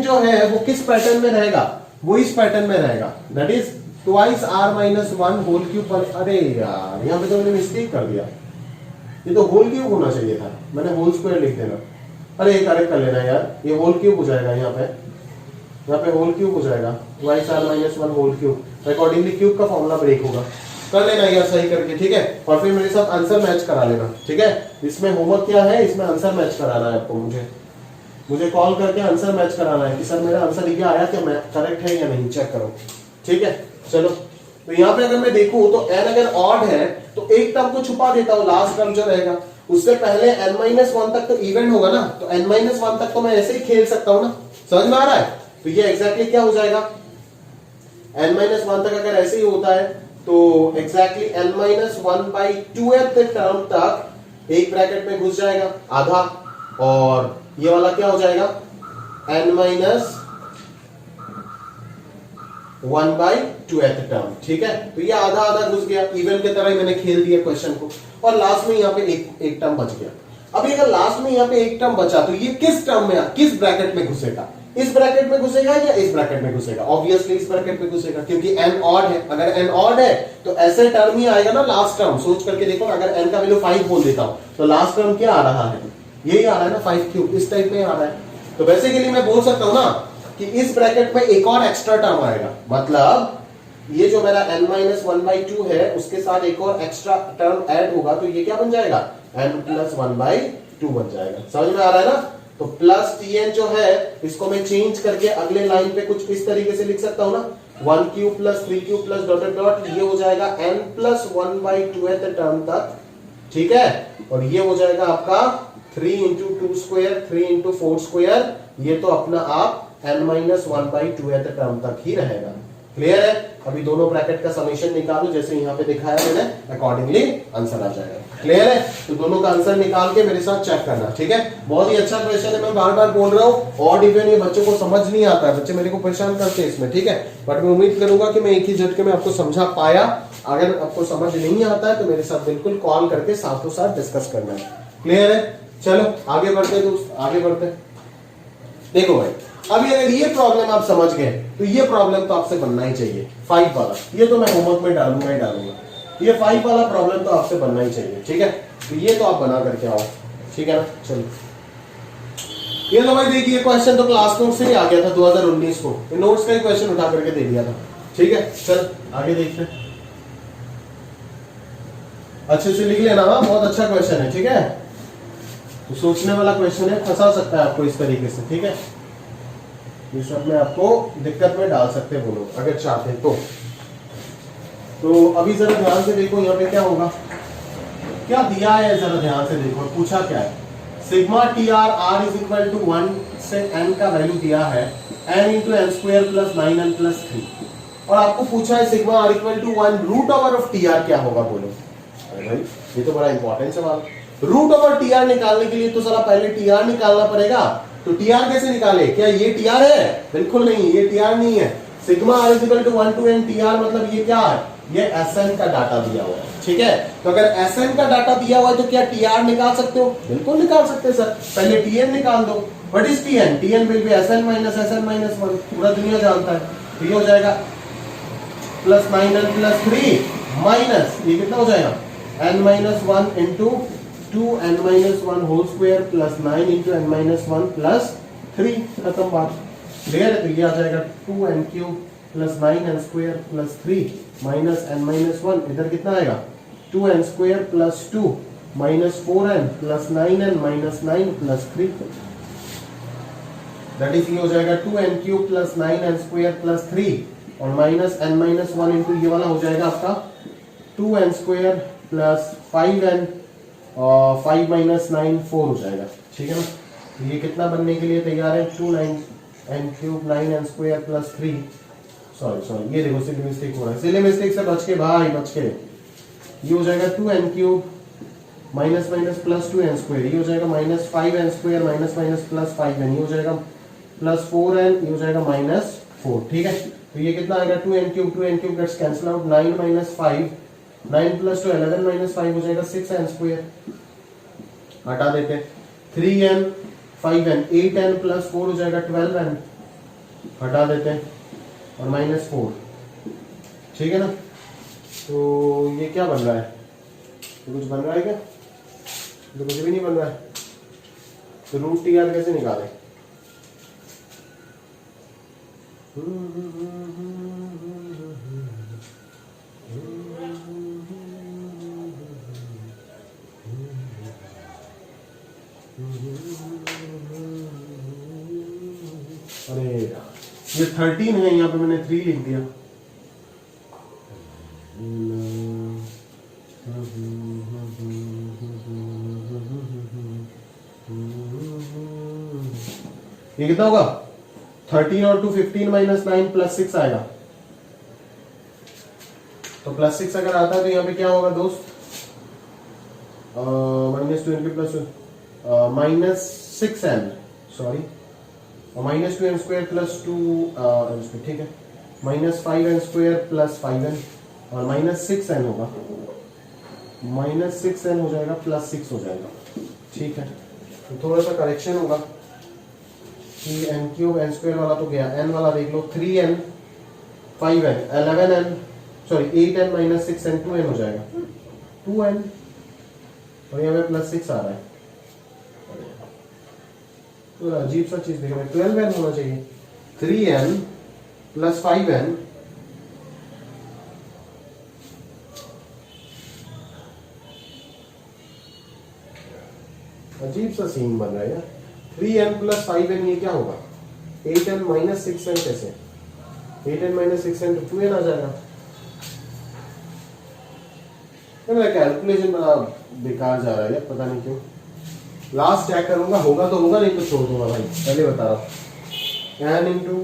जो है वो किस पैटर्न में रहेगा, वो इस पैटर्न में रहेगा, that is twice r-1 whole cube. अरे यार यहां पे तो मैंने मिस्टेक कर दिया, ये तो होल क्यूब होना चाहिए था, मैंने होल स्क्वायर लिख देना। अरे करेक्ट कर लेना यार, ये होल क्यूब हो जाएगा, यहाँ पे होल क्यूब हो जाएगा, twice r-1 whole cube, accordingly cube का फॉर्मूला ब्रेक होगा। कर लेना यार सही करके, ठीक है, और फिर मेरे साथ आंसर मैच करा लेना, ठीक है। इसमें होमवर्क क्या है, इसमें आंसर मैच कराना है आपको, मुझे कॉल करके आंसर मैच कराना है कि सर मेरा आंसर ये आया क्या, मैं करेक्ट है या नहीं, चेक करो, ठीक है। चलो तो यहाँ पे अगर मैं देखूं तो n अगर ऑड है तो एक टर्म को छुपा देता हूं, लास्ट टर्म जो रहेगा उससे पहले n-1 तक तो इवन होगा ना, तो n-1 तक तो मैं ऐसे ही खेल सकता हूं ना, समझ में आ रहा है। तो ये एग्जैक्टली क्या हो जाएगा, n-1 तक अगर ऐसे ही होता है तो एग्जैक्टली n-1/2th टर्म तक एक ब्रैकेट में घुस जाएगा आधा, और ये वाला क्या हो जाएगा n-1/2th टर्म, ठीक है। तो ये आधा आधा घुस गया, इवन के तरह ही मैंने खेल दिया क्वेश्चन को, और लास्ट में यहाँ पे एक टर्म बच गया। अभी अगर लास्ट में यहाँ पे एक टर्म बचा तो ये किस टर्म में, किस ब्रैकेट में घुसेगा, इस ब्रैकेट में घुसेगा या इस ब्रैकेट में घुसेगा, ऑब्वियसली इस ब्रैकेट में घुसेगा क्योंकि n ऑड है। अगर n ऑड है तो ऐसे टर्म ही आएगा ना लास्ट टर्म, सोच करके देखो, अगर n का वैल्यू 5 बोल देता हूं तो लास्ट टर्म क्या आ रहा है, यही आ रहा है ना 5³ इस टाइप में आ रहा है। तो बेसिकली मैं बोल सकता हूं ना कि इस ब्रैकेट में एक और एक्स्ट्रा टर्म आएगा, मतलब ये जो मेरा n-1/2 है उसके साथ एक और एक्स्ट्रा टर्म ऐड होगा, तो ये क्या बन जाएगा n+1/2 बन जाएगा, समझ में आ रहा है ना। तो प्लस tn जो है इसको मैं चेंज करके अगले लाइन पे कुछ इस तरीके से लिख सकता हूं ना, 1³ + 3³ + डॉट डॉट, ये हो जाएगा n+1/2th टर्म तक, ठीक है। और ये हो जाएगा आपका 3 × 2² 3 × 4², ये तो अपना आप n-1/2th टर्म तक ही रहेगा, क्लियर है। अभी दोनों ब्रैकेट का समेशन निकालो जैसे यहाँ पे दिखाया मैंने, अकॉर्डिंगली आंसर आ जाएगा, क्लियर है। तो दोनों का आंसर निकाल के मेरे साथ चेक करना, ठीक है। बहुत ही अच्छा क्वेश्चन है, मैं बार बार बोल रहा हूँ, ऑड इवन ये बच्चों को समझ नहीं आता है, बच्चे मेरे को परेशान करते हैं इसमें, ठीक है। बट मैं उम्मीद करूंगा कि मैं एक ही झटके में आपको समझा पाया। अगर आपको समझ नहीं आता है तो मेरे साथ बिल्कुल कॉल करके साथों साथ डिस्कस करना है, क्लियर है। चलो आगे बढ़ते दोस्त, आगे बढ़ते। देखो भाई, अभी अगर ये प्रॉब्लम आप समझ गए तो ये प्रॉब्लम तो आपसे बनना ही चाहिए, 5 वाला, ये तो मैं होमवर्क में डालूंगा ही डालूंगा, ये 5 वाला प्रॉब्लम तो आपसे बनना ही चाहिए, ठीक है। तो ये तो आप बना करके आओ, ठीक है ना। चलो ये लो भाई, देखिए क्वेश्चन तो क्लास नोट से ही आ गया था 2019 को, नोट्स का ही क्वेश्चन उठा करके दे दिया था, ठीक है। चल आगे देखते हैं, अच्छे से लिख लेना, बहुत अच्छा क्वेश्चन है, ठीक है। तो सोचने वाला क्वेश्चन है, फंसा सकता है आपको इस तरीके से, ठीक है। इस सब में आपको दिक्कत में डाल सकते हैं वो लोग अगर चाहते हैं तो अभी जरा ध्यान से देखो यहाँ पे क्या होगा, क्या दिया है जरा ध्यान से देखो, पूछा क्या है, sigma t r r is equal to 1 से n का वैल्यू दिया है n × n² + 9n + 3, और आपको पूछा है sigma r equal to 1, root over of t r क्या होगा बोलो। अरे भाई ये तो बड़ा इंपॉर्टेंट सवाल, रूट ओवर टी आर निकालने के लिए तो सारा पहले टी आर निकालना पड़ेगा। तो टी आर कैसे निकाले, क्या ये टी आर है, बिल्कुल नहीं, ये टी आर नहीं है। Sigma r is equal to 1 to n t r, मतलब ये क्या है, ये एसएन का डाटा दिया हुआ है, ठीक है। तो अगर एसएन का डाटा दिया हुआ है तो क्या टी आर निकाल सकते हो, बिल्कुल निकाल सकते हैं सर, पहले टीएन निकाल दो। What is t n, t n will be s n minus s n minus 1, पूरा दुनिया जानता है। तो ये हो जाएगा +9n + 3 माइनस, ये कितना हो जाएगा n-1 × 2n-1 whole square + 9 × n-1 + 3, खत्म बात, क्लियर है। तो ये आ जाएगा 2n³ + 9n² + 3 माइनस n-1, इधर कितना आएगा 2n² + 2 minus 4n + 9n - 9 + 3, that is ये हो जाएगा 2n³ + 9n² + 3 और माइनस n-1 इंटू ये वाला हो जाएगा आपका 2n² + 5n और 5 - 9 4 हो जाएगा, ठीक है ना। तो ये कितना बनने के लिए तैयार है, 2n³ 9n² + 3, सॉरी ये देखो सिली मिस्टेक हो रहा है, सिली मिस्टेक से बच के भाई, बच के। ये हो जाएगा 2n³ minus minus plus 2n², ये हो जाएगा -5n² माइनस माइनस +5n, ये हो जाएगा +4n, ये हो जाएगा -4, ठीक है। तो ये कितना आएगा 2n gets cancel out, 9 minus 5, 9 plus 2 11 minus 5 हो जाएगा 6n स्क्वायर, हटा देते, 3n 5n, 8n प्लस 4 हो जाएगा 12n, हटा देते हैं, और माइनस 4, ठीक है ना। तो ये क्या बन रहा है, तो कुछ बन रहा है क्या, तो कुछ भी नहीं बन रहा है। तो रूट टी आर कैसे निकालें, अरे यार ये 13 है, यहाँ पे मैंने 3 लिख दिया। ये कितना होगा 13 और 2 15 माइनस 9 प्लस 6 आएगा। तो प्लस 6 अगर आता है तो यहाँ पे क्या होगा दोस्त, माइनस 2 इनके प्लस माइनस 6n, सॉरी, और माइनस 2n स्क्वायर प्लस 2, ठीक है, minus 5n square plus 5n, और माइनस 6n होगा, माइनस 6n हो जाएगा प्लस 6 हो जाएगा, ठीक है। तो थोड़ा सा करेक्शन होगा कि n क्यूब n स्क्वायर वाला तो गया, n वाला देख लो, 3n 5n 11n, sorry 8n minus 6n 2n हो जाएगा 2n, और यहाँ पे प्लस 6 आ रहा है, तो अजीब सा चीज देख रहे हैं, 12n होना चाहिए, 3n प्लस 5n, अजीब सा सीन बन रहा है यार। 3n प्लस 5n ये क्या होगा, 8n माइनस 6n कैसे, 8n माइनस 6n तो 2n आ जाएगा। मेरा कैलकुलेशन बड़ा बेकार जा रहा है यार, पता नहीं क्यों। लास्ट चेक करूंगा, होगा तो होगा, नहीं तो छोड़ दूंगा भाई, पहले बता रहा हूँ। n इंटू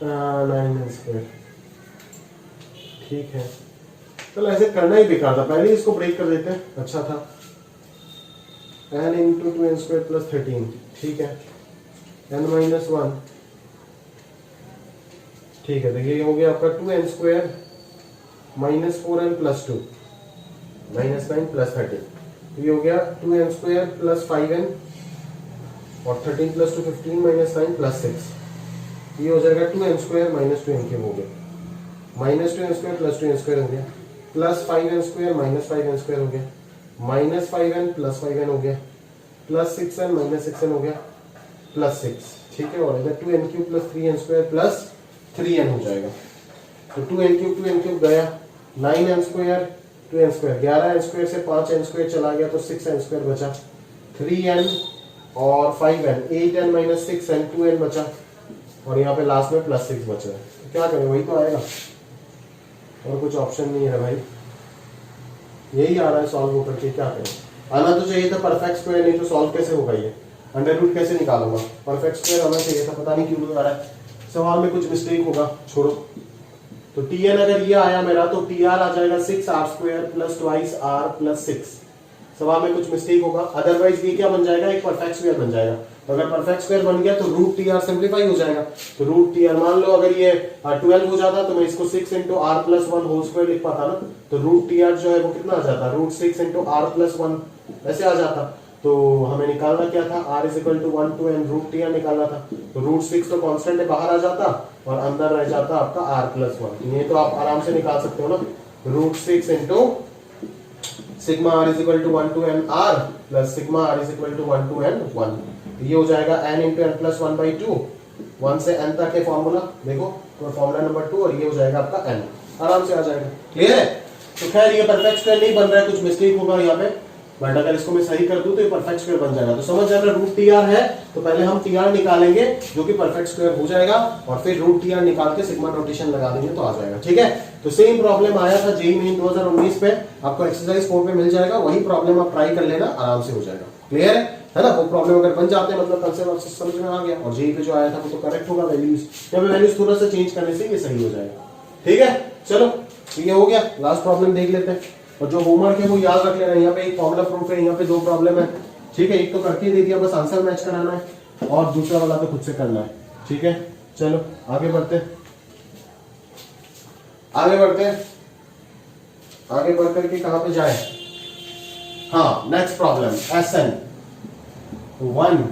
9n स्क्वायर, ठीक है, चलो ऐसे करना ही बेकार था, पहले इसको ब्रेक कर देते हैं, अच्छा था। n into 2n square plus 13, ठीक है, n माइनस 1, ठीक है। तो ये हो गया आपका 2n square minus 4n plus 2 minus 9 plus 13, तो ये हो गया 2n स्क्वायर प्लस 5n और 13 प्लस 2 15 माइनस 9 प्लस 6, ये हो जाएगा 2n square minus 2n cube हो गया, minus 2n square plus 2n square हो गया, plus 5n square minus 5n square हो गया, माइनस 5n प्लस 5n हो गया, प्लस 6n माइनस 6n हो गया, प्लस 6, ठीक है। और इधर 2n cube plus 3n square plus 3n हो जाएगा। तो 2n क्यूब गया, 9n square 2n square, 11n square से 5n स्क्वायर चला गया तो 6n स्क्वायर बचा, 3n और 5n 8n minus 6n 2n बचा, और यहाँ पे लास्ट में प्लस 6 बचा है। तो क्या करें, वही तो आएगा, और कुछ ऑप्शन नहीं है भाई, यही आ रहा है सॉल्व होकर के, क्या करें। आना तो चाहिए था परफेक्ट स्क्वायर, नहीं तो सॉल्व कैसे होगा ये, अंडर रूट कैसे निकालूंगा, परफेक्ट स्क्वायर आना चाहिए था, पता नहीं क्यों आ रहा है, सवाल में कुछ मिस्टेक होगा, छोड़ो। तो Tn अगर ये आया मेरा, तो Tr आ जाएगा 6r square plus twice r plus 6, सवाल में कुछ मिस्टेक होगा, अदरवाइज ये क्या बन जाएगा, एक परफेक्ट स्क्वायर बन जाएगा। तो अगर परफेक्ट स्क्वायर बन गया तो रूट Tr सिंप्लीफाई हो जाएगा। तो रूट Tr मान लो अगर ये 12 हो जाता तो मैं इसको 6 into r plus 1 whole square लिख पाता ना, तो रूट Tr जो है वो कितना आ जाता, रूट 6 इंटू आर प्लस 1 ऐसे आ जाता। तो हमें निकालना क्या था, r is equal to 1 to n root Tr निकालना था। तो रूट 6 तो कांस्टेंट है, बाहर आ जाता और अंदर रह जाता आपका r प्लस 1। ये तो आप आराम से निकाल सकते हो ना, root 6 into sigma r is equal to 1 to n r plus sigma r is equal to 1 to n 1। ये हो जाएगा n इंटू n प्लस 1/2, 1 से n तक है फॉर्मूला, देखो तो फॉर्मूला नंबर 2, और ये हो जाएगा आपका n, आराम से आ जाएगा। क्लियर है। तो खैर ये परफेक्ट स्क्वायर नहीं बन रहा है, कुछ मिस्टेक होगा यहाँ पे, बट अगर इसको मैं सही कर दूं तो ये परफेक्ट स्क्वायर बन जाएगा। तो समझ जाना, रूट Tr है तो पहले हम Tr निकालेंगे जो कि परफेक्ट स्क्वायर हो जाएगा, और फिर रूट Tr निकाल के सिग्मा नोटेशन लगा देंगे तो आ जाएगा। ठीक है, तो सेम प्रॉब्लम आया था जेईई मेन 2019 पे, आपको एक्सरसाइज 4 पे मिल जाएगा, वही प्रॉब्लम आप ट्राई कर लेना, आराम से हो जाएगा। क्लियर है ना। वो प्रॉब्लम अगर बन जाते हैं मतलब कंसेप्ट आपसे समझ में आ गया, और जेईई पे जो आया था वो तो करेक्ट होगा, वैल्यूज जब वैल्यूज थोड़ा सा चेंज करने से ये सही हो जाएगा। ठीक है, चलो ये हो गया, लास्ट प्रॉब्लम देख लेते हैं। और जो होमवर्क है वो याद रख लेना, यहाँ पे एक फॉर्मूला प्रूफ है, यहाँ पे 2 प्रॉब्लम है। ठीक है, एक तो करके दे दिया, बस आंसर मैच कराना है, और दूसरा वाला तो खुद से करना है। ठीक है, चलो आगे बढ़ते हैं। आगे बढ़ते हैं, आगे बढ़ करके कहां पे जाए। हाँ, next problem Sn 1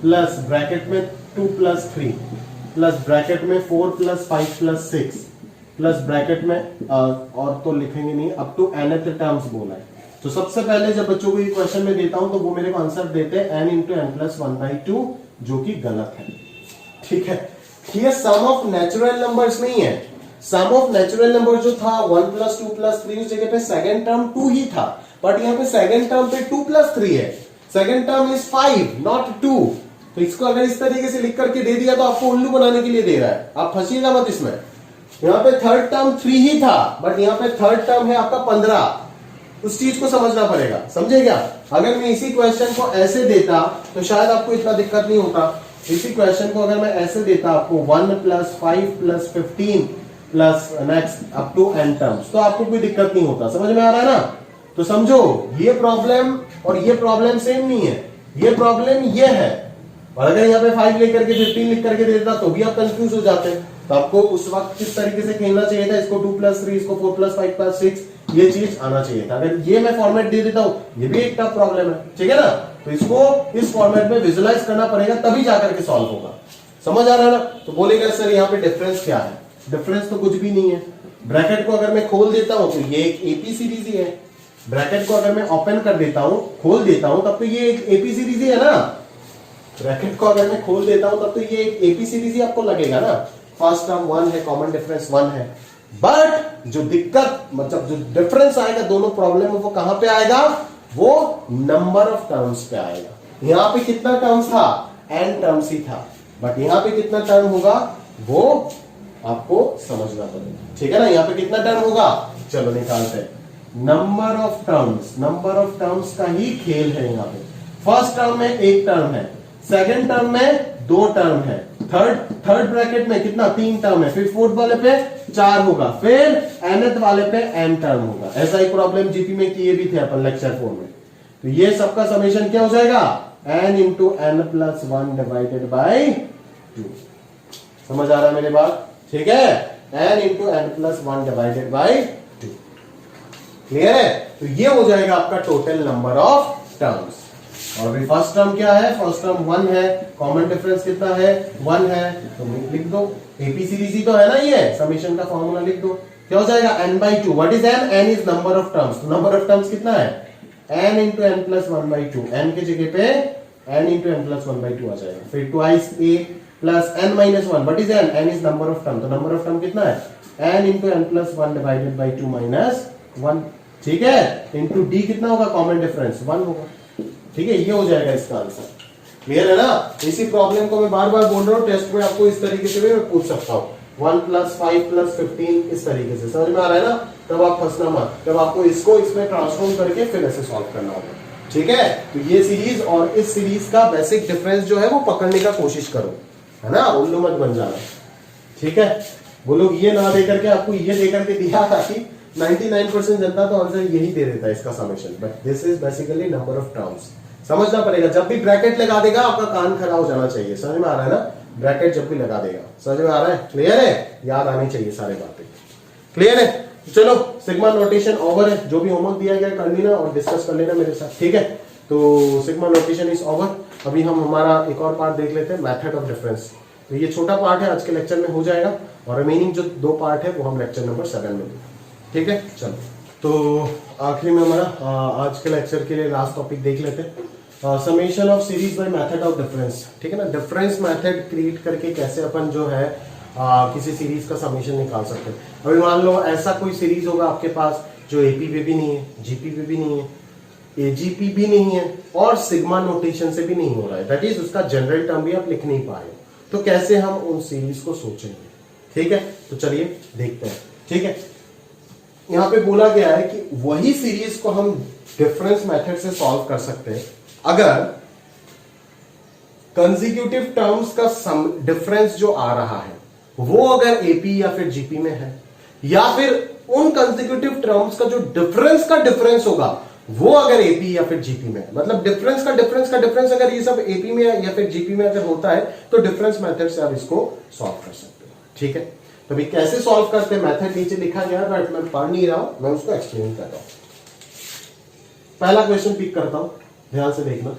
plus bracket में 2 प्लस 3 प्लस ब्रैकेट में 4 प्लस 5 प्लस 6 प्लस ब्रैकेट में और तो लिखेंगे नहीं, अप टू nth टर्म्स बोला है। तो सबसे पहले जब बच्चों को ये क्वेश्चन में देता हूं तो वो मेरे को आंसर देते हैं n इंटू एन प्लस 1/2, जो कि गलत है। ठीक है, ये सम ऑफ नेचुरल नंबर्स नहीं है। सम ऑफ नेचुरल नंबर जो था 1 प्लस 2 प्लस 3, उस जगह पे सेकंड टर्म 2 ही था, बट यहाँ पे सेकंड टर्म पे 2 प्लस 3 है। Second term is 5 not 2। तो इसको अगर इस तरीके से लिख करके दे दिया तो आपको उल्लू बनाने के लिए दे रहा है, आप फंसिएगा मत इसमें। यहाँ पे थर्ड टर्म 3 ही था, बट यहाँ पे थर्ड टर्म है आपका 15। उस चीज को समझना पड़ेगा, समझे क्या? अगर मैं इसी क्वेश्चन को ऐसे देता तो शायद आपको इतना दिक्कत नहीं होता। इसी क्वेश्चन को अगर मैं ऐसे देता आपको 1 plus 5 plus 15 plus next up to n terms, तो आपको कोई दिक्कत नहीं होता। समझ में आ रहा है ना? तो समझो ये प्रॉब्लम और ये प्रॉब्लम सेम नहीं है, ये प्रॉब्लम ये है। और अगर यहाँ पे 5 लेकर के 15 लिख करके दे देता तो भी आप कंफ्यूज हो जाते। तो आपको उस वक्त किस तरीके से खेलना चाहिए था, इसको 2 प्लस 3, इसको 4 प्लस 5 प्लस 6, ये चीज आना चाहिए था। अगर ये मैं फॉर्मेट दे देता हूं, ये भी एक टफ प्रॉब्लम है, ठीक है ना? तो इसको इस फॉर्मेट में विजुलाइज करना पड़ेगा, तभी जाकर के सॉल्व होगा। समझ आ रहा है ना? तो बोलेगा सर यहाँ पे डिफरेंस क्या है? डिफरेंस तो कुछ भी नहीं है। ब्रैकेट को अगर मैं खोल देता हूं तो ये एक एपी सीरीज ही है। ब्रैकेट को अगर मैं ओपन कर देता हूं, खोल देता हूं, तब तो ये एक एपी सीरीज ही है ना। ब्रैकेट को अगर मैं खोल देता हूं तब तो ये एक एपी सीरीज ही आपको लगेगा ना। फर्स्ट टर्म 1 है, कॉमन डिफरेंस 1 है, बट जो दिक्कत मतलब जो डिफरेंस आएगा दोनों प्रॉब्लम में, वो कहां पे आएगा? वो नंबर ऑफ टर्म्स पे आएगा। यहां पे कितना टर्म्स था? n टर्म्स ही था, बट यहां पे कितना टर्म होगा वो आपको समझना पड़ेगा, ठीक है ना? यहां पे कितना टर्म होगा, चलो निकालते हैं। Number of terms, number of terms का ही खेल है यहाँ पे। फर्स्ट टर्म में एक टर्म है, सेकंड टर्म में 2 टर्म है, थर्ड ब्रैकेट में कितना 3 टर्म है, फिर फोर्थ वाले पे 4 होगा, फिर nth वाले पे n टर्म होगा। ऐसा ही प्रॉब्लम जीपी में किए भी थे अपन लेक्चर 4 में। तो ये सबका समेशन क्या हो जाएगा? n into n plus 1 divided by 2। समझ आ रहा है मेरी बात? ठीक है, n into n plus 1 divided by 2। Clear है? तो ये हो जाएगा आपका टोटल नंबर ऑफ टर्म्स। और अभी फर्स्ट टर्म क्या है? फर्स्ट टर्म 1 है, कॉमन डिफरेंस कितना है? 1 है, तो लिख दो। एपी सीरीज ही तो है ना ये, समेशन का फॉर्मूला लिख दो। क्या हो जाएगा? n/2। What is n? n is number of terms. Number of terms कितना है? n into n plus 1/2। n की जगह पे n इंटू एन प्लस 1/2 आ जाएगा। फिर twice a plus n minus 1। What is n? n is number of term. तो नंबर ऑफ टर्म कितना है? n into n plus 1 divided by 2 minus 1। ठीक है, इंटू d कितना होगा? कॉमन डिफरेंस 1 होगा। ठीक है, ये हो जाएगा इसका आंसर। क्लियर है ना? इसी प्रॉब्लम को मैं बार बार बोल रहा हूँ, टेस्ट में आपको इस तरीके से भी मैं पूछ सकता हूँ। 1 प्लस 5 प्लस 15 इस तरीके से। समझ में आ रहा है ना? तब आप फंसना मत, तब आपको इसको इसमें ट्रांसफॉर्म करके फिर ऐसे सॉल्व करना होगा। ठीक है, तो ये सीरीज और इस सीरीज का बेसिक डिफरेंस जो है वो पकड़ने का कोशिश करो, है ना? उल्लू मत बन जाना। ठीक है, वो लोग ये ना दे करके आपको ये दे करके दिया ताकि 99% जनता तो आंसर यही दे देता है इसका summation, but this is basically number of terms. समझना पड़ेगा, जब भी ब्रैकेट लगा देगा आपका कान खड़ा हो जाना चाहिए। समझ में आ रहा है ना? ब्रैकेट जब भी लगा देगा, समझ में आ रहा है? क्लियर है? याद आनी चाहिए सारी बातें। क्लियर है? चलो, सिग्मा नोटेशन ओवर है। जो भी होमवर्क दिया गया कर लेना और डिस्कस कर लेना मेरे साथ, ठीक है? तो सिग्मा नोटेशन इज ओवर। अभी हम हमारा एक और पार्ट देख लेते हैं, मेथड ऑफ डिफरेंस। तो ये छोटा पार्ट है, आज के लेक्चर में हो जाएगा, और रिमेनिंग जो 2 पार्ट है वो हम लेक्चर नंबर 7 में देंगे। ठीक है, चलो। तो आखिरी में हमारा आज के लेक्चर के लिए लास्ट टॉपिक देख लेते हैं, summation of series by method of difference. ठीक है ना? डिफरेंस मेथड क्रिएट करके कैसे अपन जो है किसी सीरीज का समेशन निकाल सकते हैं। अभी मान लो ऐसा कोई सीरीज होगा आपके पास जो एपी पे भी नहीं है, जीपी पे भी नहीं है, एजीपी भी नहीं है, और सिग्मा नोटेशन से भी नहीं हो रहा है, दैट इज उसका जनरल टर्म भी आप लिख नहीं पा रहे हो। तो कैसे हम उन सीरीज को सोचेंगे? ठीक है, तो चलिए देखते हैं। ठीक है, यहां पे बोला गया है कि वही सीरीज को हम डिफरेंस मेथड से सॉल्व कर सकते हैं अगर कंसेक्यूटिव टर्म्स का डिफरेंस जो आ रहा है वो अगर एपी या फिर जीपी में है, या फिर उन कंसेक्यूटिव टर्म्स का जो डिफरेंस होगा वो अगर एपी या फिर जीपी में है। मतलब डिफरेंस का डिफरेंस अगर ये सब एपी में या फिर जीपी में अगर होता है तो डिफरेंस मेथड से आप इसको सॉल्व कर सकते हो। ठीक है, अभी कैसे सॉल्व करते हैं मेथड नीचे लिखा गया है, बट मैं पढ़ नहीं रहा हूं, मैं उसको एक्सप्लेन कर रहा हूं। पहला क्वेश्चन पिक करता हूं, ध्यान से देखना।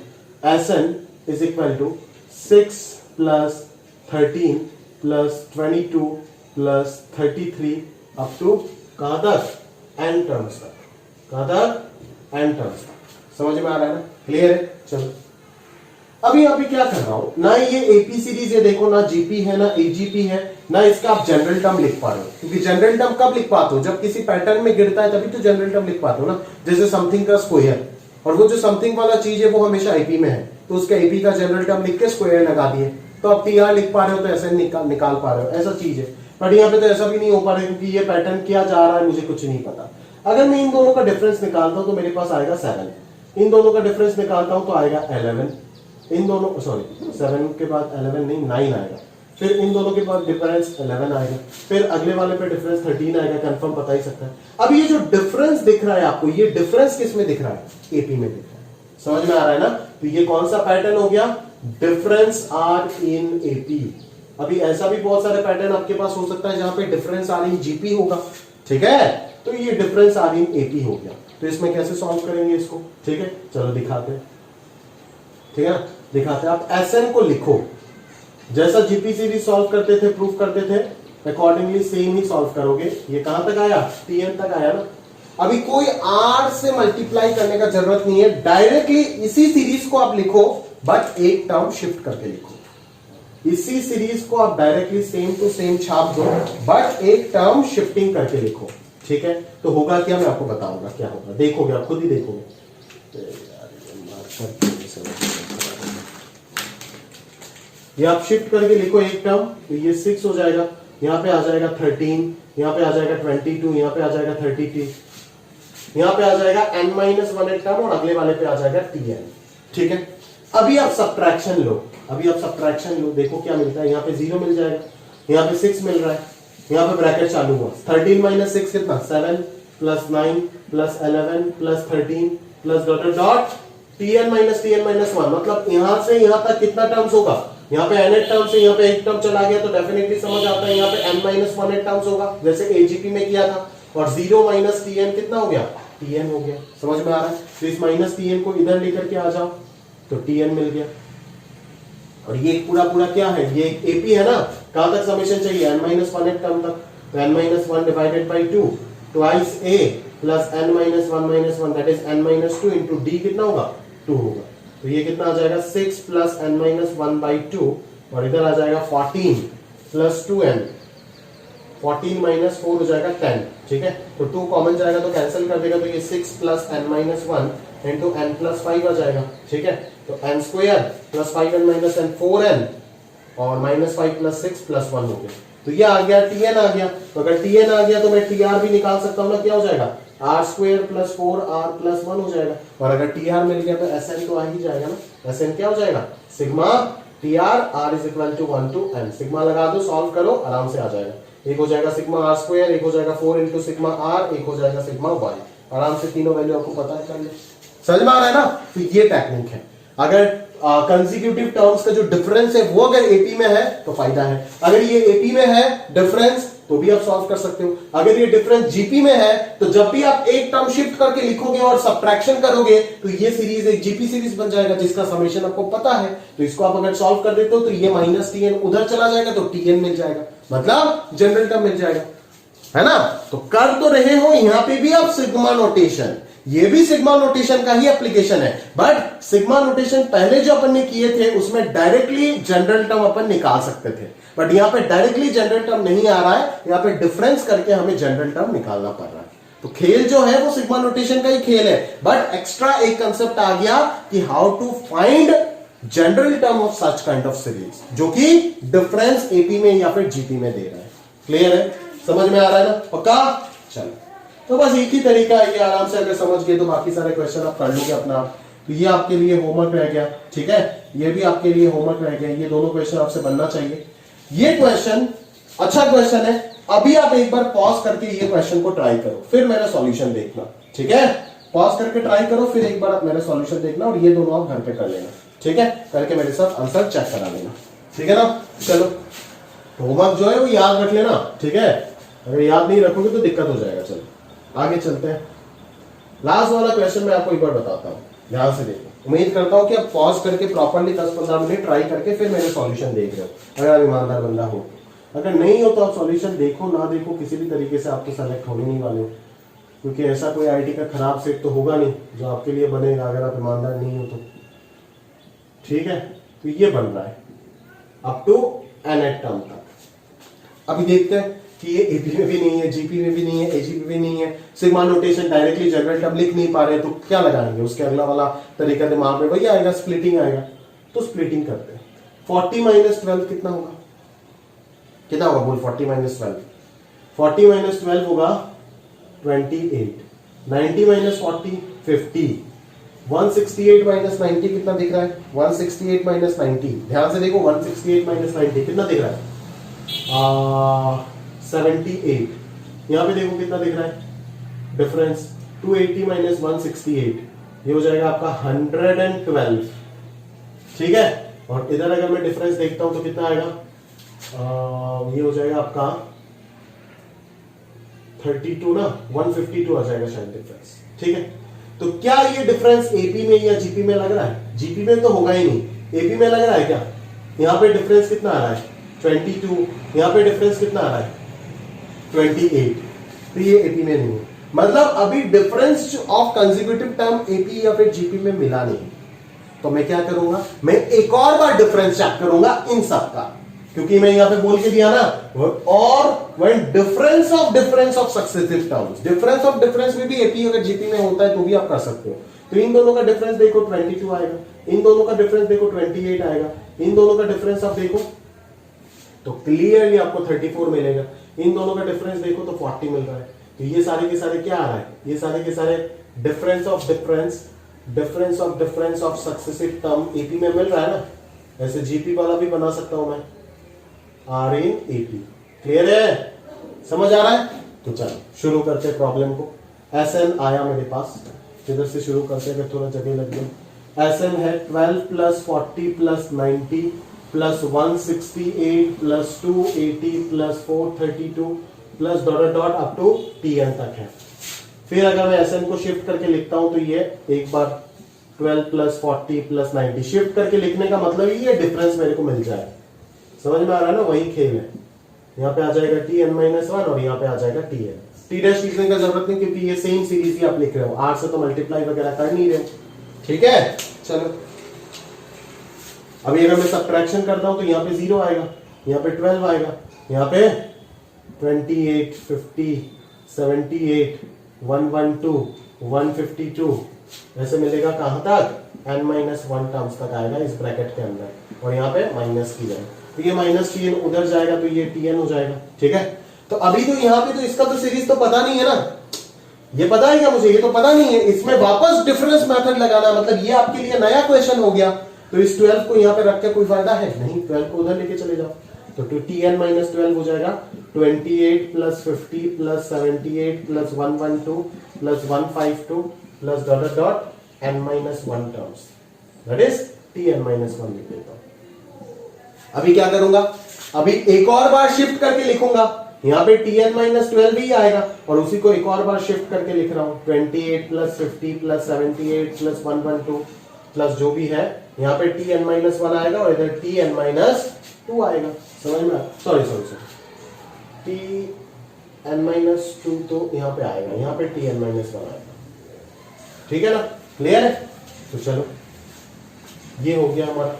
Sn is equal to 6 plus 13 plus 22 plus 33 up to कहां तक, n टर्म्स तक, कहां तक, n टर्म्स तक। समझ में आ रहा है ना, क्लियर है। चलो अभी यहाँ पे क्या कर रहा हूं, ना ये एपी सीरीज है, देखो ना जीपी है ना एजीपी है, ना इसका आप जनरल टर्म लिख पा रहे हो, क्योंकि जनरल टर्म कब लिख पाते हो, जब किसी पैटर्न में गिरता है तभी तो जनरल टर्म लिख पाते हो ना। जैसे समथिंग का स्क्वायर, और वो जो समथिंग वाला चीज है वो हमेशा एपी में है, तो उसका एपी का जनरल टर्म लिख के स्क्वायर लगा दिए, तो अब टीआर लिख पा रहे हो, तो ऐसे निकाल पा रहे हो, ऐसा चीज है। बट यहाँ पे तो ऐसा भी नहीं हो पा रहा है, क्योंकि ये पैटर्न क्या जा रहा है मुझे कुछ नहीं पता। अगर मैं इन दोनों का डिफरेंस निकालता हूं तो मेरे पास आएगा 7, इन दोनों का डिफरेंस निकालता हूं तो आएगा 11, इन दोनों, सॉरी 7 के बाद 11 नहीं 9 आएगा, फिर इन दोनों के बाद डिफरेंस 11 आएगा, फिर अगले वाले पे डिफरेंस 13 आएगा, कंफर्म पता ही सकता है। अब ये जो डिफरेंस दिख रहा है आपको, ये डिफरेंस किस में दिख रहा है, एपी में दिख रहा है। समझ में आ रहा है ना, तो ये कौन सा पैटर्न हो गया, डिफरेंस आर इन एपी। अभी ऐसा भी बहुत सारे पैटर्न आपके पास हो सकता है जहां पे डिफरेंस आर इन जीपी होगा, ठीक है, तो ये डिफरेंस आर इन एपी हो गया। तो इसमें कैसे सॉल्व करेंगे इसको, ठीक है, चलो दिखाते हैं, ठीक है ना, दिखाते हैं। आप Sn को लिखो, जैसा जीपी सीरीज सॉल्व करते थे, प्रूफ करते थे, अकॉर्डिंगली सेम ही सॉल्व करोगे। ये कहां तक आया, Tn तक आया ना। अभी कोई r से मल्टीप्लाई करने का जरूरत नहीं है, डायरेक्टली इसी सीरीज को आप लिखो, बट एक टर्म शिफ्ट करके लिखो। इसी सीरीज को आप डायरेक्टली सेम टू सेम छाप दो, बट एक टर्म शिफ्टिंग करके लिखो, ठीक है। तो होगा क्या, मैं आपको बताऊंगा क्या होगा, देखोगे आप खुद ही देखोगे। ये आप शिफ्ट करके लिखो एक टर्म, तो ये 6 हो जाएगा, यहां पे आ जाएगा 13, यहां पे आ जाएगा 22, यहां पे आ जाएगा 32, यहां पे आ जाएगा n-1 एक टर्म, और अगले वाले पे आ जाएगा Tn, ठीक है। अभी आप सब्ट्रैक्शन लो, अभी आप सब्ट्रैक्शन लो, देखो क्या मिलता है। यहाँ पे 0 मिल जाएगा, यहाँ पे 6 मिल रहा है, यहाँ पे ब्रैकेट चालू हुआ, 13 - 6 कितना, 7 + 9 + 11 + 13 plus dot dot Tn - Tn - 1, मतलब यहां से यहां तक कितना टर्म्स होगा, यहाँ पे n टर्म से यहाँ पे एक टर्म चला गया, तो डेफिनेटली समझ आता है यहाँ पे n-1 टर्म्स होगा, जैसे एजीपी में किया था। और 0 - Tn कितना हो गया, Tn हो गया। समझ में आ रहा है, तो इस -Tn को इधर लेकर के आ जाओ, तो Tn मिल गया। और ये पूरा पूरा क्या है, ये एपी है ना, कहां तक समेशन चाहिए, n-1 टर्म तक, तो n-1 divided by 2 twice a plus n-1 that is n-2 into d कितना होगा, 2 होगा। तो ये कितना आ जाएगा, 6 प्लस n-1/2, और इधर आ जाएगा 14 प्लस 2n, 14 - 4 हो जाएगा 10, ठीक है। तो 2 कॉमन जाएगा तो कैंसिल कर देगा, तो ये 6 plus n-1 into n plus 5 आ जाएगा, ठीक है। तो n² plus 5n - n 4n, और -5 प्लस 6 प्लस 1 हो गया। तो ये आ गया, Tn आ गया। तो अगर Tn आ गया तो मैं Tr भी निकाल सकता हूं ना, क्या हो जाएगा, r² + 4r + 1 हो जाएगा। और अगर Tr मिल गया तो Sn तो आ ही जाएगा ना। Sn क्या हो जाएगा, sigma Tr r = 1 to n। Sigma लगा दो, सॉल्व करो, आराम से आ जाएगा। एक हो जाएगा सिग्मा r², एक हो जाएगा 4 × सिग्मा r, एक हो जाएगा सिग्मा y। आराम से तीनों वैल्यू आपको पता है, कर ले। समझ में आ रहा है ना, तो ये टेक्निक है। अगर कंसेक्यूटिव टर्म्स का जो डिफरेंस है वो अगर एपी में है तो फायदा है, अगर ये एपी में है डिफरेंस तो भी आप सॉल्व कर सकते हो। अगर ये डिफरेंस जीपी में है तो जब भी आप एक टर्म शिफ्ट करके लिखोगे और सब्ट्रैक्शन करोगे तो ये सीरीज एक जीपी सीरीज बन जाएगा, जिसका समेशन आपको पता है। तो इसको आप अगर सॉल्व कर देते हो तो ये -Tn उधर चला जाएगा, तो Tn मिल जाएगा, मतलब जनरल टर्म मिल जाएगा, है ना। तो कर तो रहे हो यहां पे भी आप सिग्मा नोटेशन, ये भी सिग्मा नोटेशन का ही एप्लीकेशन है, बट सिग्मा नोटेशन पहले जो अपन ने किए थे उसमें डायरेक्टली जनरल टर्म अपन निकाल सकते थे, बट यहां पे डायरेक्टली जनरल टर्म नहीं आ रहा है, यहां पे डिफरेंस करके हमें जनरल टर्म निकालना पड़ रहा है। तो खेल जो है वो सिग्मा नोटेशन का ही खेल है, बट एक्स्ट्रा एक कंसेप्ट आ गया कि how to find general term of such kind of series, जो कि डिफरेंस एपी में या फिर जीपी में दे रहा है। क्लियर है, समझ में आ रहा है ना, पक्का। चलो, तो बस एक ही तरीका है, ये आराम से अगर समझ गए तो बाकी सारे क्वेश्चन आप कर लोगे अपना। तो ये आपके लिए होमवर्क रह गया, ठीक है, ये भी आपके लिए होमवर्क रह गया। ये दोनों क्वेश्चन आपसे बनना चाहिए। ये क्वेश्चन अच्छा क्वेश्चन है, अभी आप एक बार पॉज करके ये क्वेश्चन को ट्राई करो, फिर मेरा सॉल्यूशन देखना, ठीक है। पॉज करके ट्राई करो, फिर एक बार आप मेरा सॉल्यूशन देखना, और ये दोनों आप घर पे कर लेना, ठीक है। करके मेरे साथ आंसर चेक करा लेना, ठीक है ना। चलो होमवर्क जो है वो याद रख लेना, ठीक है? अगर याद नहीं रखोगे तो दिक्कत हो जाएगा। चलो आगे चलते हैं। लास्ट वाला क्वेश्चन मैं आपको एक बार बताता हूँ, ध्यान से देखो। उम्मीद करता हूँ कि आप पॉज करके प्रॉपर्ली 10-15 मिनट ट्राई करके फिर मेरे सॉल्यूशन देख रहे हो, अगर आप ईमानदार बंदा हो। अगर नहीं हो तो आप सॉल्यूशन देखो ना देखो, किसी भी तरीके से आप तो सेलेक्ट होने नहीं वाले हो, क्योंकि ऐसा कोई आईटी का खराब सेट तो होगा नहीं जो आपके लिए बनेगा अगर आप ईमानदार नहीं हो तो, ठीक है? तो ये बन रहा है अप टू nth टर्म तक। अभी देखते हैं कि ये एपी में भी नहीं है, जीपी में भी नहीं है, एजीपी में भी नहीं है। Sigma notation directly general term लिख नहीं पा रहे तो क्या लगाएंगे? उसके अगला वाला तरीका दिमाग में वही आएगा, स्प्लिटिंग आएगा। तो स्प्लिटिंग करते हैं। 40 - 12 कितना होगा? कितना होगा बोल? 40 - 12 40 - 12 होगा 28। 90 - 40 50। 168 - 90 कितना दिख रहा है? 168 - 90, ध्यान से देखो। 168 - 90 कितना दिख रहा है? 78। यहां पे देखो कितना दिख रहा है डिफरेंस? 280 - 168 ये हो जाएगा आपका 112, ठीक है? और इधर अगर मैं डिफरेंस देखता हूं तो कितना आएगा? ये हो जाएगा आपका 32 ना, 152 आ जाएगा शायद डिफरेंस, ठीक है? तो क्या ये डिफरेंस एपी में या जीपी में लग रहा है? जीपी में तो होगा ही नहीं, एपी में लग रहा है क्या? यहां पे डिफरेंस कितना आ रहा है? 22। यहां पे डिफरेंस कितना आ रहा है? 28। तो ये एपी में नहीं है, मतलब अभी difference of consecutive term AP या फिर जीपी में मिला नहीं। तो मैं क्या करूंगा? मैं एक और बार डिफरेंस चेक करूंगा इन सब का, क्योंकि मैं यहां पे बोल के दिया ना, और when difference of successive terms, difference of difference में भी एपी अगर जीपी में होता है तो भी आप कर सकते हो। तो इन दोनों का डिफरेंस देखो 22 आएगा, इन दोनों का डिफरेंस देखो 28 आएगा, इन दोनों का डिफरेंस आप देखो तो क्लियरली आपको 34 मिलेगा, इन दोनों का डिफरेंस देखो तो 40 मिल रहा है। तो ये सारे के सारे क्या आ रहा है? ये सारे के सारे difference of difference of successive term AP में मिल रहा है ना। ऐसे जीपी वाला भी बना सकता हूं मैं, आर इन एपी। क्लियर है? समझ आ रहा है? तो चलो शुरू करते हैं प्रॉब्लम को। एसएन आया मेरे पास, इधर से शुरू करते हैं, थोड़ा जगह लग गई। एसएन है 12 + 40 + 90 + 168 + 280 + 432 + dot dot up to t n तक है। फिर अगर मैं एसएन को शिफ्ट करके लिखता हूं तो ये एक बार 12 + 40 + 90 शिफ्ट करके लिखने का मतलब ये डिफरेंस मेरे को मिल जाए। समझ में आ रहा है ना? वही खेल है। यहाँ पे आ जाएगा Tn-1 और यहाँ पे आ जाएगा Tn। टी डैश लिखने का जरूरत नहीं क्योंकि ये सेम सीरीज ही आप लिख रहे हो, 8 से तो मल्टीप्लाई वगैरह कर नहीं रहे हो, ठीक है? चलो अभी अगर मैं सब्ट्रैक्शन करता हूं तो यहाँ पे 0 आएगा, यहाँ पे 12 आएगा, यहाँ पे 28 50 78 112 152 ऐसे मिलेगा। कहां तक? n-1 टर्म्स तक आएगा इस ब्रैकेट के अंदर, और यहाँ पे माइनस की जाए तो ये माइनस Tn उधर जाएगा तो ये Tn हो जाएगा, ठीक है? तो अभी तो यहाँ पे तो इसका तो सीरीज तो पता नहीं है ना, ये पता है क्या मुझे? ये तो पता नहीं है। इसमें वापस डिफरेंस मेथड लगाना, मतलब ये आपके लिए नया क्वेश्चन हो गया। तो इस 12 को यहाँ पे रख के कोई फायदा है नहीं, 12 को उधर लेके चले जाओ। तो Tn-12 हो जाएगा 28 + 50 + 78 + 112 + 152 + dot dot n-1 terms, that is Tn-1 लिख देता हूं। अभी क्या करूंगा? अभी एक और बार शिफ्ट करके लिखूंगा, यहां पे Tn-12 भी आएगा और उसी को एक और बार शिफ्ट करके लिख रहा हूं 28 + 50 + 78 + 112 प्लस जो भी है, यहाँ पे Tn-1 आएगा और इधर Tn-2 आएगा। समझ में? सॉरी Tn-2 तो यहाँ पे आएगा, यहाँ पे Tn-1 आएगा, ठीक है ना? क्लियर है? तो चलो ये हो गया हमारा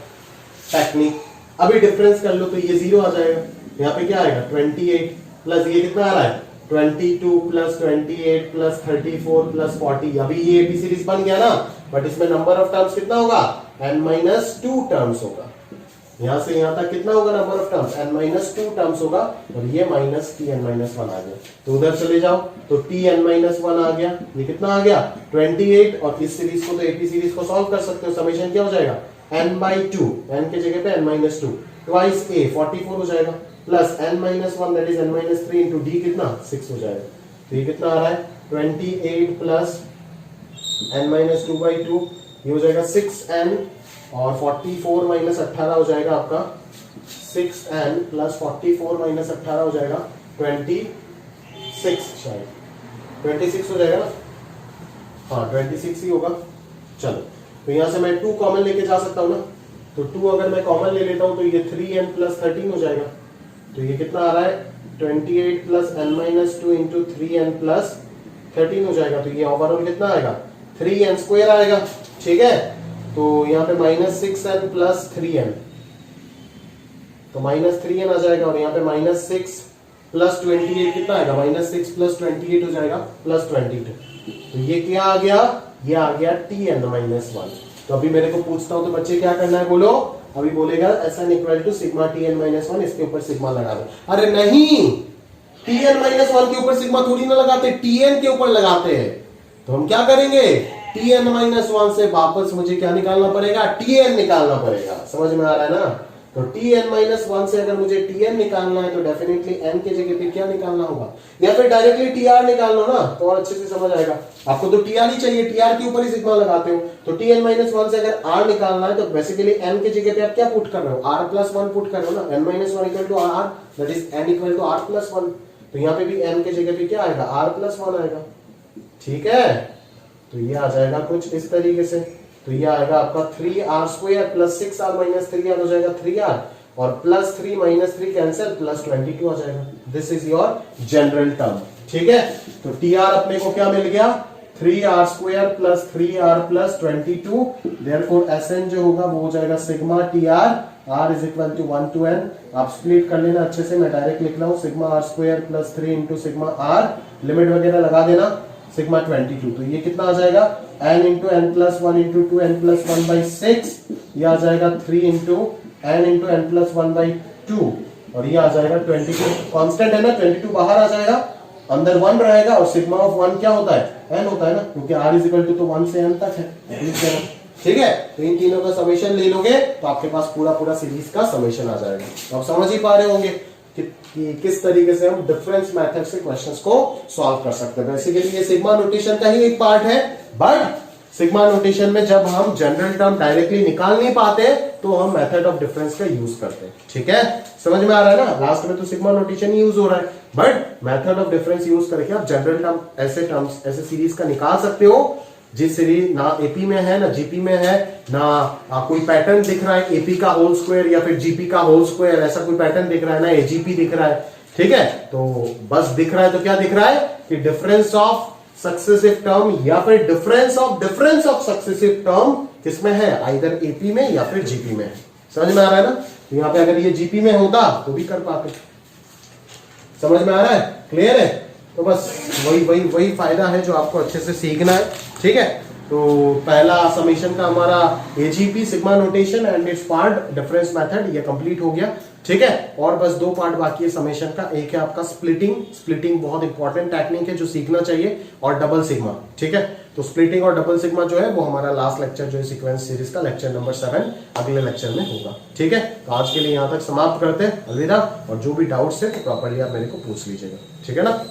टेक्निक। अभी डिफरेंस कर लो तो ये 0 आ जाएगा, यहाँ पे क्या आएगा 28 प्लस ये कितना आ रहा है 22 + 28 + 34 + 40। अभी ये एपी सीरीज बन गया ना, बट इसमें नंबर ऑफ टर्म्स कितना होगा? n-2 टर्म्स होगा। यहां से यहां तक कितना होगा number of terms? n-2 terms होगा, और ये माइनस Tn-1 आ गया। तो उधर चले जाओ तो Tn-1 आ गया, ये कितना आ गया 28, और इस सीरीज को तो एपी सीरीज को सॉल्व कर सकते हो। समेशन क्या हो जाएगा? n/2, n के जगह पे n-2 ट्वाइस a 44 हो जाएगा, plus n-1 that is n-3 into D कितना 6 हो जाएगा। तो ये कितना आ रहा है 28 + n-2/2, ये हो जाएगा 6n और 44 माइनस 18 हो जाएगा आपका 6n प्लस 44 माइनस 18 हो जाएगा 26 शायद 26 हो जाएगा ना, हाँ 26 ही होगा। चलो तो यहां से मैं 2 कॉमन लेके जा सकता हूं ना, तो 2 अगर मैं कॉमन ले लेता हूं तो ये 3n प्लस 13 हो जाएगा। तो ये कितना आ रहा है 28 plus n minus 2 into 3n plus 13 हो जाएगा। तो ये ओवरऑल कितना आएगा 3n स्क्वायर आएगा, ठीक है। तो यहाँ पे माइनस 6n प्लस 3n, तो माइनस 3n आ जाएगा, और यहाँ पे माइनस 6 प्लस 28 कितना आएगा माइनस 6 प्लस 28 हो जाएगा प्लस 22। तो ये क्या आ गया, ये आ गया tn माइनस 1। तो अभी मेरे को पूछता हूं तो बच्चे क्या करना है बोलो, अभी बोलेगा SN equal to sigma tn minus 1, इसके ऊपर सिग्मा लगा दो। अरे नहीं, tn माइनस 1 के ऊपर सिग्मा थोड़ी ना लगाते, tn के ऊपर लगाते हैं। तो हम क्या करेंगे, tn माइनस 1 से वापस मुझे क्या निकालना पड़ेगा, tn निकालना पड़ेगा। समझ में आ रहा है ना। तो tn माइनस 1 से अगर मुझे tn निकालना है तो डेफिनेटली n के जगह पे क्या निकालना होगा, या फिर डायरेक्टली tr निकाल लो ना, तो और अच्छे से समझ आएगा। आपको तो tr ही चाहिए, tr के ऊपर ही सिग्मा लगाते हो। तो tn माइनस 1 से अगर r निकालना है तो बेसिकली n के जगह पे आप क्या पुट कर रहे हो, r प्लस 1 पुट कर रहे हो ना। n minus 1 equal to r, that is n equal to r plus 1। तो यहाँ पे भी n के जगह पे क्या आएगा, r प्लस 1 आएगा, ठीक है। तो ये आ जाएगा कुछ इस तरीके से। तो ये आएगा आपका 3r square plus 6r minus 3r हो जाएगा 3r, और प्लस 3 माइनस 3 कैंसिल, प्लस 22 आ जाएगा। This is your general term, ठीक है। तो tr अपने को क्या मिल गया, 3r square plus 3r plus 22। Therefore Sn जो होगा वो हो जाएगा sigma tr, r is equal to 1 to n। आप स्प्लिट कर लेना अच्छे से, मैं डायरेक्ट लिख रहा हूं sigma r square plus 3 into sigma r, limit वगैरह लगा देना, सिग्मा 22। तो ये कितना आ जाएगा, n into n plus 1 into 2 n plus 1 by 6, ये आ जाएगा 3 into n into n plus 1 by 2, और ये आ जाएगा 22। कांस्टेंट है ना, 22 बाहर आ जाएगा, अंदर 1 रहेगा, और सिग्मा ऑफ 1 क्या होता है, n होता है ना, क्योंकि r इज इक्वल टू तो 1 से n तक है, ठीक है। तो इन तीनों का समेशन ले लोगे तो आपके पास पूरा पूरा सीरीज का समेशन आ जाएगा। तो आप समझ ही पा रहे होंगे कि किस तरीके से हम डिफरेंस मेथड से क्वेश्चंस को सॉल्व कर सकते हैं। बेसिकली ये सिग्मा नोटेशन का ही एक पार्ट है, बट सिग्मा नोटेशन में जब हम जनरल टर्म डायरेक्टली निकाल नहीं पाते तो हम मेथड ऑफ डिफरेंस का यूज करते हैं, ठीक है। समझ में आ रहा है ना, लास्ट में तो सिग्मा नोटेशन यूज हो रहा है, but method of difference use करके आप जनरल टर्म ऐसे सीरीज का निकाल सकते हो जिस सीरीज ना एपी में है ना जीपी में है, ना कोई पैटर्न दिख रहा है एपी का होल स्क्वायर या फिर जीपी का होल स्क्वायर, ऐसा कोई पैटर्न दिख रहा है ना, एजीपी दिख रहा है, ठीक है। तो बस दिख रहा है तो क्या दिख रहा है कि डिफरेंस ऑफ सक्सेसिव टर्म या फिर डिफरेंस ऑफ सक्सेसिव टर्म किसमें है, आइदर एपी में या फिर जीपी में है। समझ में आ रहा है ना। तो यहाँ पे अगर ये जीपी में होता तो भी कर पाते। समझ में आ रहा है, क्लियर है। तो बस वही फायदा है जो आपको अच्छे से सीखना है, ठीक है। तो पहला समेशन का हमारा AGP sigma notation and it's path difference method, ये कंप्लीट हो गया, ठीक है। और बस 2 पार्ट बाकी है समेशन का। एक है आपका स्प्लिटिंग बहुत इंपॉर्टेंट टेक्निक है जो सीखना चाहिए, और डबल सिग्मा, ठीक है। तो स्प्लिटिंग और डबल सिग्मा जो है वो हमारा लास्ट लेक्चर जो है सीक्वेंस सीरीज का लेक्चर नंबर 7 अगले लेक्चर में होगा, ठीक है। तो आज के लिए यहां तक समाप्त करते हैं, अलविदा। और जो भी डाउट्स है तो प्रॉपर्ली आप मेरे को पूछ लीजिएगा, ठीक है ना।